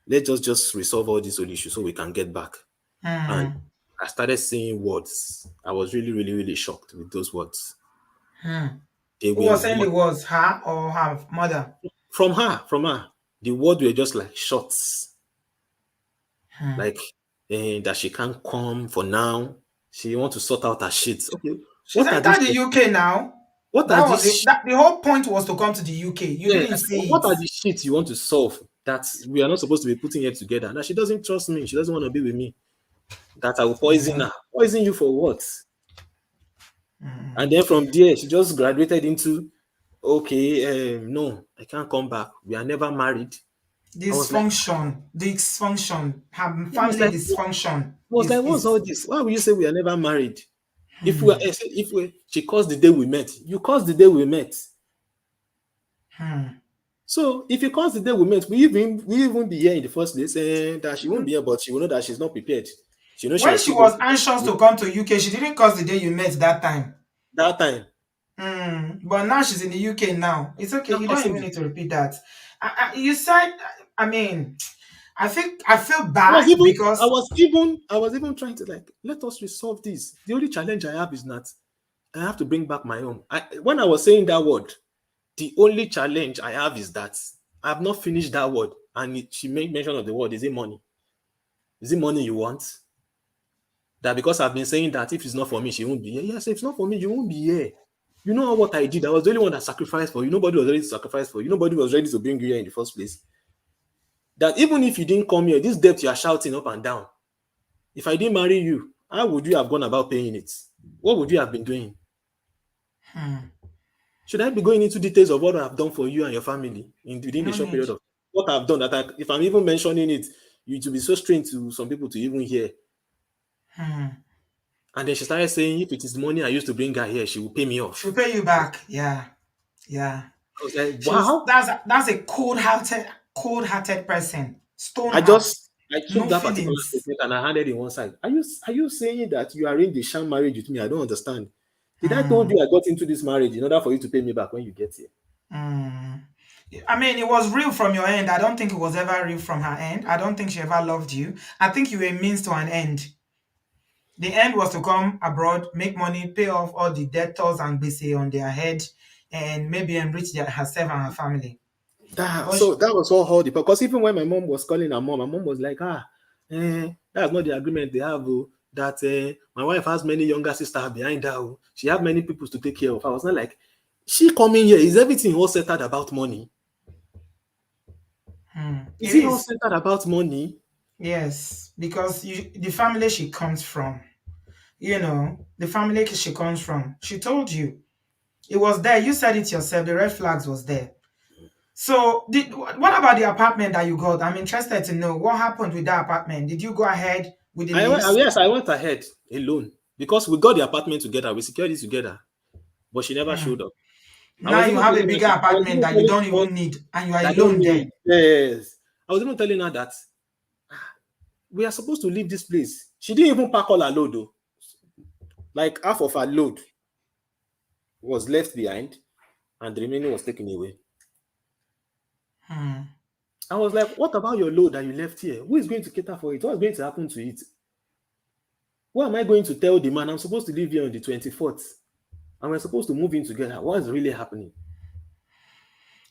let us just resolve all these old issues so we can get back. And I started saying words. I was really, really, really shocked with those words. They Who were was saying what it was her or her mother? from her. The words were just like shots, like that she can't come for now. She want to sort out her shit. Okay, She's what are these? entered the UK now. What are That was it. these? The whole point was to come to the UK. You Yeah, didn't like, see what it. are the shit you want to solve that we are not supposed to be putting here together? Now she doesn't trust me. She doesn't want to be with me. That I will poison her. Poison you for what? And then from there, she just graduated into, okay, no, I can't come back. We are never married. I was like, Dysfunction. Her I was family like, dysfunction I was like, what's is. all this? Why would you say we are never married? She caused the day we met. You caused the day we met. So if you caused the day we met, we even be here in the first place, and that she won't be here, but she will know that she's not prepared. She knows she When was she still going was to anxious get to come to UK, she didn't cause the day you met that time. that time. But now she's in the UK now. It's okay. Not You don't causing even the need to repeat that. You said, I mean, I feel I was bad even I because was even I was even trying to like let us resolve this. The only challenge I have is that I have to bring back my own. When I was saying that word, the only challenge I have is that I have not finished that word. And she made mention of the word. Is it money? Is it money you want? That because I've been saying that if it's not for me, she won't be here. Yes, if it's not for me, you won't be here. You know what I did? I was the only one that sacrificed for you. Nobody was ready to sacrifice for you. Nobody was ready to bring you here in the first place. That even if you didn't come here, this debt you are shouting up and down. If I didn't marry you, how would you have gone about paying it? What would you have been doing? Should I be going into details of what I've done for you and your family within the no short need. period of what I've done? If I'm even mentioning it, it will be so strange to some people to even hear. And then she started saying, if it is the money I used to bring her here, she will pay me She'll off. pay you back. Yeah, yeah. I was like, She's wow. that's a cold-hearted person. Stone I heart, just I took no that particular feelings. statement and I handed it one side. Are you saying that you arranged the sham marriage with me? I don't understand. Did I told you I got into this marriage in order for you to pay me back when you get here? I mean, it was real from your end. I don't think it was ever real from her end. I don't think she ever loved you. I think you were a means to an end. The end was to come abroad, make money, pay off all the debtors and bc on their head, and maybe enrich herself and her family. That But so that was all the because even when my mom was calling her mom, my mom was like, that's not the agreement they have. Oh, that my wife has many younger sisters behind her. Oh. She have many people to take care of. I was not like, she coming here, is everything all centered about money? Is it it all is, centered about money? yes, because the family she comes from, the family she comes from, she told you it was there. You said it yourself. The red flags was there. So, what about the apartment that you got? I'm interested to know what happened with that apartment. Did you go ahead with the lease? Yes, I went ahead alone because we got the apartment together, we secured it together, but she never Hmm. showed up. Now you have a bigger I was apartment even that you telling don't her even need, and you are that I don't alone there. need. Yes. I was even telling her that we are supposed to leave this place. She didn't even pack all her load though. Like half of her load was left behind and the remaining was taken away. Hmm. I was like, what about your load that you left here? Who is going to cater for it? What's going to happen to it? What am I going to tell the man? I'm supposed to leave here on the 24th and we're supposed to move in together. What is really happening?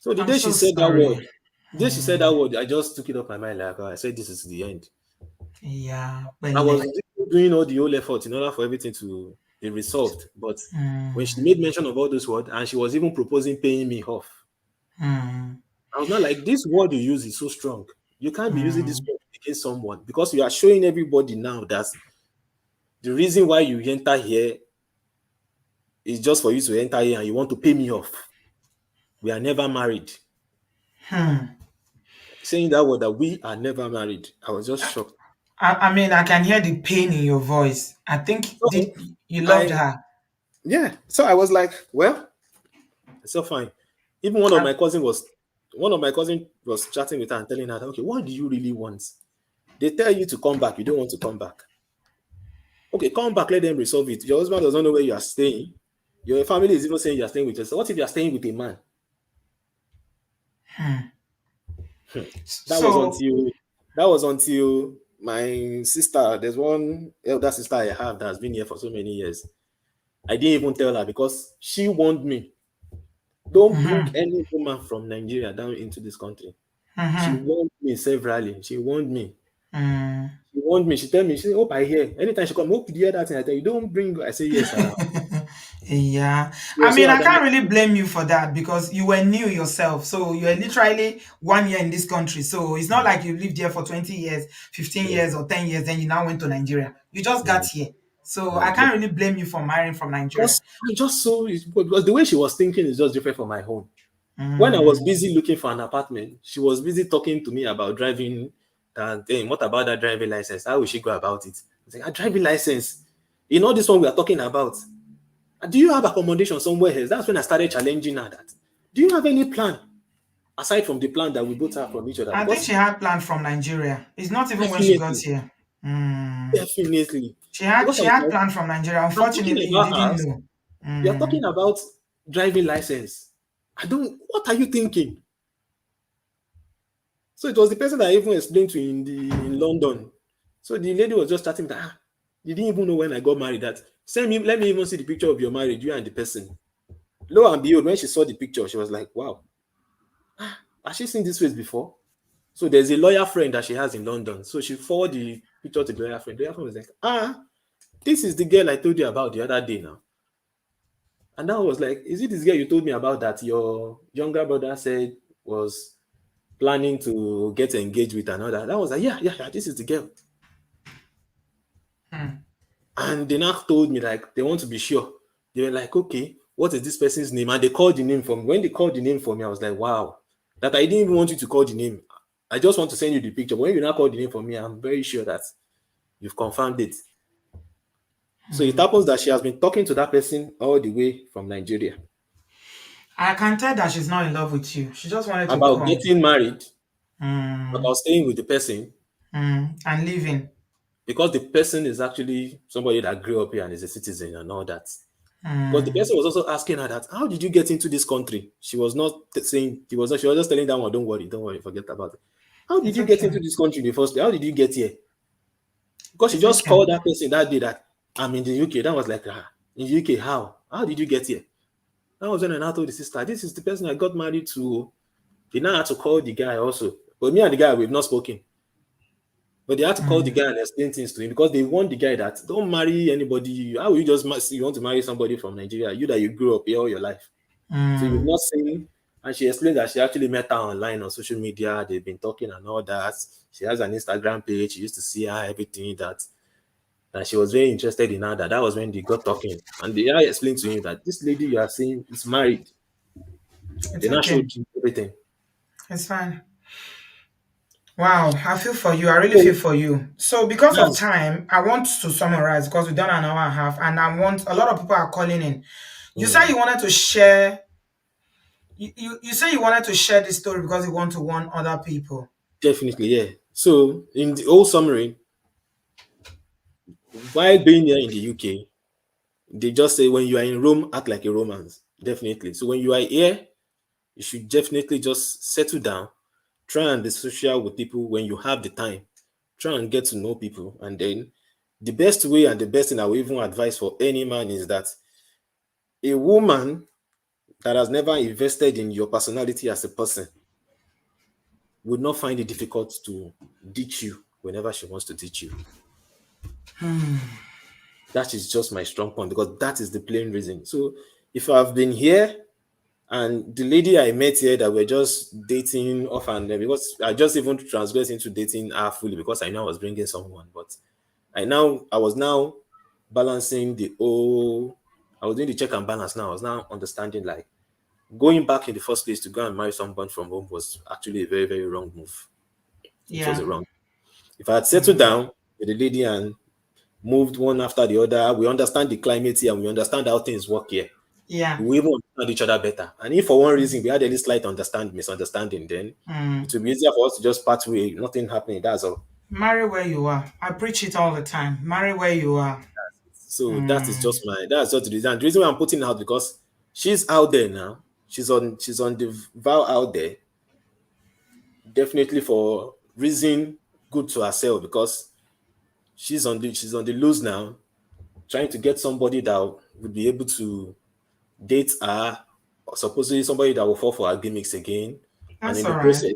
So the I'm day she so said that sorry. word, the day she said that word, I just took it up my mind like, I said, this is the end. Yeah, I well, was doing all the whole effort in order for everything to be resolved. But when she hmm, made mention of all those words, and she was even proposing paying me off, hmm, I was not like, this word you use is so strong. You can't be using this hmm, word against someone because you are showing everybody now that the reason why you enter here is just for you to enter here and you want to pay me off. We are never married. hmm. Saying that word that we are never married, I was just shocked. I mean, I can hear the pain in your voice. I think did So you loved I her? yeah, so I was like, well, it's so fine. Even I, one of my cousin was chatting with her and telling her, that, okay, what do you really want? They tell you to come back, you don't want to come back. Okay, come back, let them resolve it. Your husband doesn't know where you are staying. Your family is even saying you are staying with yourself. What if you are staying with a man? That was so until that was until my sister, there's one elder sister I have that has been here for so many years. I didn't even tell her because she warned me, don't bring mhm, any woman from Nigeria down into this country. She mhm, warned me severally. She warned me. mm. She warned me. She tell me, she said, hope I hear. Anytime she come, hope you hear that thing. I tell you, don't bring. I say, yes, sir. Yeah, She I was mean, so I can't adamant. really blame you for that because you were new yourself. So you were literally 1 year in this country. So it's not like you lived here for 20 years, 15 Yeah, years, or 10 years, then you now went to Nigeria. You just got yeah, here. So I yeah. can't really blame you for marrying from Nigeria. Because I just so because the way she was thinking is just different from my own. When I was Mm. busy looking for an apartment, she was busy talking to me about driving. And hey, what about that driving license? How will she go about it? I was like, a driving license. You know this one we are talking about. Do you have accommodation somewhere else? That's when I started challenging her that. Do you have any plan aside from the plan that we both have from each other? I think Because she had planned from Nigeria. It's not even when she got definitely, here. Mm. definitely. She had Because I she was had like, planned from Nigeria. I'm talking Unfortunately, you about didn't us. know. You're talking Mm. about driving license. I don't. What are you thinking? So it was the person that I even explained to in London. So the lady was just chatting that you didn't even know when I got married. That send me, let me even see the picture of your marriage, you and the person. Lo and behold, when she saw the picture, she was like, "Wow, has she seen this face before?" So there's a lawyer friend that she has in London. So she forwarded the picture to the lawyer friend. The lawyer friend was like, this is the girl I told you about the other day now. And that was like, is it this girl you told me about that your younger brother said was planning to get engaged with another? That was like, yeah, this is the girl. Mm. And they now told me like they want to be sure. They were like, okay, what is this person's name? And they called the name for me. When they called the name for me, I was like, wow. That I didn't even want you to call the name. I just want to send you the picture. But when you now call the name for me, I'm very sure that you've confirmed it. So it happens that she has been talking to that person all the way from Nigeria I can tell that she's not in love with you. She just wanted to about come. getting married, Mm. about staying with the person, And leaving. because the person is actually somebody that grew up here and is a citizen and all that. Because the Mm. person was also asking her that, how did you get into this country? She was not saying, she was just telling that one, don't worry, forget about it. How did It's you get okay. into this country in the first place? How did you get here? Because she It's just okay. called that person that day that I'm in the UK. That was like, in the UK, how? How did you get here? That was when I now told the sister, this is the person I got married to. They now had to call the guy also. But me and the guy, we've not spoken. But they had to call the Mm. guy and explain things to him because they warned the guy that don't marry anybody. How will you just you want to marry somebody from Nigeria? You that you grew up here all your life. So you've Mm. not seen. And she explained that she actually met her online on social media. They've been talking and all that. She has an Instagram page. She used to see her, everything that. And she was very interested in her. That was when they got talking. And the guy explained to him that this lady you are seeing is married. It's They now okay. showed him everything. It's fine. Wow, I feel for you. I really feel So for you. So, because of that's time, I want to summarize because we've done an hour and a half, and I want a lot of people are calling in. You said mm, you wanted to share. You say you wanted to share this story because you want to warn other people. definitely, yeah. So in the whole summary, while being here in the UK, they just say when you are in Rome, act like a Romans. Definitely. So when you are here, you should definitely just settle down, try and be social with people when you have the time. Try and get to know people. And then the best way and the best thing I will even advise for any man is that a woman that has never invested in your personality as a person would not find it difficult to ditch you whenever she wants to ditch you. That is just my strong point because that is the plain reason. So if I've been here and the lady I met here that we're just dating off and because I just even transgressed into dating her fully because I know I was bringing someone, but I was now balancing the whole. I was doing the check and balance now. I was now understanding like going back in the first place to go and marry someone from home was actually a very, very wrong move. It was Yeah. a wrong. If I had settled down with the lady and moved one after the other, we understand the climate here and we understand how things work here. Yeah. We will even understand each other better. And if for one reason we had any slight misunderstanding, then it Mm. will be easier for us to just part way, nothing happening. That's all. Marry where you are. I preach it all the time. Marry where you are. So that is Mm. just that's just the reason. And the reason why I'm putting it out because she's out there now. She's on the vow out there, definitely for reason good to herself because she's on the loose now, trying to get somebody that would be able to date her, or supposedly somebody that will fall for her gimmicks again. And That's in all the right. process,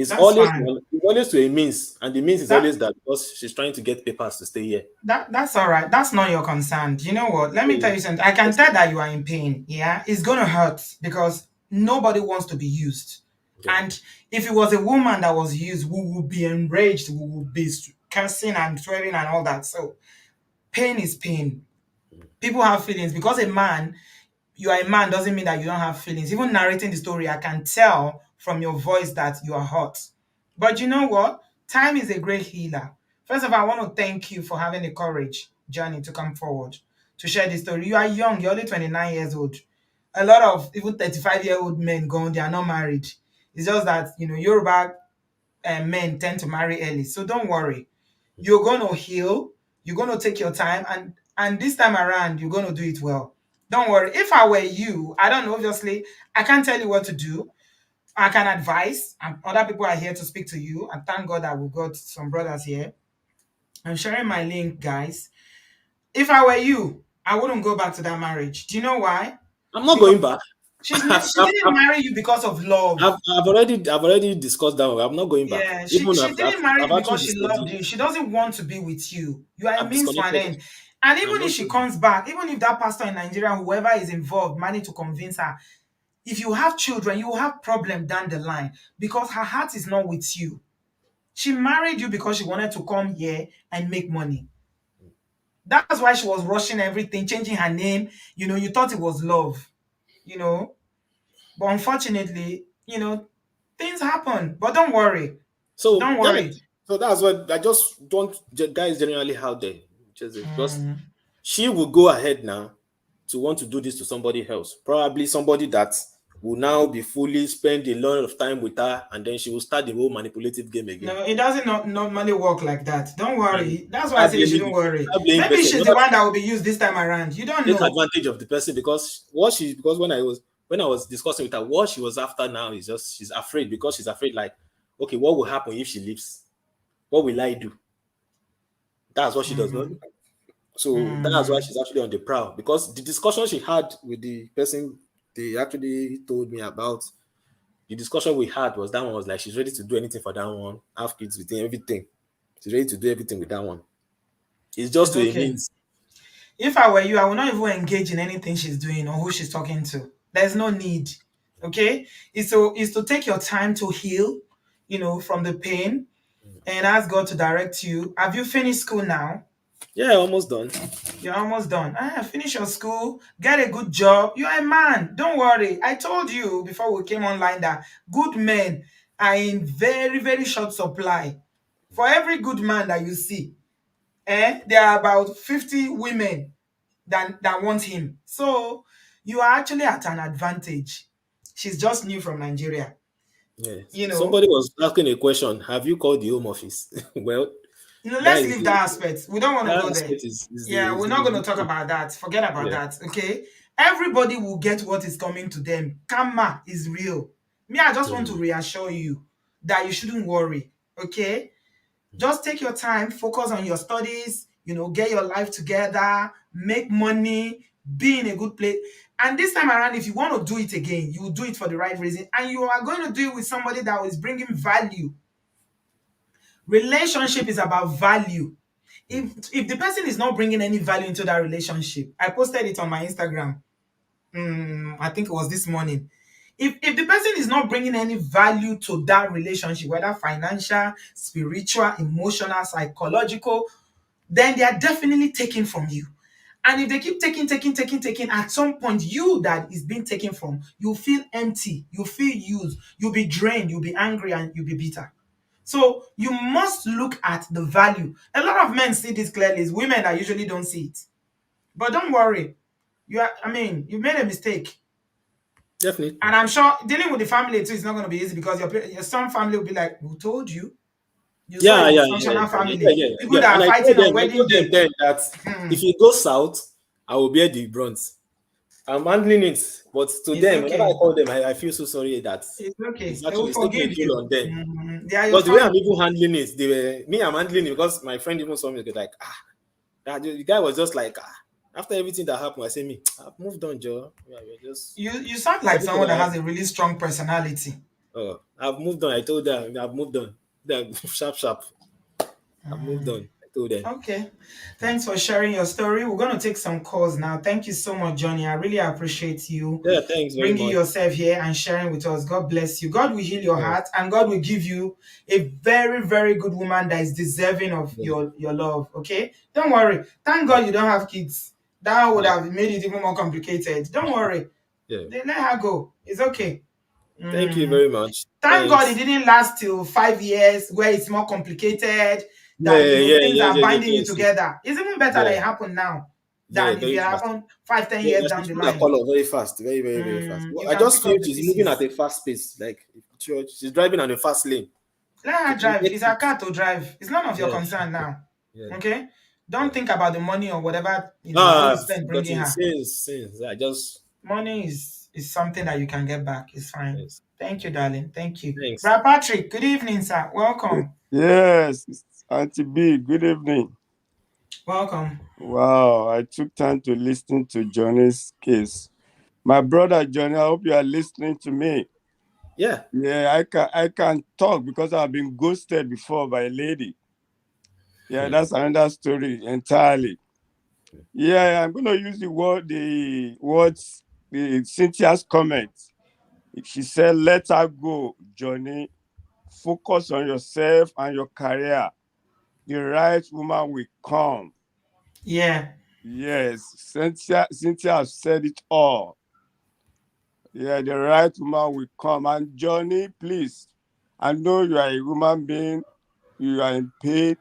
That's fine. it's always to a means, and the means is That always that because she's trying to get papers to stay here. that's all right. That's not your concern. You know what? Let me tell So you something. I can that's tell that you are in pain. Yeah, it's gonna hurt because nobody wants to be used. okay. And if it was a woman that was used, we would be enraged. We would be cursing and swearing and all that. So pain is pain. People have feelings because a man you are a man doesn't mean that you don't have feelings. Even narrating the story, I can tell from your voice that you are hurt. But you know what? Time is a great healer. First of all, I want to thank you for having the courage, Johnny, to come forward to share this story. You are young, you're only 29 years old. A lot of even 35-year-old men gone, they are not married. It's just that, Yoruba men tend to marry early. So don't worry. You're going to heal. You're going to take your time, and this time around, you're going to do it well. Don't worry. If I were you, I don't know. Obviously, I can't tell you what to do. I can advise, and other people are here to speak to you. And thank God that we've got some brothers here. I'm sharing my link, guys. If I were you, I wouldn't go back to that marriage. Do you know why? I'm not Because going back. I've, she I've, didn't I've, marry you because of love. I've already discussed that one. I'm not going back. Yeah, Even she didn't marry I've you actually because she loved disconnected. you. She doesn't want to be with you. You are a I've means to an disconnected. end. And I'm even if not she going back. comes back, even if that pastor in Nigeria, whoever is involved, managed to convince her, if you have children, you will have problem down the line because her heart is not with you. She married you because she wanted to come here and make money. That's why she was rushing everything, changing her name. You thought it was love, you know. But unfortunately, things happen. But don't worry. So Don't that worry. so that's what I just want guys generally out there, because Mm, she will go ahead now to want to do this to somebody else, probably somebody that will now be fully spend a lot of time with her, and then she will start the whole manipulative game again. No, it doesn't not normally work like that. Don't And worry. That's why I start say you blaming shouldn't worry. start blaming Maybe person. she's the Not one that will be used this time around. You don't take know. advantage of the person, because when I was discussing with her, what she was after now is just she's afraid, because she's afraid, like, okay, what will happen if she leaves? What will I do? That's what she does not. Mm, So that's why mm, she's actually on the prowl, because the discussion she had with the person they actually told me about, the discussion we had was that one was like she's ready to do anything for that one, have kids with him, everything. She's ready to do everything with that one. It's just it's to a okay. means. If I were you, I would not even engage in anything she's doing or who she's talking to. There's no need. Okay? It's to take your time to heal, from the pain and ask God to direct you. Have you finished school now? Yeah, almost done. You're almost done. Finish your school, get a good job. You're a man. Don't worry. I told you before we came online that good men are in very, very short supply. For every good man that you see, there are about 50 women that want him. So you are actually at an advantage. She's just new from Nigeria. Yes. You know, Somebody was asking a question. Have you called the home office? Well, that let's is leave the that aspect. We don't want to that go there. aspect Yeah, we're not going to talk issue. about that. Forget about Yeah. that. Okay. Everybody will get what is coming to them. Karma is real. Me, I just want to Mm. reassure you that you shouldn't worry. Okay. Just take your time, focus on your studies, get your life together, make money, be in a good place. And this time around, if you want to do it again, you will do it for the right reason. And you are going to do it with somebody that is bringing value. Relationship is about value. If the person is not bringing any value into that relationship, I posted it on my Instagram. I think it was this morning. If the person is not bringing any value to that relationship, whether financial, spiritual, emotional, psychological, then they are definitely taken from you. And if they keep taking, at some point, you that is being taken from, you feel empty, you feel used, you'll be drained, you'll be angry, and you'll be bitter. So you must look at the value. A lot of men see this clearly. It's women that usually don't see it. But don't worry. You made a mistake. Definitely. And I'm sure dealing with the family too is not going to be easy because your some family will be like, who told you? You saw a Yeah, yeah, yeah, dysfunctional yeah, family. yeah, People yeah. that And are fighting on I wedding told them day. then that Hmm, if it goes south, I will bear the brunt. I'm handling it, but to it's them, whenever I okay. call them, I feel so sorry that It's okay. They will it's taking a forgive toll you. on them. They are your Because the way family. I'm even handling it, I'm handling it because my friend even saw me like, the guy was just like, after everything that happened, I say, me, I've moved on, Joe. Yeah, we're just You sound like everything someone that that has a happened. really strong personality. Oh, I've moved on. I told them, I've moved on. Then sharp, sharp. I've moved on. I told them. Okay. Thanks for sharing your story. We're going to take some calls now. Thank you so much, Johnny. I really appreciate you Yeah, thanks very bringing much. yourself here and sharing with us. God bless you. God will heal your Yes, heart and God will give you a very, very good woman that is deserving of yeah, your love. Okay? Don't worry. Thank God you don't have kids. That would yeah, have made it even more complicated. Don't worry. yeah. Let her go. It's okay. Thank you Mm. very much. Thank God it Thanks. didn't last till 5 years where it's more complicated, Yeah, that yeah, things yeah, are yeah, yeah, binding you yes, together. It's even better that yeah, it happened now yeah, than if it very fast. happened 5, 10 Yeah, years there's down the people that line. call up very fast, very, very, very fast. Well, You I can just pick feel up the she's moving at pieces. a fast pace. Like she's driving on a fast lane. Let She her can drive. get It's her it. car to drive. It's none of your Yeah, concern now. yeah, Okay? Don't yeah. think about the money or whatever, No, you will I've spend bringing gotten her. since I just Money is something that you can get back. It's fine. yes. Thank you, darling. Thank you. Thanks. Brad Patrick, good evening, sir. Welcome. Yes, it's Auntie B, good evening. Welcome. Wow, I took time to listen to Johnny's case. My brother Johnny, I hope you are listening to me. Yeah. Yeah, I can talk because I've been ghosted before by a lady. Yeah, Hmm. that's another story entirely. Yeah, I'm gonna use the words the Cynthia's comment. She said, let her go, Johnny. Focus on yourself and your career. The right woman will come. Yeah. Yes, Cynthia has said it all. Yeah, the right woman will come. And Johnny, please, I know you are a human being, you are in pain,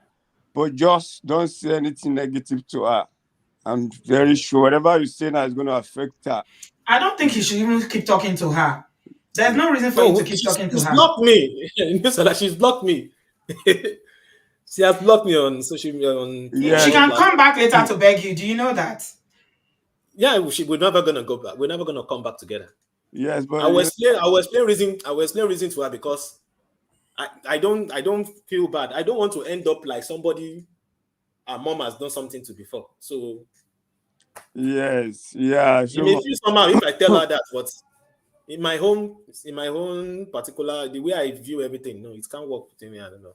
but just don't say anything negative to her. I'm very sure whatever you say now is going to affect her. I don't think he should even keep talking to her. There's no reason for you to No, keep talking to she's her. blocked me. She's blocked me. She has blocked me on social media on She Yes, all can come platforms. back later to beg you. Do you know that? Yeah, we're never gonna go back. We're never gonna come back together. yes, I but will you know, explain. I will explain reason. I will explain reason to her because I don't feel bad. I don't want to end up like somebody our mom has done something to before. So yes, yeah, it may so feel somehow if I tell her that, but in my own particular the way I view everything, no, it can't work between me. I don't know.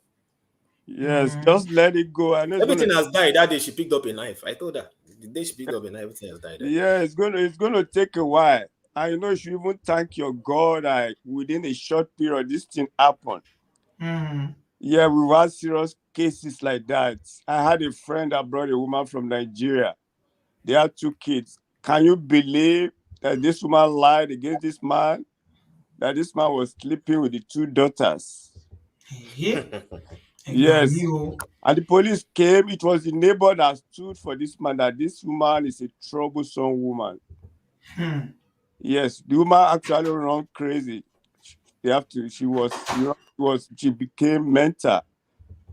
yes, just let it go. I know it's gonna, Everything has died that day she picked up a knife. I told her the day she picked up a knife, everything has died that day. yeah, it's gonna take a while. And you know, you should even thank your God that within a short period this thing happened. Hmm. Yeah, we've had serious cases like that. I had a friend that brought a woman from Nigeria. They had two kids. Can you believe that this woman lied against this man? That this man was sleeping with the two daughters. Hey, ẹgbà mí Yes. o. And the police came. It was the neighbor that stood for this man, that this woman is a troublesome woman. Hmm. Yes, the woman actually run crazy. They have to, she became mental.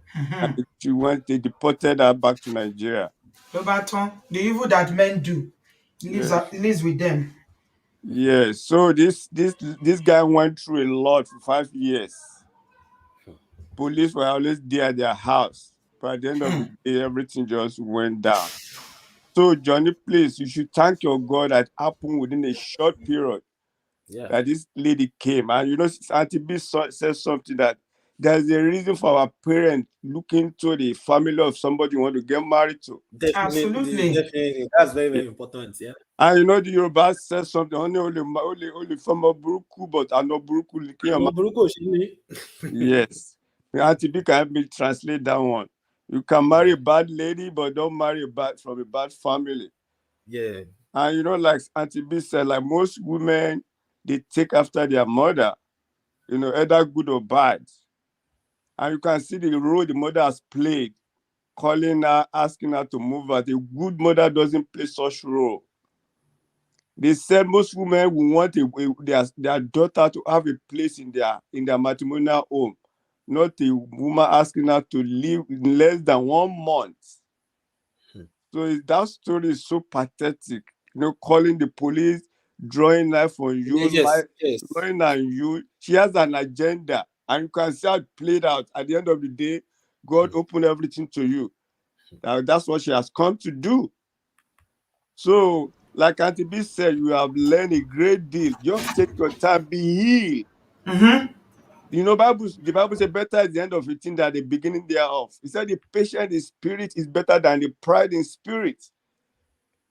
Hmm. And they deported her back to Nigeria. Ló bá tán. The evil that men do Yes. lives with them. Yes. So this guy went through a lot for 5 years. Police were always there at their house. But at the end of the day, everything just went down. So, Johnny, please, you should thank your God that happened within a short period Yeah, that this lady came. And you know, Auntie B says something that there's a reason for our parents looking to the family of somebody you want to get married to. definitely, Absolutely. definitely. That's very, Yeah. very important. Yeah. And you know, the Yoruba says something, only from a buruku, but I know buruku likin Ọmọ your. burúkú ò ṣe ní. Yes. Auntie B can help me translate that one. You can marry Yeah, a bad lady, but don't marry from a bad family. yeah, And you know, like Auntie B said, like most women, they take after their mother, you know, either good or bad. And you can see the role the mother has played, calling her, asking her to move out. A good mother doesn't play such role. They said most women will want their daughter to have a place in their matrimonial home, not a woman asking her to live in less than 1 month. Hmm. So that story is so pathetic. You know, calling the police, drawing knife on you, Yes, yes. lying on you. She has an agenda, and you can see how it played out. At the end of the day, God opened everything to you. That's what she has come to do. So, like Auntie B said, you have learned a great deal. Just take your time, be healed. Mm-hmm. You know, the Bible says better is the end of a thing than the beginning thereof. It said the patient in spirit is better than the pride in spirit.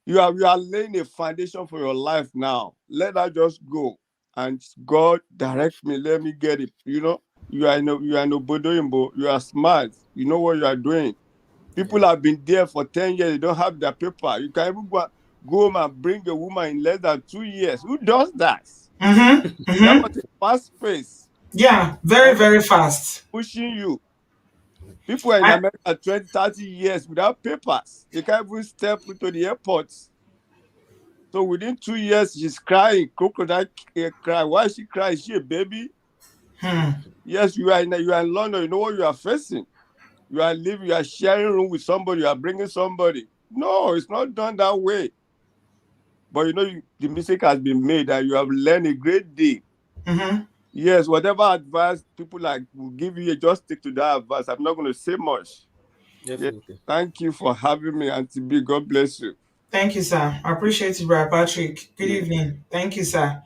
You are laying a foundation for your life now. Let that just go. And God direct me. Let me get it. You know, you are no bodoyimbo. You are smart. You know what you are doing. People Yeah. have been there for 10 years. They don't have their paper. You can even go home and bring a woman in less than 2 years. Who does that? Mm-hmm. That Mm-hmm. was a fast pace. Yeah, very, And very fast. pushing you. People are in I, America 20, 30 years without papers. They can't even step into the airports. So within 2 years, she's crying, crocodile cry. Why is she crying? Is she a baby? hmm. Yes, you are in London. You know what you are facing. You are living. You are sharing room with somebody. You are bringing somebody. No, it's not done that way. But you know, the mistake has been made, and you have learned a great deal. Mm-hmm. Yes, whatever advice people like will give you, just stick to that advice. I'm not going to say much. Yeah, Definitely. thank you for having me, Auntie B. God bless you. Thank you, sir. I appreciate it, Brother Patrick. Good Yeah. evening. Thank you, sir.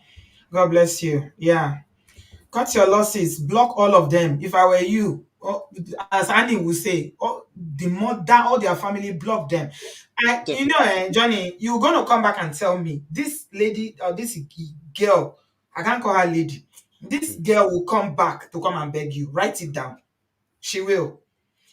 God bless you. Yeah. Cut your losses. Block all of them. If I were you, as Annie would say, the mother, all their family, block them. Definitely. Johnny, you're gonna come back and tell me this lady or this girl, I can't call her lady. This Hmm. girl will come back to come and beg you. Write it down. She will.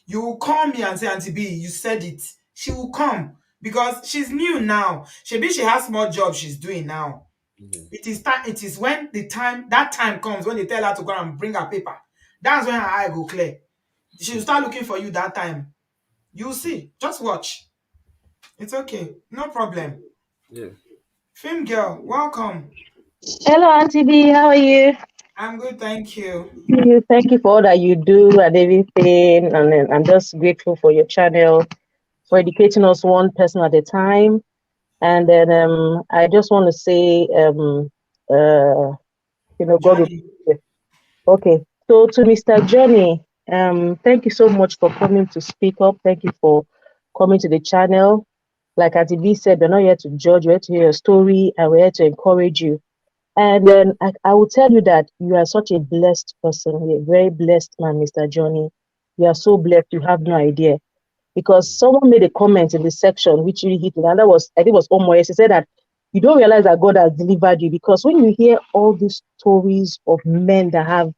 You will call me and say, Auntie B, you said it. She will come because she's new now. She has more job she's doing now. Yeah. It is when that time comes when they tell her to go and bring her paper. That's when her eye go clear. She'll start looking for you that time. You'll see. Just watch. It's okay. No problem. Yeah. Film girl, welcome. Hello, Auntie B. How are you? I'm good, thank you. Thank you for all that you do and everything. And then I'm just grateful for your channel for educating us one person at a time. And then I just want to say, God will. Johnny, Okay. So to Mr. Johnny, thank you so much for coming to speak up. Thank you for coming to the channel. Like Auntie B said, we're not here to judge, we're here to hear your story, and we're here to encourage you. And then I will tell you that you are such a blessed person. You're a very blessed man, Mr. Johnny. You are so blessed, you have no idea. Because someone made a comment in the section which really hit me, and that was, I think it was Omoyes. He said that you don't realize that God has delivered you, because when you hear all these stories of men that have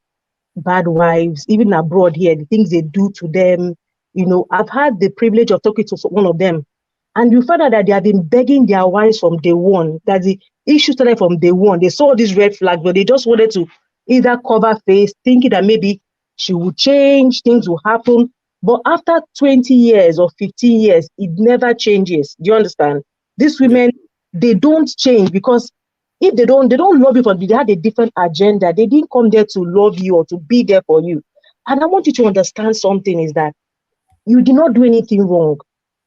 bad wives, even abroad here, the things they do to them. I've had the privilege of talking to one of them, and you find out that they have been begging their wives from day one. That the issue started from day one. They saw this red flag, but they just wanted to either cover face, thinking that maybe she would change, things will happen. But after 20 years or 15 years, it never changes. Do you understand? These Yeah. women, they don't change, because if they don't love you for, they had a different agenda. They didn't come there to love you or to be there for you. And I want you to understand something, is that you did not do anything wrong.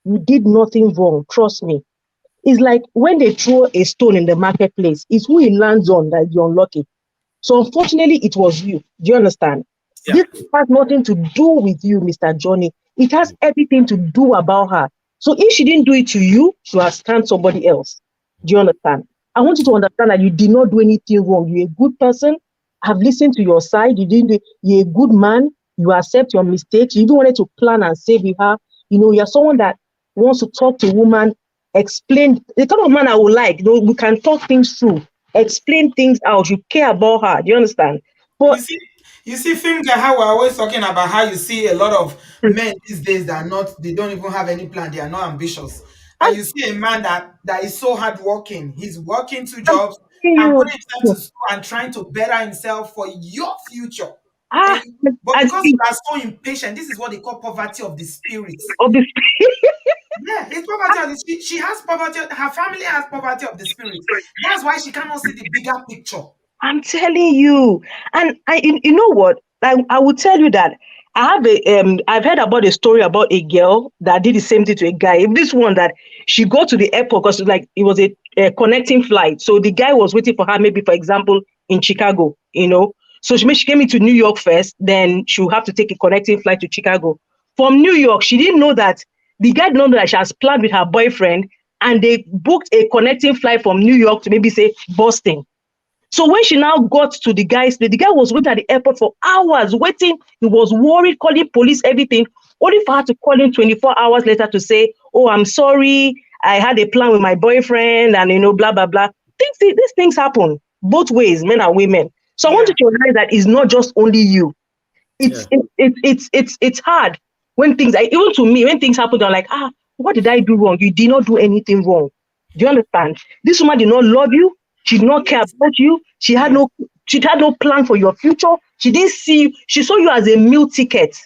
You did nothing wrong. Trust me. It's like when they throw a stone in the marketplace, it's who it lands on that you're unlucky. So unfortunately, it was you. Do you understand? Yeah. This has nothing to do with you, Mr. Johnny. It has everything to do about her. So if she didn't do it to you, she has scanned somebody else. Do you understand? I want you to understand that you did not do anything wrong. You're a good person. I've listened to your side. You're a good man. You accept your mistakes. You even wanted to plan and save with her. You're someone that wants to talk to a woman, explain the kind of man I would like. We can talk things through, explain things out. You care about her. Do you understand? you But see, you see, film guy, how we're always talking about how you see a lot of men these days that are not, they don't even have any plan, they are not ambitious. I'm And you see a man that is so hardworking. He's working two I'm jobs telling and you, putting himself to school and trying to better himself for your future. ah, And but I because see. you are so impatient, this is what they call poverty of the spirit. Obviously, Yeah, it's poverty of the she has poverty, her family has poverty of the spirit. That's why she cannot see the bigger picture. I'm telling you. And you know what? I will tell you that I've heard about a story about a girl that did the same thing to a guy. This one that she go to the airport, because it was a connecting flight. So the guy was waiting for her, maybe for example in Chicago. So she came into New York first, then she'll have to take a connecting flight to Chicago. From New York, she didn't know that the guy didn't know that she has planned with her boyfriend, and they booked a connecting flight from New York to maybe say Boston. So when she now got to the guy's place, the guy was waiting at the airport for hours, waiting. He was worried, calling police, everything, only for her to call him 24 hours later to say, "Oh, I'm sorry. I had a plan with my boyfriend," and blah, blah, blah. These things happen both ways, men and women. So I want Yeah. you to realize that it's not just only you. Yeah. It's hard when things, even to me, when things happen, I'm like, what did I do wrong? You did not do anything wrong. Do you understand? This woman did not love you. She did not care Yes. about you. Yes. She had no plan for your future. She didn't see you. She saw you as a meal ticket.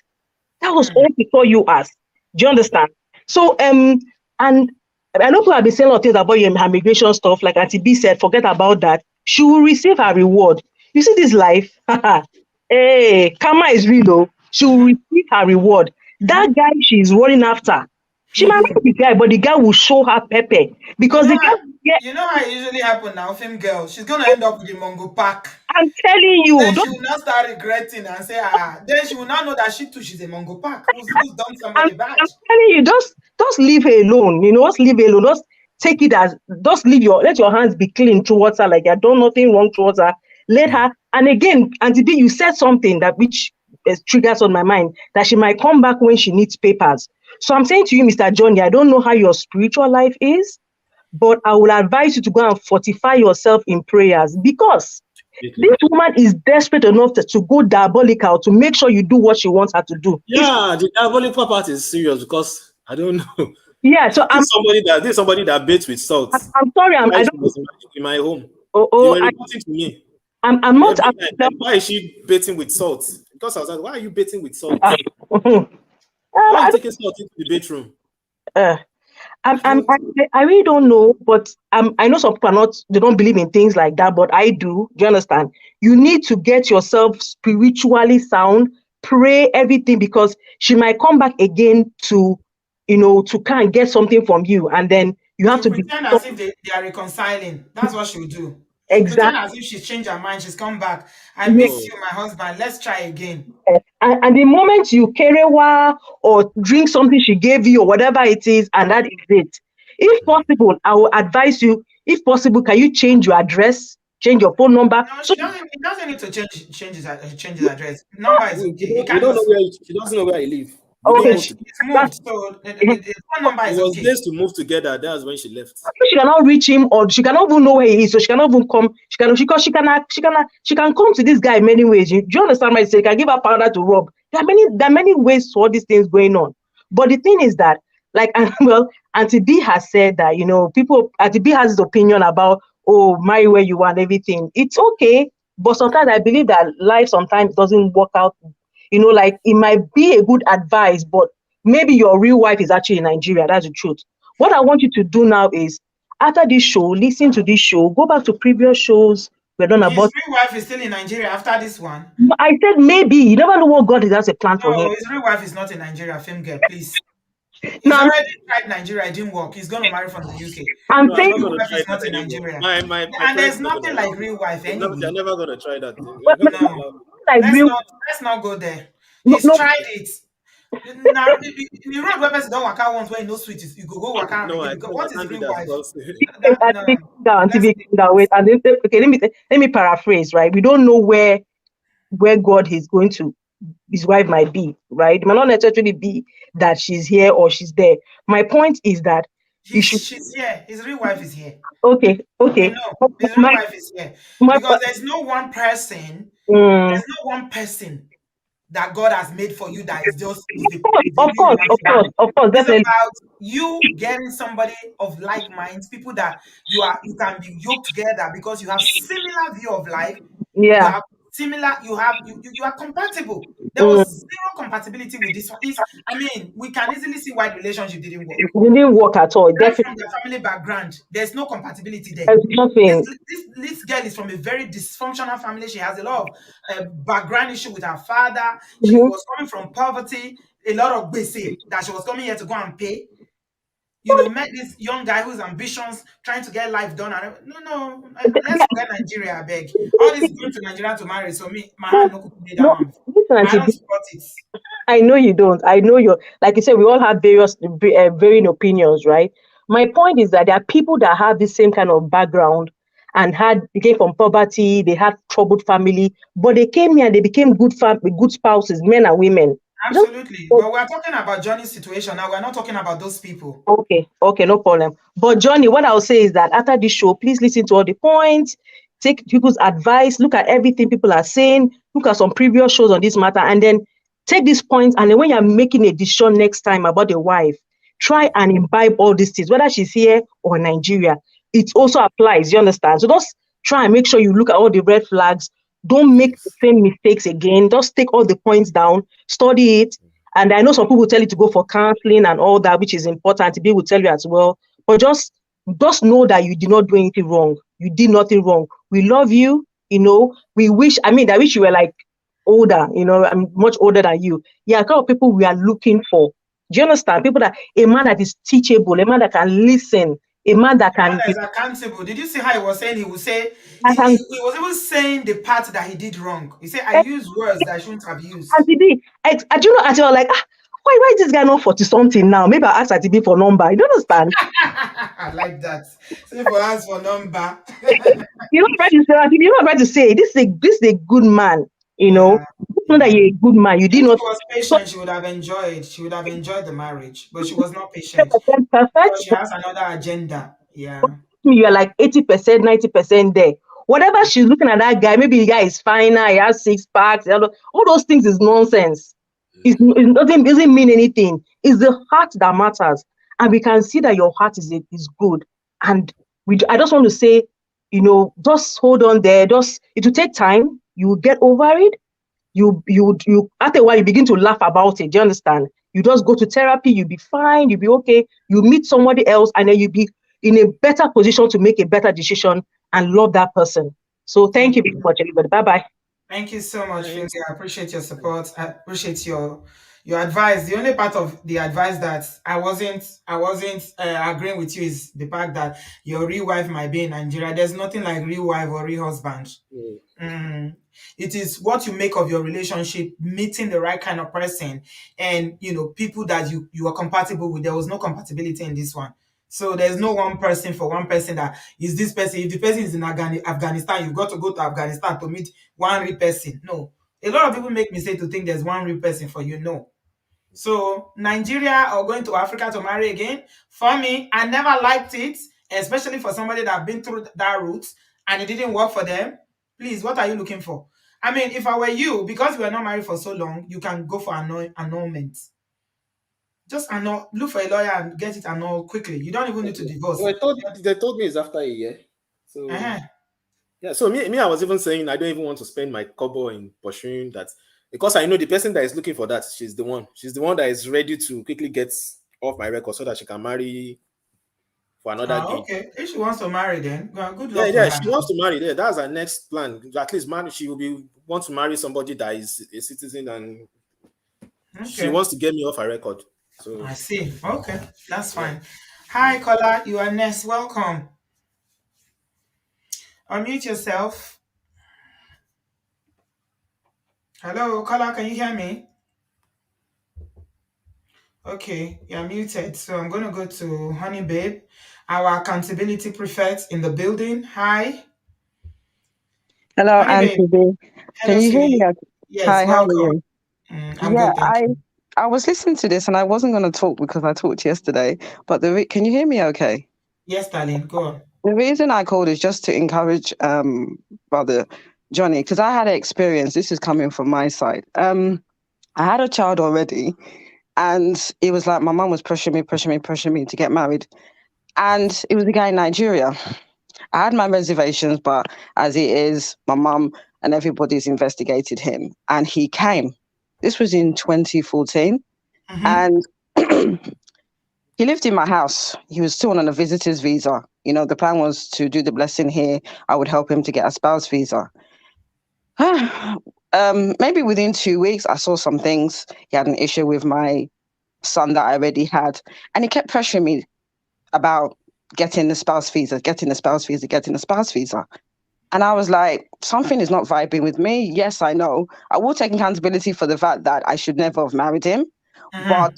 That was Hmm. all she saw you as. Do you understand? So and I know people have been saying a lot of things about your immigration stuff, like Auntie B said, forget about that. She will receive her reward. You see this life? Hey, karma is real though. She will receive her reward. That Mhm. guy she's running after, she might not be the guy, but the guy will show her pepper, You because know the how guy, yeah, you know how it usually happen now, film girl. She's gonna end up with the Mongo pack. I'm telling you, Then she don't, will not start regretting and say, then she will not know that she too, she's a Mongo pack who's done I'm, somebody I'm bad. telling you, just leave her alone. Just leave her alone. Just take it as, just let your hands be clean towards her, like you're done nothing wrong towards her. Let her, and again, Auntie B, you said something that which triggers on my mind, that she might come back when she needs papers. So I'm saying to you, Mr. Johnny, I don't know how your spiritual life is, but I will advise you to go and fortify yourself in prayers, because Completely. this woman is desperate enough to go diabolical to make sure you do what she wants her to do. If Yeah, the diabolical part is serious because I don't know. yeah, so This is somebody that baits with salt. I'm sorry, Why I she don't. was in my home. Oh, They oh were reporting to me I'm not. every night. Like, why is she baiting with salt? Because I was like, why are you baiting with salt? Why are you I don't. taking salt into the bedroom? Uh, I really don't know, but I know some people are not, they don't believe in things like that, but I do. Do you understand? You need to get yourself spiritually sound, pray everything, because she might come back again to, to kind of get something from you, and then you have She'll to be pretend as if they are reconciling. That's what she'll do. She'll pretend exact. as if she's changed her mind. She's come back. I miss No. you, my husband. Let's try again. And the moment you kerewa or drink something she gave you or whatever it is, and that is it. If possible, I will advise you, if possible, can you change your address, change your phone number? No, So he doesn't need to change his address. Number is okay. He We can't don't know just where she doesn't know where I live. We don't okay, yeah, move together. he's that's moved. So the phone number It is was okay. days to move together. That's when she left. she cannot reach him, or she cannot even know where he is, so she cannot even come. She can come to this guy in many ways. Do you understand my say? Can give her powder to rub. There are many ways to all these things going on. But the thing is that, like, well, Auntie B has said that, people, Auntie B has his opinion about, oh, marry where you want, everything. It's okay, but sometimes I believe that life sometimes doesn't work out. Like, it might be a good advice, but maybe your real wife is actually in Nigeria. That's the truth. What I want you to do now is, after this show, listen to this show, go back to previous shows we're done His about. real wife is still in Nigeria after this one. I said maybe you never know what God has a plan for him. No, his real wife is not in Nigeria. Film girl, please. He's Now already tried Nigeria. It didn't work. He's going to marry from the UK. I'm No, I'm His not saying, real gonna wife try is that not in anymore. Nigeria. My And parents there's are not gonna nothing allow like me. real wife They're anyway. never gonna try that thing. They're but not gonna No, allow me. like real, let's not go there. no, He's no, tried it. Now, the road where person don't work out once when you know sweet is you go work out No, again I because can't. I what is can't do real that wife? because That no, down, let's TV leave down, it. wait, and then, okay, let me paraphrase, right? We don't know where God is going to, his wife might be, right? It might not necessarily be that she's here or she's there. My point is that you should, She's here. His real wife is here. okay, I okay. know. My, His real my, wife is here. my, Because there's no one person, mm, that God has made for you that is just is a of new course, one of for course, you. of course, It's definitely. about you getting somebody of like minds, people that you can be yoked together because you have similar view of life. You Yeah. have similar, you are compatible. There Mm, was zero compatibility with this one. I mean, we can easily see why the relationship didn't work. it didn't work at all. Right Definitely, from their family background, there's no compatibility there. there's nothing. This girl is from a very dysfunctional family. She has a lot of background issue with her father. She Mhm. was coming from poverty, a lot of base that she was coming here to go and pay. Met this young guy whose ambitions trying to get life done. And no, let's forget Nigeria, I beg. All this going to Nigeria to marry. So me, my hand no could be that No, one. listen, I Auntie don't B, support it. I know you don't. I know you're, like you said, we all have varying opinions, right? My point is that there are people that have the same kind of background and they came from poverty, they had troubled family, but they came here and they became good spouses, men and women. You know, Absolutely. But we're talking about Johnny's situation now. We're not talking about those people. okay, no problem. But Johnny, what I'll say is that after this show, please listen to all the points, take people's advice, look at everything people are saying, look at some previous shows on this matter, and then take these points. And then when you're making a decision next time about a wife, try and imbibe all these things, whether she's here or Nigeria. It also applies, you understand? So just try and make sure you look at all the red flags. Don't make the yes. same mistakes again. Just take all the points down, study it, and I know some people tell you to go for counseling and all that, which is important. People will tell you as well. But just know that you did not do anything wrong. You did nothing wrong. We love you. We wish, I wish you were like older, I'm much older than you. Yeah, kind of people we are looking for. Do you understand? A man that is teachable, a man that can listen, a man that Man can, that is accountable. Did you see how he was saying? He would say that can, he was even saying the part that he did wrong. He said, "I used words that I shouldn't have used." Auntie B, I do you know, Auntie was like, why is this guy not 40 something now? Maybe I'll ask Auntie B for number. You don't understand? I like that. Say for us for number. You're not ready to say, Auntie B, you're not ready to say this is a good man, Yeah, You know that yeah. you're a good man. You did If she not was so patient, she would have enjoyed. She would have enjoyed the marriage, but she was not patient 100% because perfect. she has another agenda. Yeah, You are like 80%, 90% there. Whatever she's looking at that guy, maybe the guy is finer, he has six packs, all those things is nonsense. It doesn't mean anything. It's the heart that matters. And we can see that your heart is good. And I just want to say, just hold on there. It will take time. You will get over it. You after a while you begin to laugh about it. Do you understand? You just go to therapy, you'll be fine, you'll be okay. You meet somebody else, and then you'll be in a better position to make a better decision and love that person. So thank you very much, everybody. Bye-bye. Thank you so much, Finley. Thanks. I appreciate your support. I appreciate your advice. The only part of the advice that I wasn't agreeing with you is the fact that your real wife might be in Nigeria. There's nothing like real wife or real husband. Mm. It is what you make of your relationship, meeting the right kind of person, and people that you are compatible with. There was no compatibility in this one. So there's no one person for one person that is this person. If the person is in Afghanistan, you've got to go to Afghanistan to meet one real person. No. A lot of people make mistake to think there's one real person for you. No. So Nigeria or going to Africa to marry again, for me, I never liked it, especially for somebody that been through that route and it didn't work for them. Please, what are you looking for? I mean, if I were you, because we were not married for so long, you can go for annulment. Just look for a lawyer and get it annulled quickly. You don't even need to divorce. So they told me it's after a year. So Uh-huh. yeah, so me, I was even saying I don't even want to spend my kobo in pursuing that, because I know the person that is looking for that, she's the one that is ready to quickly get off my record so that she can marry for another gain. Okay. If she wants to marry, then well, good Yeah, luck to yeah, her. she wants to marry. Yeah, that's her next plan. At least she will want to marry somebody that is a citizen, and she Okay. wants to get me off her record. So I see. Okay, that's fine. Hi, Kola. You are next. Welcome. Unmute yourself. Hello, Kola. Can you hear me? Okay, you're muted. So I'm going to go to Honey Babe, our accountability prefect in the building. Hi. Hello, Honey Babe. Auntie B. Hello, Can you hear me? sweetie. Yes, Hi, how are welcome. you? I'm Yeah, good, thank you. I was listening to this and I wasn't going to talk because I talked yesterday. But can you hear me? Okay. Yes, darling, go on. The reason I called is just to encourage brother Johnny, because I had an experience. This is coming from my side. I had a child already, and it was like my mum was pressuring me to get married, and it was a guy in Nigeria. I had my reservations, but as it is, my mum and everybody's investigated him, and he came. This was in 2014, and he lived in my house. He was still on a visitor's visa. The plan was to do the blessing here. I would help him to get a spouse visa. Maybe within 2 weeks, I saw some things. He had an issue with my son that I already had, and he kept pressuring me about getting the spouse visa. And I was like, something is not vibing with me. Yes, I know. I will take accountability for the fact that I should never have married him. But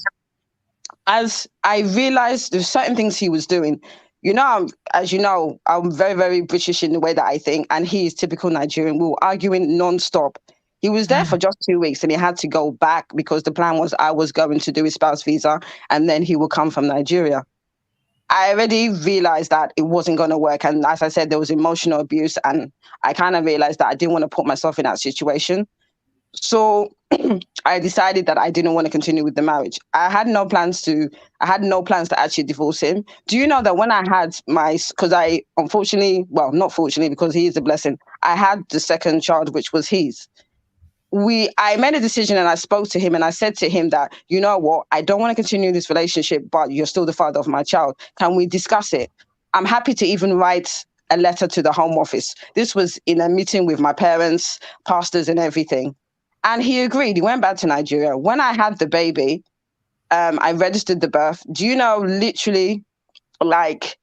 as I realized there's certain things he was doing, as you know, I'm very, very British in the way that I think, and he is typical Nigerian. We were arguing non-stop. He was there for just 2 weeks and he had to go back because the plan was I was going to do his spouse visa and then he will come from Nigeria. I already realized that it wasn't going to work. And as I said, there was emotional abuse. And I kind of realized that I didn't want to put myself in that situation. So I decided that I didn't want to continue with the marriage. I had no plans to actually divorce him. Do you know that when I had because I unfortunately, well, not fortunately, because he is a blessing, I had the second child, which was his. I made a decision and I spoke to him and I said to him that, you know what, I don't want to continue this relationship, but you're still the father of my child. Can we discuss it? I'm happy to even write a letter to the Home Office. This was in a meeting with my parents, pastors and everything. And he agreed. He went back to Nigeria. When I had the baby, I registered the birth. Do you know, literally like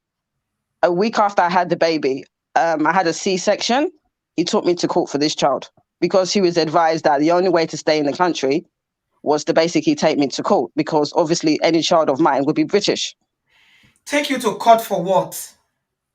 a week after I had the baby, I had a C-section. He took me to court for this child because he was advised that the only way to stay in the country was to basically take me to court because obviously any child of mine would be British. Take you to court for what?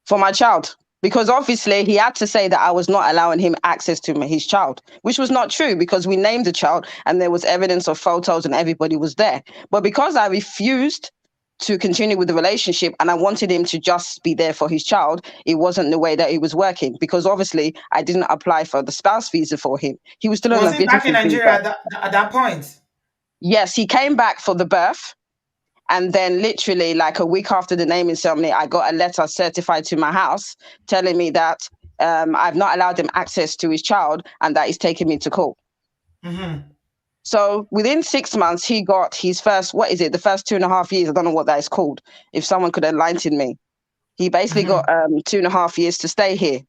For my child. Because obviously he had to say that I was not allowing him access to his child, which was not true because we named the child and there was evidence of photos and everybody was there. But because I refused to continue with the relationship and I wanted him to just be there for his child, it wasn't the way that it was working because obviously I didn't apply for the spouse visa for him. He was still on a Was he back in visitor's Nigeria visa. at that point? Yes, he came back for the birth. And then literally like a week after the naming ceremony, I got a letter certified to my house telling me that I've not allowed him access to his child and that he's taking me to court. So within 6 months, he got his first, what is it, the first 2.5 years? I don't know what that is called. If someone could enlighten me. He basically got 2.5 years to stay here.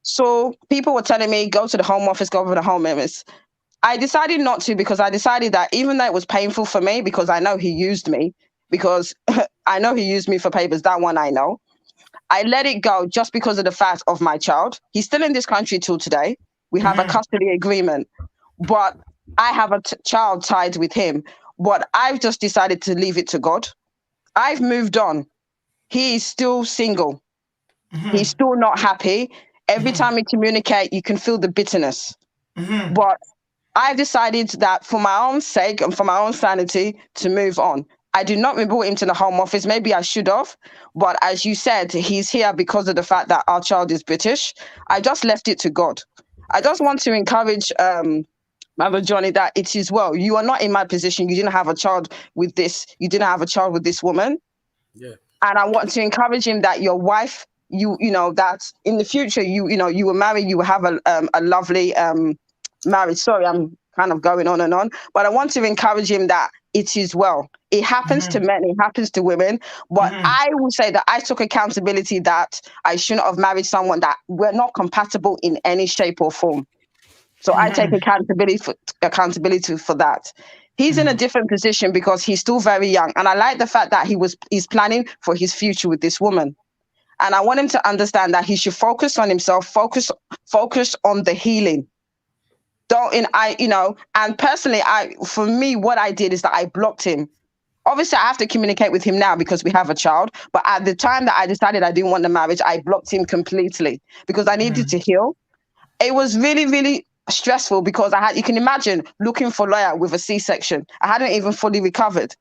So people were telling me, go to the Home Office, go to the Home Office. I decided not to, because I decided that even though it was painful for me, because I know he used me, because I know he used me for papers, that one I know. I let it go just because of the fact of my child. He's still in this country till today. We have a custody agreement, but I have a child tied with him. But I've just decided to leave it to God. I've moved on. He is still single. He's still not happy. Every time we communicate, you can feel the bitterness. But I've decided that for my own sake and for my own sanity to move on. I did not report him to the Home Office. Maybe I should have. But as you said, he's here because of the fact that our child is British. I just left it to God. I just want to encourage Mother Johnny that it is well. You are not in my position. You didn't have a child with this. You didn't have a child with this woman. Yeah. And I want to encourage him that your wife, you know, that in the future, you will marry, you will have a lovely marriage. Sorry, I'm kind of going on, but I want to encourage him that it is well. It happens to men, it happens to women, but I will say that I took accountability that I shouldn't have married someone that we're not compatible in any shape or form. So I take accountability for that. He's in a different position because he's still very young, and I like the fact that he's planning for his future with this woman. And I want him to understand that he should focus on himself, focus on the healing. And personally, for me, what I did is that I blocked him. Obviously, I have to communicate with him now because we have a child. But at the time that I decided I didn't want the marriage, I blocked him completely because I needed to heal. It was really, really stressful because you can imagine looking for a lawyer with a C-section. I hadn't even fully recovered.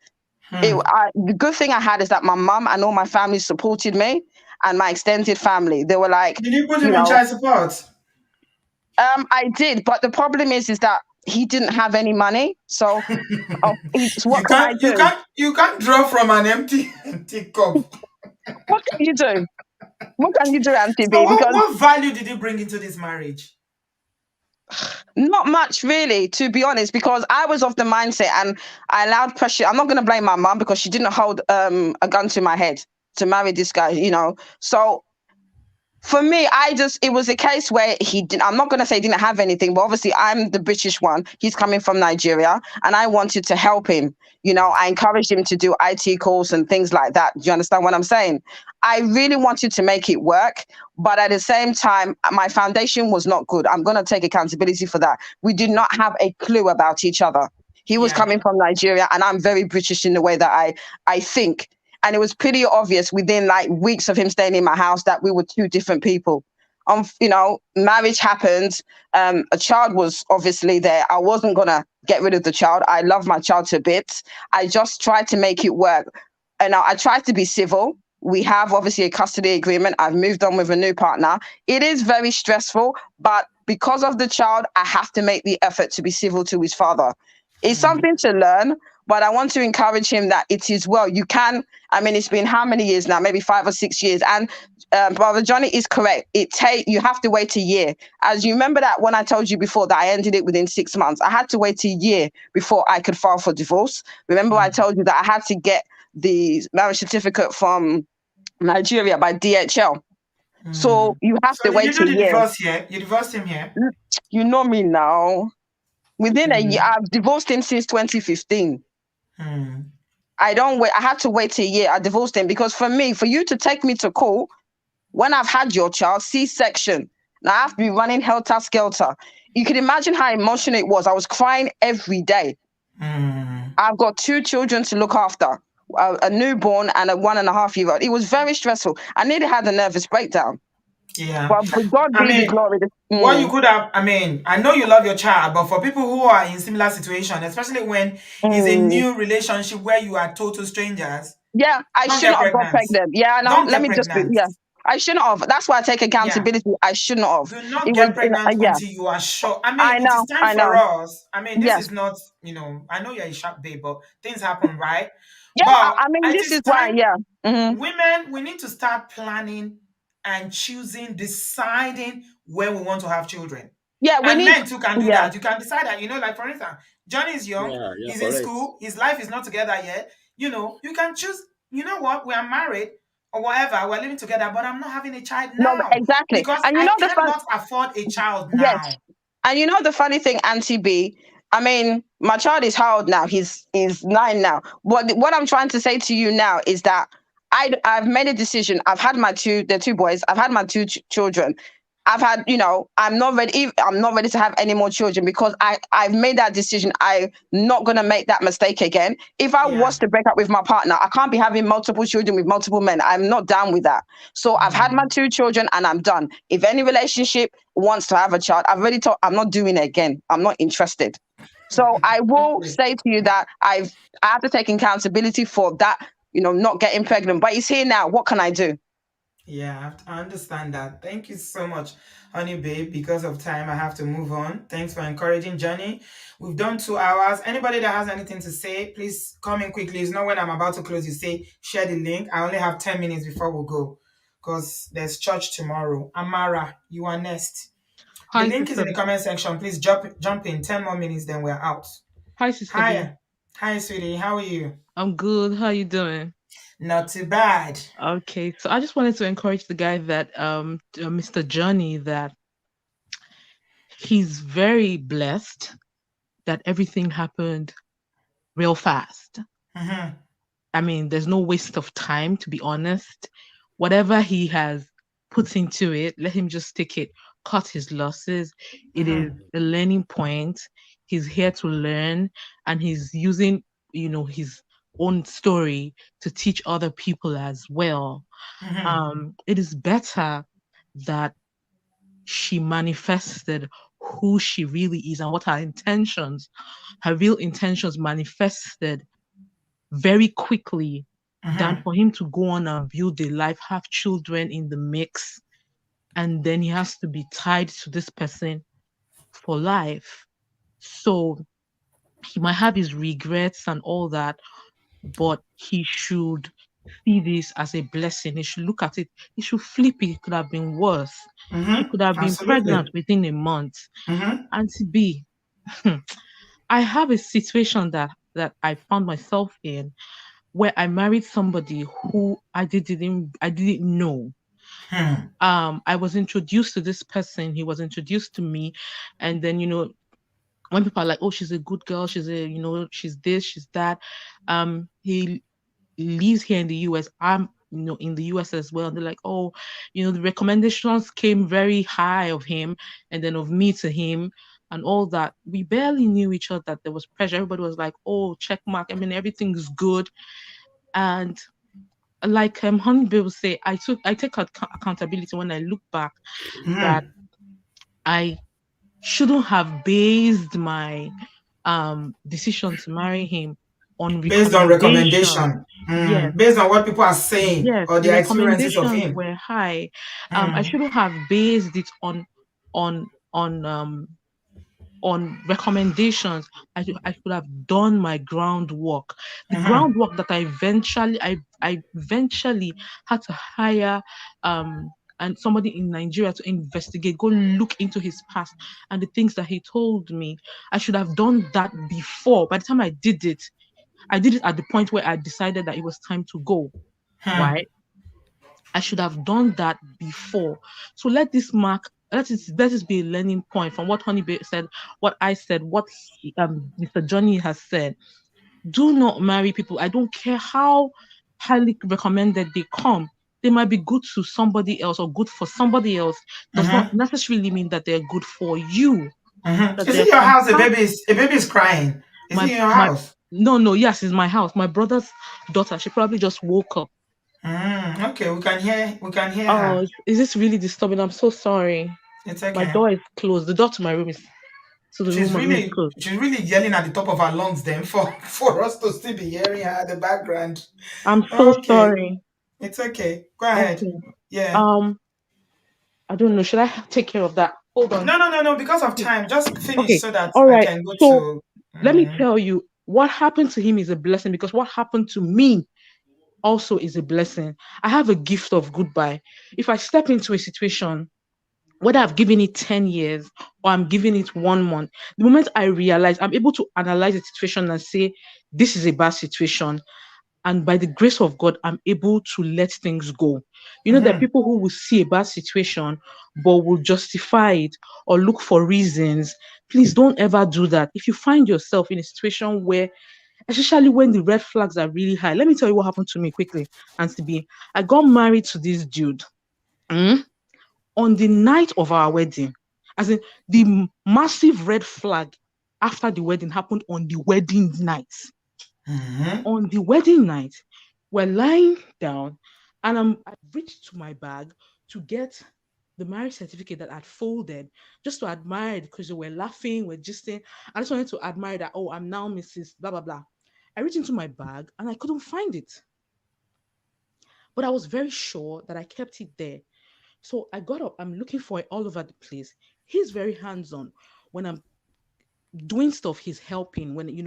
The good thing I had is that my mum and all my family supported me, and my extended family. They were like, did you put him on child support? I did, but the problem is that he didn't have any money. So, what can I do? You can't draw from an empty cup. What can you do? What can you do, Auntie So B? Because what value did you bring into this marriage? not much, really, to be honest, because I was of the mindset and I allowed pressure. I'm not going to blame my mum because she didn't hold a gun to my head to marry this guy, you know. So for me, it was a case where I'm not going to say he didn't have anything, but obviously I'm the British one. He's coming from Nigeria and I wanted to help him. You know, I encouraged him to do IT calls and things like that. Do you understand what I'm saying? I really wanted to make it work, but at the same time, my foundation was not good. I'm going to take accountability for that. We did not have a clue about each other. He was coming from Nigeria and I'm very British in the way that I think. And it was pretty obvious within like weeks of him staying in my house that we were two different people. Marriage happened. A child was obviously there. I wasn't going to get rid of the child. I love my child to bits. I just tried to make it work. And I tried to be civil. We have obviously a custody agreement. I've moved on with a new partner. It is very stressful, but because of the child, I have to make the effort to be civil to his father. It's something to learn, but I want to encourage him that it is well. You can, it's been how many years now? Maybe 5 or 6 years. And Brother Johnny is correct. You have to wait a year. As you remember that when I told you before that I ended it within 6 months, I had to wait a year before I could file for divorce. Remember I told you that I had to get the marriage certificate from Nigeria by DHL. So you have to wait a year. So did you do the divorce here? You divorced him here? You know me now. Within a year, I've divorced him since 2015. I don't wait. I had to wait a year. I divorced him because for you to take me to court when I've had your child, C-section, now I have to be running helter-skelter. You can imagine how emotional it was. I was crying every day. I've got 2 children to look after, a newborn and a 1.5-year-old. It was very stressful. I nearly had a nervous breakdown. Yeah. But God be the glory. What you could have, I know you love your child, but for people who are in similar situation, especially when it's a new relationship where you are total strangers. Yeah, I shouldn't have got pregnant. Yeah, no, let me just be, I shouldn't have. That's why I take accountability. Yeah. I shouldn't have. Do not get pregnant until you are sure. I know, it is time for us. This is not, I know you're a sharp babe, but things happen, right? Yeah, but, this is why, women, we need to start planning and deciding when we want to have children. Yeah, men too can do that. You can decide that, like for instance, Johnny is young. Yeah, you're He's in correct. school. His life is not together yet. You know, you can choose. You know what? We are married or whatever. We're living together, but I'm not having a child No, now exactly. because And you I know the fun. cannot afford a child Yes. now. And you know the funny thing, Auntie B, I mean, my child is how old now? He's 9 now. What I'm trying to say to you now is that I've made a decision. I've had the two boys. I've had my two children. I've had, I'm not ready. I'm not ready to have any more children because I've made that decision. I'm not gonna make that mistake again. If I Yeah. was to break up with my partner, I can't be having multiple children with multiple men. I'm not down with that. So I've had my two children and I'm done. If any relationship wants to have a child, I've already told I'm not doing it again. I'm not interested. So I will Okay. say to you that I have to take accountability for that, not getting pregnant. But it's here now. What can I do? Yeah, I understand that. Thank you so much, honey babe. Because of time, I have to move on. Thanks for encouraging Johnny. We've done 2 hours. Anybody that has anything to say, please come in quickly. It's not when I'm about to close, you say share the link. I only have 10 minutes before we go because there's church tomorrow. Amara, you are next. The Hi, link is sister. in the comment section. Please jump in. 10 more minutes, then we're out. Hi, sister B. Hi. Hi, sweetie. How are you? I'm good. How you doing? Not too bad. Okay, so I just wanted to encourage the guy that Mr. Johnny, that he's very blessed that everything happened real fast. Mm-hmm. I mean, there's no waste of time, to be honest. Whatever he has put into it, let him just take it, cut his losses. It is Mm-hmm. a learning point. He's here to learn, and he's using, his own story to teach other people as well. Mm-hmm. It is better that she manifested who she really is and what her real intentions manifested very quickly than Mm-hmm. for him to go on and build a life, have children in the mix, and then he has to be tied to this person for life. So he might have his regrets and all that, but he should see this as a blessing. He should look at it. He should flip it. It could have been worse. She Mm-hmm. could have been pregnant Absolutely. within a month. Mm-hmm. And to be, I have a situation that I found myself in where I married somebody who I didn't know. Hmm. I was introduced to this person. He was introduced to me, and then when people are like, "Oh, she's a good girl. She's this, she's that." He lives here in the US. I'm in the US as well. They're like, "Oh, the recommendations came very high of him, and then of me to him." And all that. We barely knew each other. That there was pressure. Everybody was like, "Oh, check mark. I mean, everything's good." And like Honeybee will say, I take accountability when I look back that Mm-hmm. I shouldn't have based my decision to marry him on Based on recommendations. recommendation. Yes, Based on what people are saying yes, or the their experiences of recommendations him. were high. I Mm. shouldn't have based it on on um on recommendations. I should have done my groundwork. The Mm-hmm. groundwork that I eventually had to hire and somebody in Nigeria to investigate, go look into his past and the things that he told me. I should have done that before. By the time I did it at the point where I decided that it was time to go. Hmm. Right? I should have done that before. So let this be a learning point from what Honeybee said, what I said, what Mr. Johnny has said. Do not marry people. I don't care how highly recommended they come. They might be good to somebody else or good for somebody else. Does not Mm-hmm. necessarily mean that they're good for you. Mm-hmm. That Is they're it your house? A compat baby is crying. Is it my in your my house? no, no, yes, it's my house. My brother's daughter, she probably just woke up. Okay, we can hear Oh, her. is this really disturbing? I'm so sorry. It's My okay. door is closed. The door to my room is to the She's room is really closed. she's really yelling at the top of her lungs then for us to still be hearing her at the background. I'm so Okay. sorry. It's okay. Go ahead. Okay. Yeah. Um, I don't know. Should I take care of that? Hold on. No, no, no, no. Because of time, just finish Okay. so that All I right. can go So to. let me Mm, tell you what happened to him is a blessing because what happened to me also is a blessing. I have a gift of goodbye. If I step into a situation whether I've given it 10 years or I'm giving it 1 month, the moment I realize, I'm able to analyze the situation and say, this is a bad situation. And by the grace of God, I'm able to let things go. There are people who will see a bad situation, but will justify it or look for reasons. Please don't ever do that. If you find yourself in a situation where, especially when the red flags are really high, let me tell you what happened to me quickly, Auntie B. I got married to this dude. On the night of our wedding, as in the massive red flag after the wedding happened on the wedding night. On the wedding night, we're lying down, and I reached to my bag to get the marriage certificate that I'd folded, just to admire it, because we're laughing, we're gisting. I just wanted to admire that, oh, I'm now Mrs. blah blah blah. I reached into my bag and I couldn't find it, but I was very sure that I kept it there. So I got up, I'm looking for it all over the place. He's very hands-on. When I'm doing stuff, he's helping. When he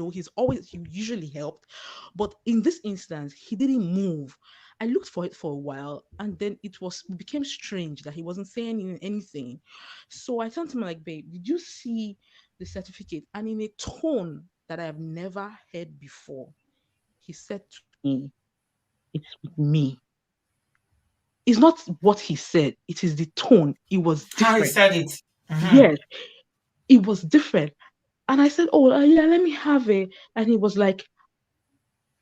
usually helped, but in this instance he didn't move. I looked for it for a while, and then it became strange that he wasn't saying anything. So I turned to him like, babe, did you see the certificate? And in a tone that I have never heard before, he said to me, it's with me. It's not what he said, it is the tone. It was different. How he said it. Yes, it was different. And I said, oh, yeah, let me have it. And he was like,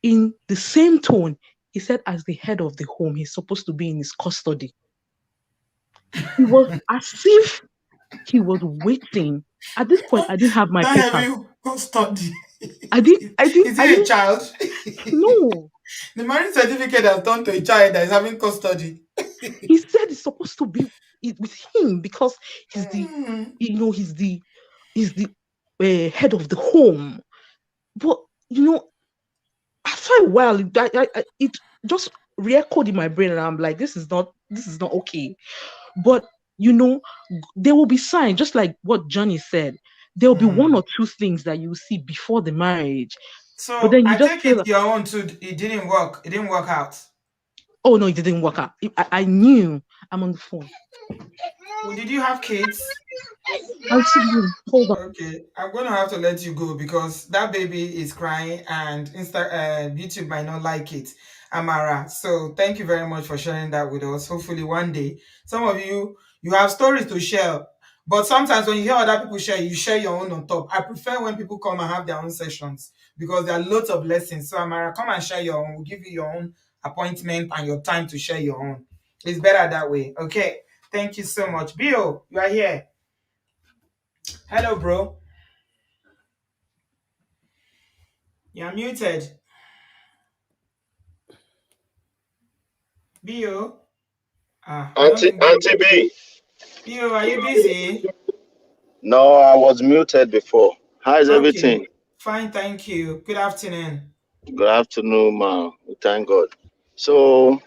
in the same tone, he said, as the head of the home, he's supposed to be in his custody. It was as if he was waiting. At this point, I didn't have my paper. Custody. I didn't. Is he a child? No. The marriage certificate has done to a child that is having custody. He said it's supposed to be with him because he's the head of the home. But after a while, it just re-echoed in my brain, and I'm like, this is not okay. But there will be signs, just like what Johnny said. There will be one or two things that you see before the marriage. So but then you I just take feel it your own too. It didn't work. It didn't work out. Oh no, it didn't work out. I knew. I'm on the phone. Well, did you have kids? Hold on. Okay, I'm going to have to let you go because that baby is crying and YouTube might not like it, Amara. So thank you very much for sharing that with us. Hopefully one day, some of you have stories to share. But sometimes when you hear other people share, you share your own on top. I prefer when people come and have their own sessions because there are lots of lessons. So Amara, come and share your own. We'll give you your own appointment and your time to share your own. It's better that way. Okay. Thank you so much. Bill, you are here. Hello, bro. You're muted. Bio. Auntie B. Bio, are you busy? No, I was muted before. How is everything? Fine, thank you. Good afternoon. Good afternoon, ma. Thank God. So,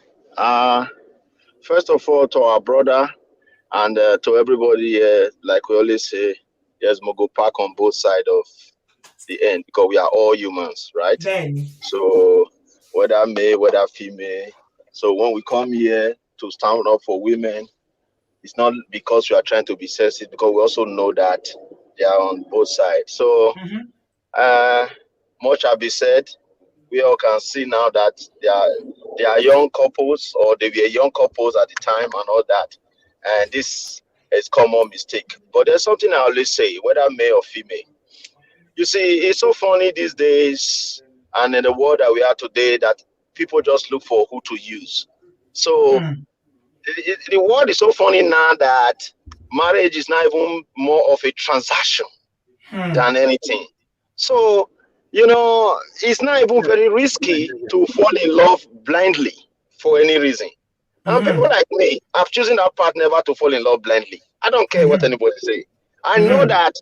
first of all, to our brother and to everybody here, like we always say, yes, Mogo Park on both sides of the end because we are all humans, right? Then. So, whether male, whether female. So, when we come here to stand up for women, it's not because we are trying to be sexist, because we also know that they are on both sides. So, much have been said. We all can see now that they are young couples, or they were young couples at the time and all that. And this is common mistake. But there's something I always say, whether male or female. You see, it's so funny these days, and in the world that we are today, that people just look for who to use. So the world is so funny now that marriage is not even more of a transaction than anything. So, it's not even very risky to fall in love blindly for any reason. And people like me, I've chosen that part never to fall in love blindly. I don't care what anybody say. I know that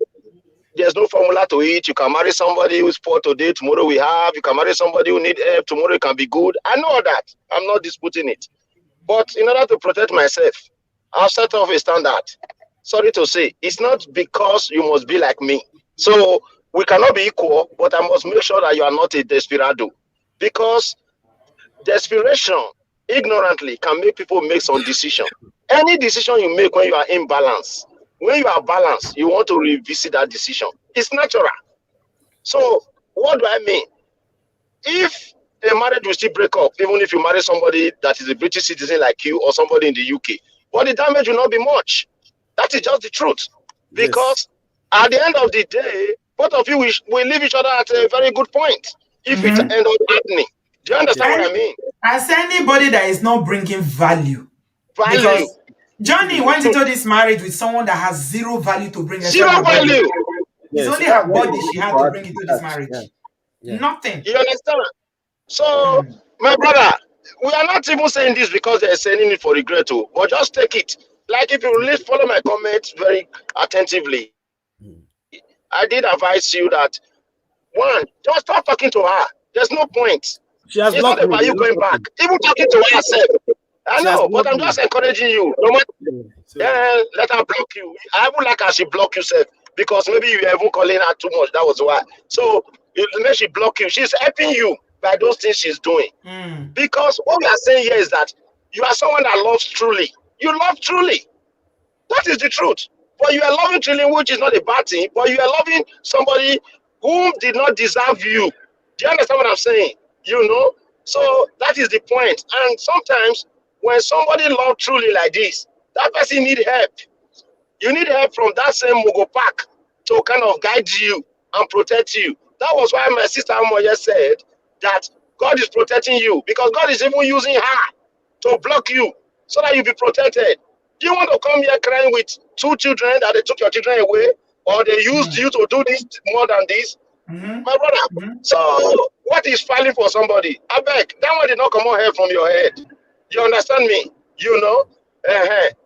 there's no formula to it. You can marry somebody who's poor today, tomorrow we have. You can marry somebody who need help, tomorrow it can be good. I know that. I'm not disputing it. But in order to protect myself, I'll set off a standard. Sorry to say, it's not because you must be like me. So we cannot be equal, but I must make sure that you are not a desperado. Because desperation, ignorantly, can make people make some decision. Any decision you make when you are in balance, when you are balanced, you want to revisit that decision. It's natural. So what do I mean? If a marriage will still break up, even if you marry somebody that is a British citizen like you or somebody in the UK, but the damage will not be much. That is just the truth. Yes. Because at the end of the day, both of you will leave each other at a very good point if it end up happening. Do you understand Yes. what And I mean? as anybody that is not bringing value, Value. because Johnny went into this marriage with someone that has zero value to bring except Zero her body. value. It's Yes. So only that's her why body it's she good had to for her bring to do into this that. Yeah. marriage. Yeah. Nothing. You understand? So, Mm. my brother, we are not even saying this because they're saying it for regret, but just take it. Like if you really follow my comments very attentively, Mm. I did advise you that one, just stop talking to her. There's no point. She It's has not blocked about me. you You going know back. something? Even talking to herself. I She has know, but blocked I'm me. just encouraging you. No matter, Yeah. So let her block you. I would like her she block yourself because maybe you were even calling her too much. That was why. So it makes she block you. She's helping you by those things she's doing. Mm. Because what we are saying here is that you are someone that loves truly. You love truly. That is the truth. But you are loving truly, which is not a bad thing, but you are loving somebody whom did not deserve you. Do you understand what I'm saying? You know? So that is the point. And sometimes when somebody loves truly like this, that person need help. You need help from that same Mugo Park to kind of guide you and protect you. That was why my sister Amoye said that God is protecting you because God is even using her to block you so that you be protected. Do you want to come here crying with two children that they took your children away or they used Mm. you to do this more than this? Mm-hmm. My brother. Mm-hmm. So what is falling for somebody? I beg, that one did not come on hair from your head. You understand me? You know?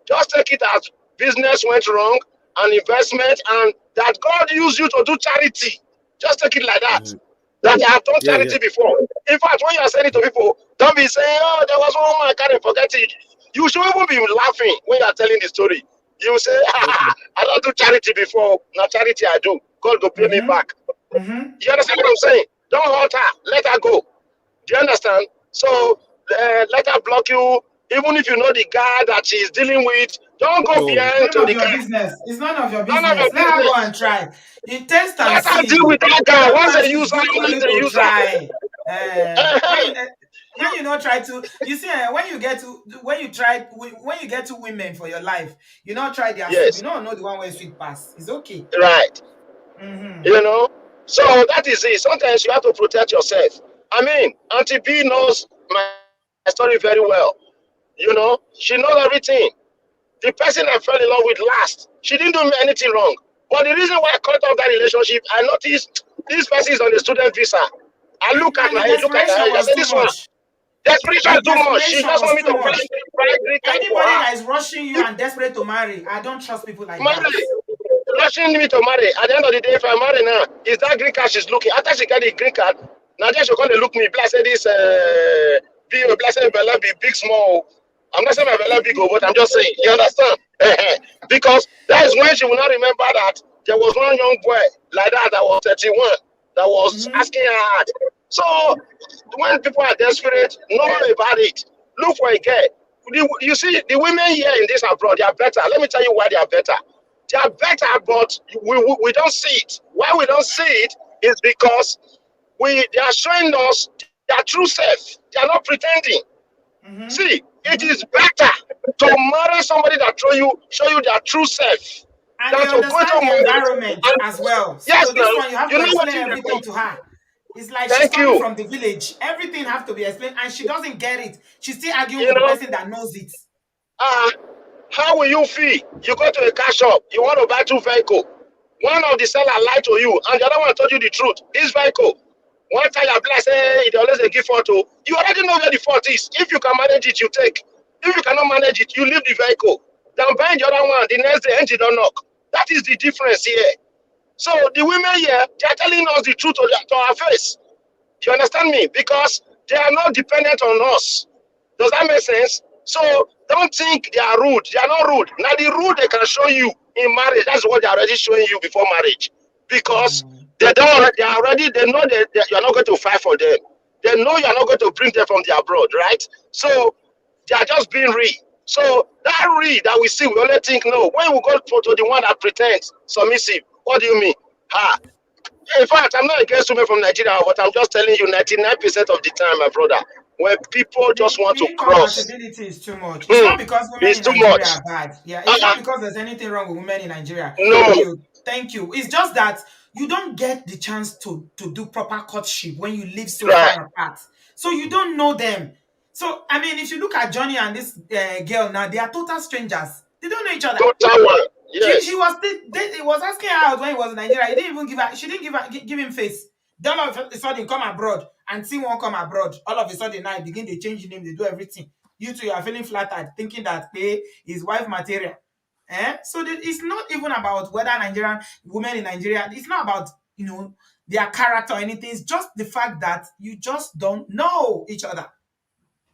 Just take it as business went wrong, an investment, and that God used you to do charity. Just take it like that. mhm. That I have done Yeah. Yeah. charity before. In fact, when you are saying it to people, don't be saying, oh, there was one woman, I can't forget it. You should even be laughing when you are telling the story. You say, Okay. I don't do charity before. Now charity I do. God go pay me Mm-hmm. back. Mm-hmm. You understand what I'm saying? Don't hurt her. Let her go. Do you understand? So let her block you. Even if you know the guy that she's dealing with, don't go So behind None to of the your guy. business. It's none of your None of your business. Let her go and business. try. You taste and Let her deal see. with that guy. Once they Sometimes it's use her, good for always you they to use her. try. Uh-huh. When you not try to, you see, when you get to when you try when you get to women for your life, you not try their soup. You Yes, don't know the one where sweet pass. It's okay. right. Mm-hmm. You know? So that is it. Sometimes you have to protect yourself. I mean, Auntie B knows my story very well. You know, she knows everything. The person I fell in love with last, she didn't do me anything wrong. But the reason why I cut off that relationship, I noticed this person is on a student visa. I And the look at desperation her, I was said, too this one, much. desperation The too much. She desperation just was want me too to much. buy green card for Anybody her. that is rushing you and desperate to marry, I don't trust people like that. Marry, rushing me to marry. At the end of the day, if I marry now, is that green card she's looking? After she get the green card, now then she'll come and look me, bless this, be a blessed bella be big, small. I'm not saying my bella big, but I'm just saying, you understand? Because that is when she will not remember that there was one young boy like that was 31 that was Mm-hmm. asking her out. So when people are desperate, know about it. Look for a girl. You see, the women here in this abroad, they are better. Let me tell you why they are better. They are better, but we don't see it. Why we don't see it is because they are showing us their true self. They are not pretending. Mm-hmm. See, it Mm-hmm. is better to marry somebody that show you their true self And than they to go understand into the marriage. environment And as well. yes, So now this one, you have you to know what explain they everything talk. to her. It's like she's Thank coming you. from the village. Everything have to be explained, and she doesn't get it. She's still arguing You with the know, person that knows it. uh, how will you feel? You go to a car shop, you want to buy two vehicles. One of the seller lied to you, and the other one told you the truth. This vehicle, one time you apply, say it always a give photo. You already know where the fault is. If you can manage it, you take. If you cannot manage it, you leave the vehicle. Then buy the other one, the next day engine don't knock. That is the difference here. So the women here, they are telling us the truth to our face. Do you understand me? Because they are not dependent on us. Does that make sense? So don't think they are rude. They are not rude. Now the rude they can show you in marriage. That's what they are already showing you before marriage. Because Mm. they don't. They are already. They know that you are not going to fight for them. They know you are not going to bring them from the abroad, right? So they are just being real. So that read that we see, we only think no. When we go to the one that pretends submissive, what do you mean? Ha! In fact, I'm not against women from Nigeria, but I'm just telling you, 99% of the time, my brother, when people just want The to cross, incompatibility is too much. It's not because women it's in too Nigeria much. are bad. Yeah, it's not Uh-uh. because there's anything wrong with women in Nigeria. No, Bill, thank you. It's just that you don't get the chance to do proper courtship when you live so right. far apart. So you don't know them. So I mean, if you look at Johnny and this girl now, they are total strangers. They don't know each other. Total one. She Yes. was he was asking her out when he was in Nigeria. He didn't even give her. She didn't give him face. Then all of a sudden come abroad and see one come abroad. All of a sudden now begin to change the name. They do everything. You two, you are feeling flattered, thinking that they is wife material. So it's not even about whether Nigerian women in Nigeria. It's not about their character or anything. It's just the fact that you just don't know each other.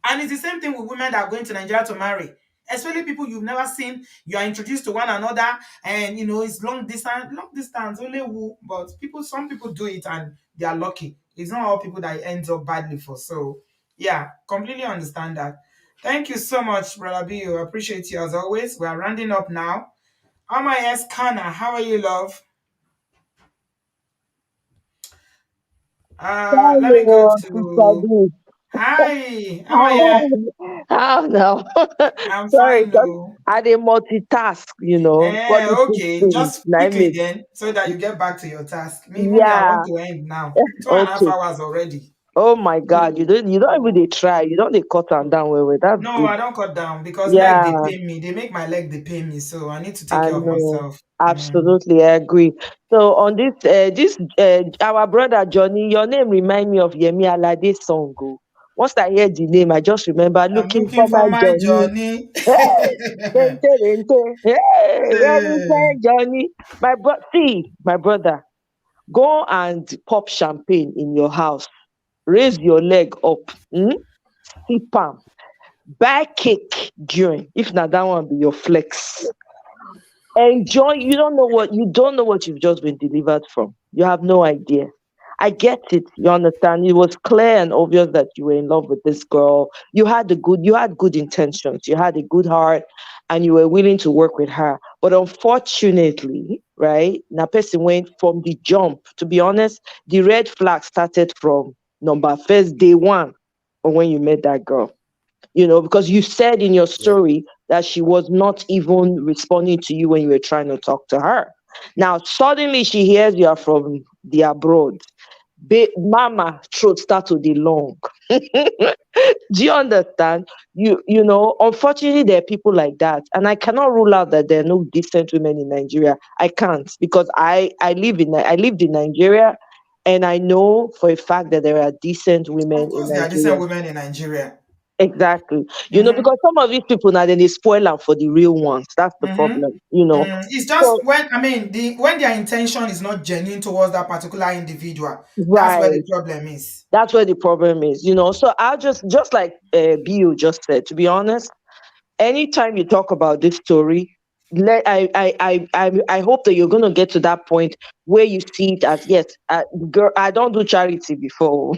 And it's the same thing with women that are going to Nigeria to marry, especially people you've never seen. You are introduced to one another, and it's long distance, only who, but some people do it and they are lucky. It's not all people that it ends up badly for. So, yeah, completely understand that. Thank you so much, Brother B. I appreciate you as always. We are rounding up now. Ama Kana, how are you, love? Let me go Hello, Sister to D. hi. How are How, you? how now? I'm Sorry, fine, just no. I dey multitask, politics Okay, things. just Na quickly me. then, so that you get back to your task. Me, I want Yeah, to end now. 2.5 okay. hours already. Oh my God, you don't even dey try. You don't dey cut am down well. That's No, good. I don't cut down because leg they Yeah, pain me. They make my leg they pain me, so I need to take I care of know. myself. Absolutely, I agree. So on this our brother Johnny, your name remind me of Yemi Alade song. Oh. Once I hear the name, I just remember I'm looking looking for for my my Johnny. journey. Hey, rente, rente. Hey, rente, Johnny. My brother, go and pop champagne in your house. Raise your leg up. Sip am. Buy cake join. If not that one be your flex. Enjoy. You don't know what you've just been delivered from. You have no idea. I get it. You understand? It was clear and obvious that you were in love with this girl. You had good intentions. You had a good heart and you were willing to work with her. But unfortunately, right, now person went from the jump. To be honest, the red flag started from number first day one, or when you met that girl. Because you said in your Yeah. story that she was not even responding to you when you were trying to talk to her. Now, suddenly she hears you are from the abroad. Mama throat start to the long. Do you understand? Unfortunately, there are people like that, and I cannot rule out that there are no decent women in Nigeria. I can't because I lived in Nigeria, and I know for a fact that there are decent Of women in course, there are decent Nigeria. women in Nigeria. Exactly. Mm-hmm. Because some of these people now then they spoil them for the real ones. That's the Mm-hmm. problem. It's just So when their intention is not genuine towards that particular individual, that's where the right. problem is. That's where the problem is. So I'll just like Bio just said, to be honest, anytime you talk about this story, I hope that you're going to get to that point where you see it as yes, girl. I don't do charity before.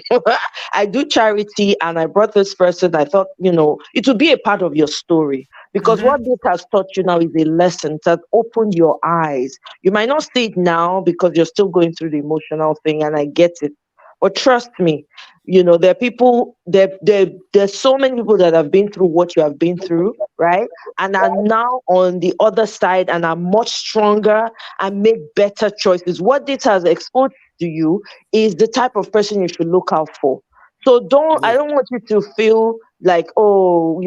I do charity, and I brought this person. I thought it would be a part of your story because Mm-hmm. what this has taught you now is a lesson that opened your eyes. You might not see it now because you're still going through the emotional thing, and I get it. But trust me, there are people there's so many people that have been through what you have been through, right? And are now on the other side and are much stronger and make better choices. What this has exposed to you is the type of person you should look out for. So I Yeah. don't want you to feel like, oh,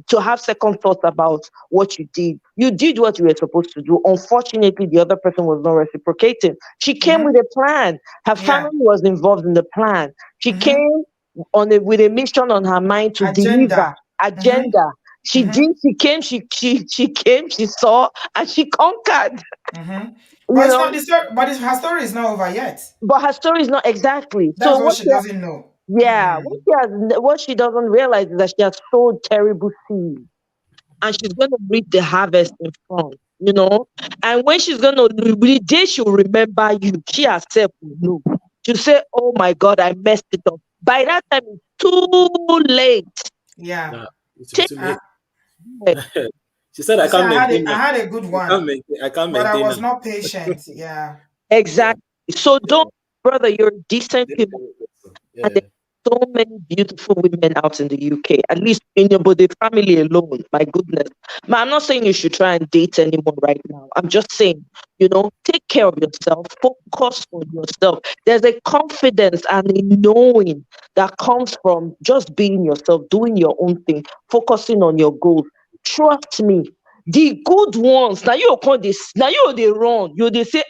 to have second thoughts about what you did. You did what you were supposed to do. Unfortunately, the other person was not reciprocating. She came Mm-hmm. with a plan. Her Yeah. family was involved in the plan. She Mm-hmm. came with a mission on her mind to deliver Agenda. Mm-hmm. agenda. She Mm-hmm. did. She came. She came. She saw and she conquered. Mm-hmm. You But it's know, not the story. But her story is not over yet. but her story is not exactly. So That's what she doesn't know. yeah, what she doesn't realize is that she has sowed terrible seeds and she's going to reap the harvest in front. And when she's going to, the day she'll remember you, she herself will know. She'll say, oh my God, I messed it up. By that time, it's too late. Yeah. Now, It will Take too I, late. care. She said, you I see, can't maintain I now. had a good one, I can't but I maintain was now. not patient. Yeah. Yeah. Exactly. So Yeah. don't, brother, you're a decent Yeah. human. And Yeah. there's so many beautiful women out in the UK, at least in your body family alone. My goodness. But I'm not saying you should try and date anyone right now. I'm just saying, take care of yourself, focus on yourself. There's a confidence and a knowing that comes from just being yourself, doing your own thing, focusing on your goals. Trust me. The good ones, now you call this, now they run, they say,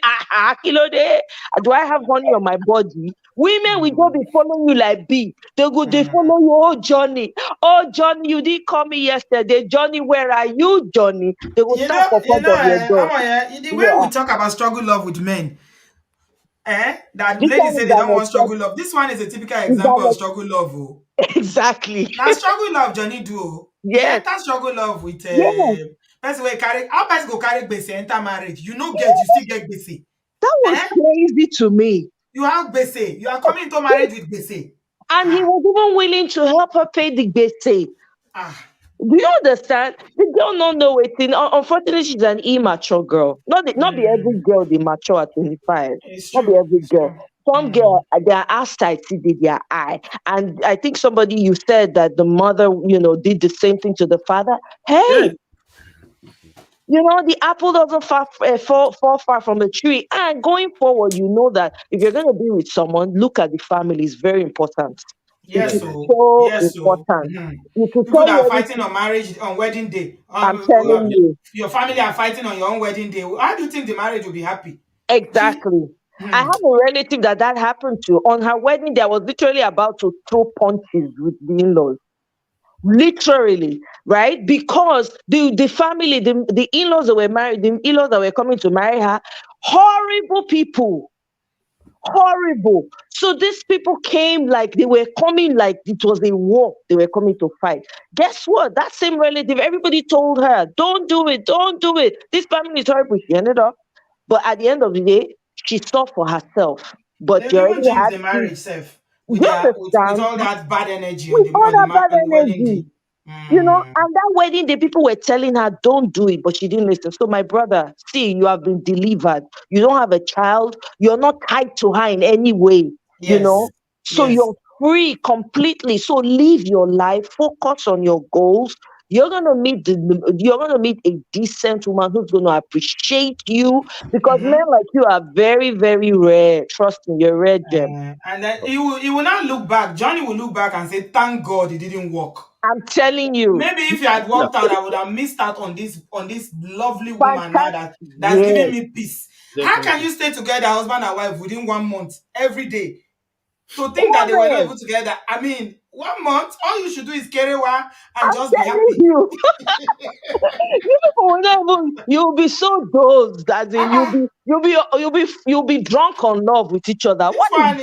kilo de, do I have honey on my body? Women will go Mm, be following you like bee. They mm. follow you. Oh Johnny, you didn't call me yesterday. Johnny, where are you, Johnny? They will stand for front of your door. The way Yeah, we talk about struggle love with men, that this ladies one say is they don't want an struggle love. This one is a typical is example of an struggle love. Oh. exactly. Now struggle love Johnny do. Oh. He Yes, enter struggle love with yes. person wey carry how person go carry gbese enter marriage. You no get, you still get gbese. That was Eh? crazy to me. You have gbese. You are coming into marriage with gbese. And he Ha. was even willing to help her pay the bese. Ah. Do you understand? The girl not know it. Unfortunately, she's an immature girl. Not be every Mm, girl they mature at 25. it's Not be true. every It's girl. true. Some Mm. girl, their eyesight see their eye. And I think somebody you said that the mother, did the same thing to the father. Yeah. Hey, the apple doesn't fall far from the tree. And going forward, you know that if you're going to be with someone, look at the family. It's very important. It Yes, is Definitely. so so yes, so important. It will people tell that you are fighting everything. on marriage on wedding day, I'm telling Yeah. you. your family are fighting on your own wedding day. How do you think the marriage will be happy? Exactly. I Hmm. have a relative that happened to. On her wedding day, I was literally about to throw punches with the in-laws. Literally, right? Because the family, the in-laws that were married, the in-laws that were coming to marry her, horrible people. Horrible. So these people came like they were coming like it was a war. They were coming to fight. Guess what? That same relative, everybody told her, don't do it, don't do it. This family is horrible. She ended up. But at the end of the day, she saw for herself. But They've she already even jinxed had the to. marriage self You with their with understand? all that bad energy With all that on the bad wedding day. energy. Hmm. And that wedding day, people were telling her, don't do it, but she didn't listen. So, my brother, see, you have been delivered. You don't have a child. You're not tied to her in any way, you Yes, know. So, yes. you're free completely. So, live your life, focus on your goals. You're gonna meet a decent woman who's gonna appreciate you because men Hmm. like you are very, very rare. Trust me, you're a rare gem. And then he will not look back. Johnny will look back and say, "Thank God it didn't work." I'm telling you, Maybe if you had Yeah. worked out, I would have missed out on this lovely woman now fantastic. that's giving Yes, me peace. How can Definitely. you stay together, husband and wife, within 1 month every day? To think that they were not correct. even together. I mean, 1 month, all you should do is carry one and I'm just be telling happy. you. You people will not even, you'll be so dozed that in Uh-uh. you'll be drunk on love with each other. This What is one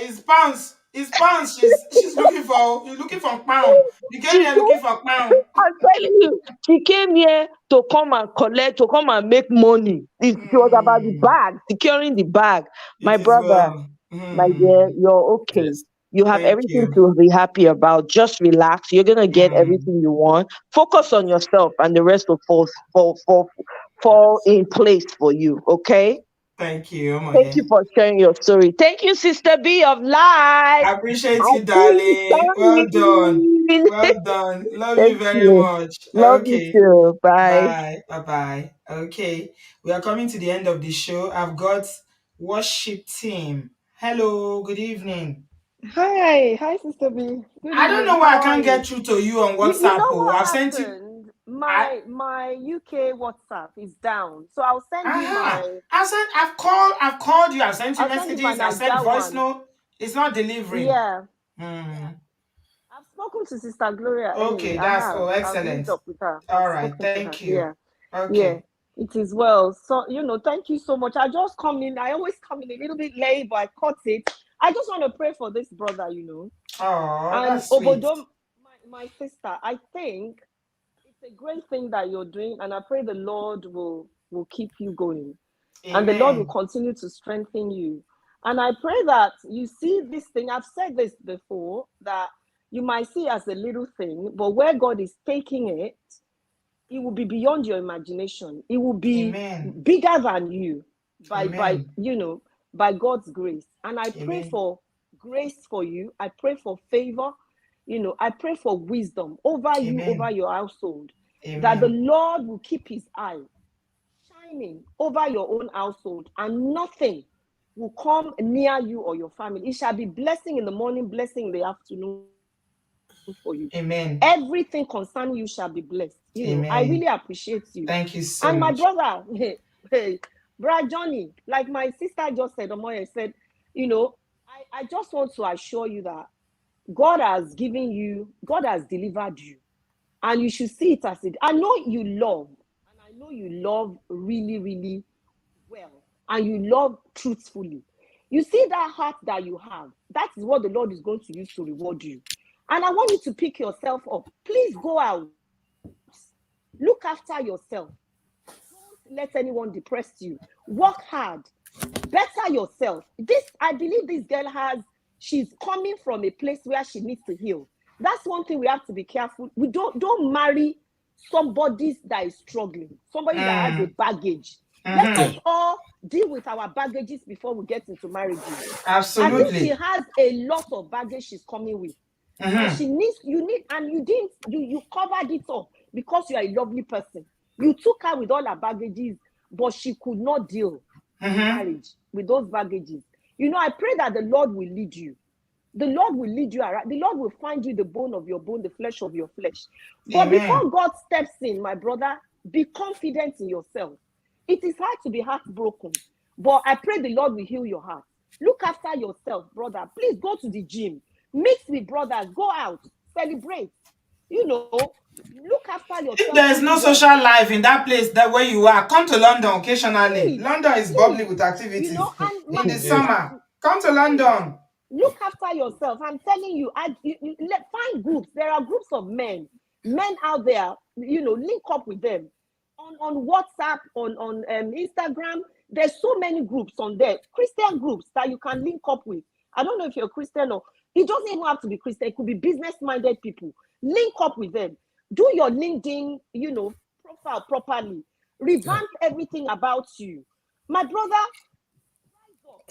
is pounds. Is pounds. She's looking for pound. The she girl here looking for pound. I'm telling you, she came here to come and collect, to come and make money. It was about the Mm, bag, securing the bag. My it is brother, well. my dear, you're okay. Yes. You have Thank everything you. to be happy about. Just relax. You're gonna get Mm, everything you want. Focus on yourself, and the rest will fall Yes. in place for you. Okay. thank you. Oh my Thank God. you for sharing your story. Thank you, Sister B of Light. I appreciate I you, see you darling. Well done. coming. Well done. Love you Thank very you. much. Love you Okay. too. Bye. Bye. Bye bye. Okay. We are coming to the end of the show. I've got worship team. Hello. Good evening. Hi, Sister B. Good I don't evening. know why I How are can't you? get through to you on You WhatsApp. know Oh, what I've sent you. happened? I My UK WhatsApp is down, so I'll send you aha. my I've called you. I've sent you I'll send you my messages. I've sent Niger voice one. note. It's not delivering. Yeah, Hmm. yeah. I've spoken to Sister Gloria anyway. Okay, I that's have. I've linked excellent. up with her. I've All right, spoken to her. thank you. Yeah, yeah. Okay. It is well. So thank you so much. I just come in. I always come in a little bit late, but I caught it. I just want to pray for this brother. Oh, And that's sweet. Obodo, my sister, I think it's a great thing that you're doing, and I pray the Lord will keep you going, and the Lord will Amen. continue to strengthen you. And I pray that you see this thing. I've said this before, that you might see as a little thing, but where God is taking it, it will be beyond your imagination. It will be Amen. bigger than you by Amen. by God's grace. And I pray Amen. for grace for you. I pray for favor. I pray for wisdom over you, over Amen. your household, that the Amen. Lord will keep his eye shining over your own household, and nothing will come near you or your family. It shall be blessing in the morning, blessing in the afternoon for you. Amen. Everything concerning you shall be blessed. I really Amen. appreciate you. Thank you so And my much. brother, hey, brother Johnny, like my sister just said, Omoye said, I just want to assure you that God has given you, God has delivered you. And you should see it as it. I know you love, and I know you love really, really well, and you love truthfully. You see that heart that you have, that is what the Lord is going to use to reward you. And I want you to pick yourself up. Please go out, look after yourself. Don't let anyone depress you. Work hard, better yourself. I believe this girl she's coming from a place where she needs to heal. That's one thing we have to be careful. We don't marry somebody that is struggling, somebody that has a baggage. Let us Mm-hmm. all deal with our baggages before we get into marriages. I think she Absolutely. has a lot of baggage she's coming with. And Mm-hmm. you covered it up because you are a lovely person. You took her with all her baggages, but she could not deal in Mm-hmm. marriage with those baggages. I pray that the Lord will lead you. The Lord will lead you around. The Lord will find you the bone of your bone, the flesh of your flesh. But Amen. before God steps in, my brother, be confident in yourself. It is hard to be heartbroken, but I pray the Lord will heal your heart. Look after yourself, brother. Please go to the gym, mix with brothers, go out, celebrate. Look after If yourself there is no really well. social life in that place that where you are, come to London occasionally. Please, London is bubbly please, with activities. and my In the Yes. sister, summer, come to please London. look after yourself. I'm telling you, find groups. There are groups of men out there. Link up with them on WhatsApp, on Instagram. There's so many groups on there, Christian groups that you can link up with. I don't know if you're a Christian or it doesn't even have to be Christian. It could be business-minded people. Link up with them. Do your LinkedIn, profile properly. Revamp everything about you, my brother.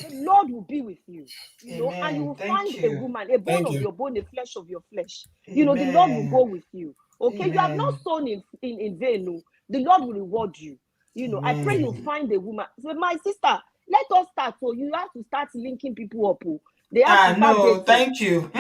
The Lord will be with you, and you Amen. will Thank find a you. woman, a bone Thank of you. your bone, a flesh of your flesh. The Lord will go Amen. with you. Okay, you have not Amen. sown in vain. No. The Lord will reward you. I pray you Amen. find a woman. So my sister, let us start. So you have to start linking people up. Oh. They have to start No, dating. thank you.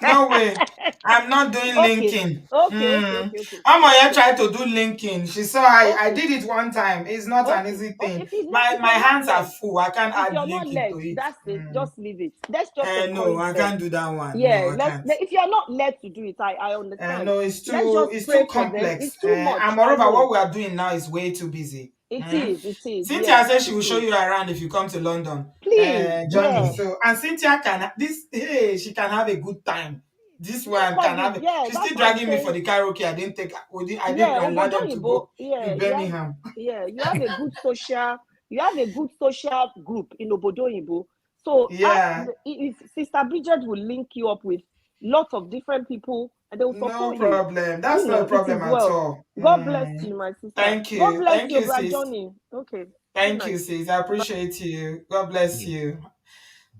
No way. I'm not doing Okay, linking. okay, okay, okay, okay, Amoya okay, tried to do linking. She saw I okay, did it one time. It's not an okay, easy okay. thing. If My you're not hands are led, full. I can't if add you're not linking to led, it. that's it. Just leave it. Let's just No, encourage I them. can't do that one. No, Yeah, I can't. if you're not led to do it, I understand. No, Let's just it's too pray for them. complex. It's too much. And I moreover, what know. we are doing now is way too busy. It is. Cynthia Yes, said she it will show is. you around if you come to London, Please, Johnny. yeah. So and Cynthia she can have a good time. This No one can have COVID. it. Yeah, She's that's still what I'm dragging me for saying. the karaoke. I didn't Yeah, allow them to Obodooyinbo. go to Yeah, Birmingham. you have a good social. You have a good social group in Obodooyinbo. So Yeah, if Sister Bridget will link you up with lots of different people, and they will no support you. problem. That's no It is problem at well. all. God bless you, my sister. Thank God you. bless Thank you, you, Brother sis. Johnny. Okay. Good Thank you, night. sis. I appreciate you. God bless you.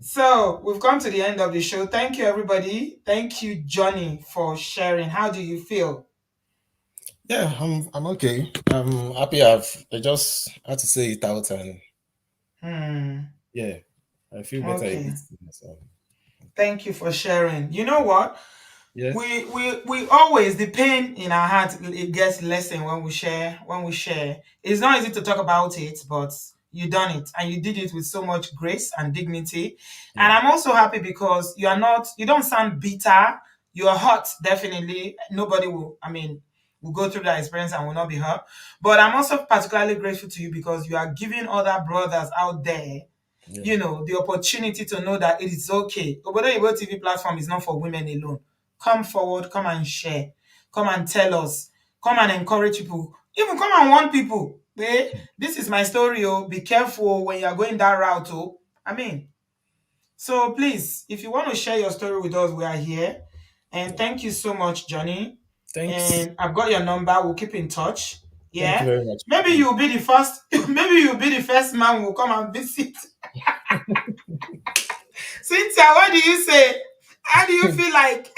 So we've come to the end of the show. Thank you, everybody. Thank you, Johnny, for sharing. How do you feel? Yeah, I'm okay. I'm happy. I just had to say it out, and yeah, I feel better a Okay. bit. So, Thank you for sharing. You know what? yeah, We always, the pain in our heart, it gets lessened when we share. It's not easy to talk about it, but you done it, and you did it with so much grace and dignity. And yeah, I'm also happy because you don't sound bitter. You are hurt, definitely. Nobody will go through that experience and will not be hurt. But I'm also particularly grateful to you because you are giving other brothers out there yeah, the opportunity to know that it is okay. Obodo TV platform is not for women alone. Come forward, come and share, come and tell us, come and encourage people, even come and warn people. Hey, this is my story. Oh, be careful when you're going that route. So please, if you want to share your story with us, we are here. And thank you so much, Johnny. Thanks. And I've got your number. We'll keep in touch. Thank you Yeah. very much. Maybe you'll be the first. Maybe you'll be the first man who'll come and visit. Cynthia, what do you say? How do you feel like?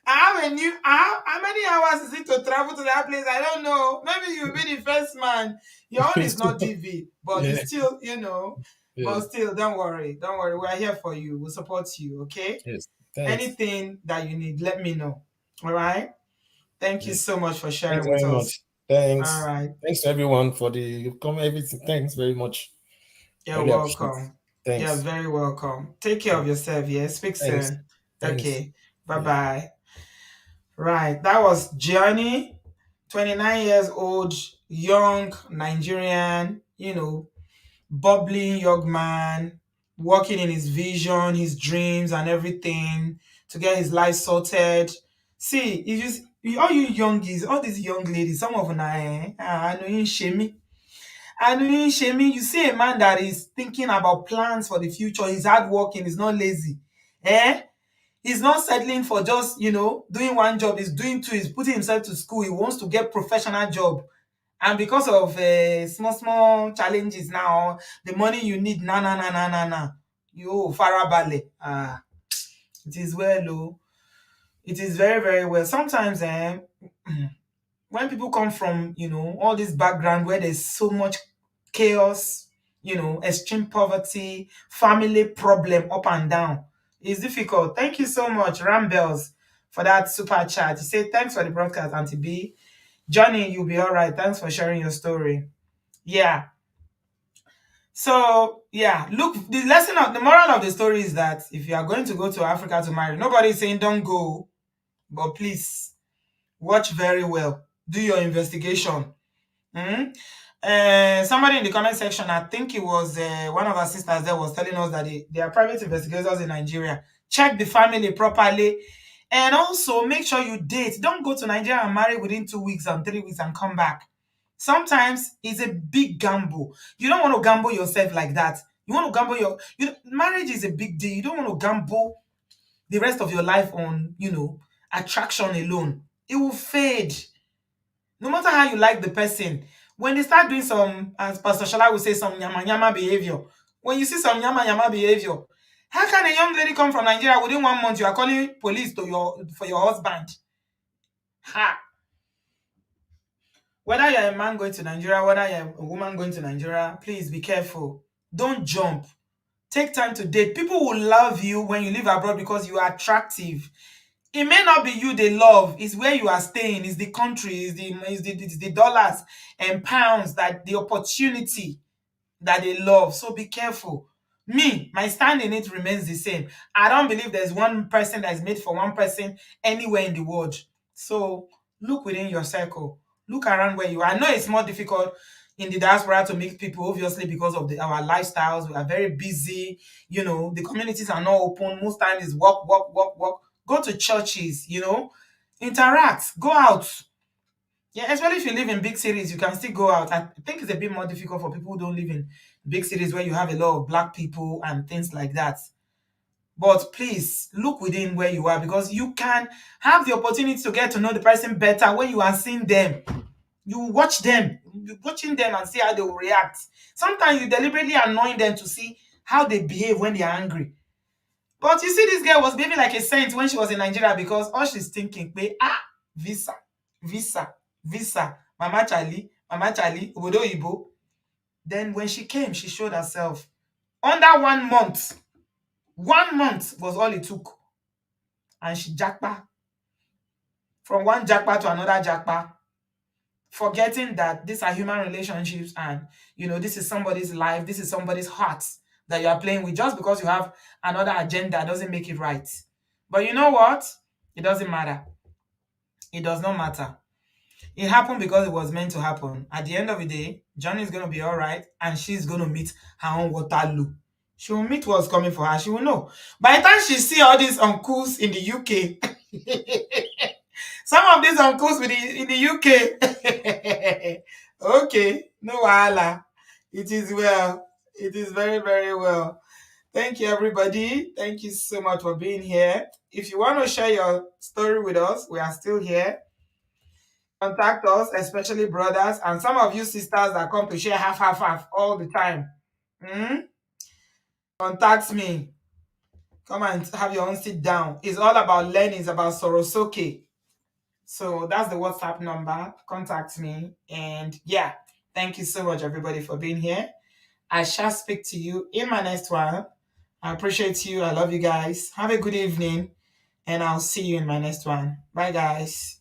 how many hours is it to travel to that place? I don't know. Maybe you'll be the first man. Your own is not DV, but Yeah. it's still, Yeah. but still, don't worry. Don't worry. We're here for you. We'll support you, okay? Yes. Thanks. Anything that you need, let me know. All right. Thank you Yes. so much for Thanks sharing with very us. much. Thanks. All right. Thanks to everyone for the comment, everything. Thanks very much. I You're really appreciate it. welcome. You're Thanks. very welcome. Take care of yourself. Yeah. Speak Thanks. soon. Thanks. Okay. Bye Yeah. bye. Right. That was Johnny, 29 years old, young Nigerian, bubbling young man, working in his vision, his dreams, and everything to get his life sorted. See, if all you youngies, all these young ladies, some of them, I know you shame me. I know you shame me. You see a man that is thinking about plans for the future. He's hardworking. He's not lazy. Eh? He's not settling for just, doing one job. He's doing two. He's putting himself to school. He wants to get professional job. And because of small challenges now, the money you need, na. You farabale. It is well, oh. It is very, very well. Sometimes, when people come from, all this background where there's so much chaos, extreme poverty, family problem up and down, it's difficult. Thank you so much, Rambels, for that super chat. You say thanks for the broadcast, Auntie B. Johnny, you'll be all right. Thanks for sharing your story. Yeah. So yeah, look, the moral of the story is that if you are going to go to Africa to marry, nobody is saying don't go, but please watch very well. Do your investigation. Somebody in the comment section, I think it was one of our sisters there, was telling us that they are private investigators in Nigeria. Check the family properly, and also make sure you date. Don't go to Nigeria and marry within 2 weeks and 3 weeks and come back. Sometimes it's a big gamble. You don't want to gamble yourself like that. You want to gamble marriage is a big deal. You don't want to gamble the rest of your life on, attraction alone. It will fade. No matter how you like the person, when they start doing some, as Pastor Shala would say, some yama yama behavior, when you see some yama yama behavior, how can a young lady come from Nigeria within 1 month? You are calling police for your husband. Ha! Whether you're a man going to Nigeria, whether you're a woman going to Nigeria, please be careful. Don't jump. Take time to date. People will love you when you live abroad because you are attractive. It may not be you they love, it's where you are staying, it's the country, it's the dollars and pounds, that the opportunity that they love. So be careful. My stand in it remains the same. I don't believe there's one person that is made for one person anywhere in the world. So look within your circle. Look around where you are. I know it's more difficult in the diaspora to meet people, obviously, because of our lifestyles. We are very busy. The communities are not open. Most times is work, work, work, work. Go to churches, interact, go out. Yeah, especially if you live in big cities, you can still go out. I think it's a bit more difficult for people who don't live in big cities where you have a lot of black people and things like that. But please look within where you are, because you can have the opportunity to get to know the person better when you are seeing them. You watch them, you watching them and see how they will react. Sometimes you deliberately annoy them to see how they behave when they are angry. But you see, this girl was behaving like a saint when she was in Nigeria, because all she's thinking, visa, visa, visa, Mama Charlie, obodo. Then when she came, she showed herself. Under 1 month, 1 month was all it took. And she jackpa. From one jackpa to another jackpa. Forgetting that these are human relationships, and this is somebody's life, this is somebody's heart that you are playing with. Just because you have another agenda doesn't make it right. But you know what? It doesn't matter. It does not matter. It happened because it was meant to happen. At the end of the day, Johnny is going to be all right, and she's going to meet her own Waterloo. She will meet what's coming for her. She will know. By the time she see all these uncles in the UK, some of these uncles in the UK, okay, no wahala. It is well. It is very, very well. Thank you, everybody. Thank you so much for being here. if you want to share your story with us, we are still here. Contact us, especially brothers, and some of you sisters that come to share half all the time. Contact me. Come and have your own sit down. It's all about learning. It's about Sorosoke. So that's the WhatsApp number. Contact me. And yeah, thank you so much, everybody, for being here. I shall speak to you in my next one. I appreciate you. I love you guys. Have a good evening. And I'll see you in my next one. Bye, guys.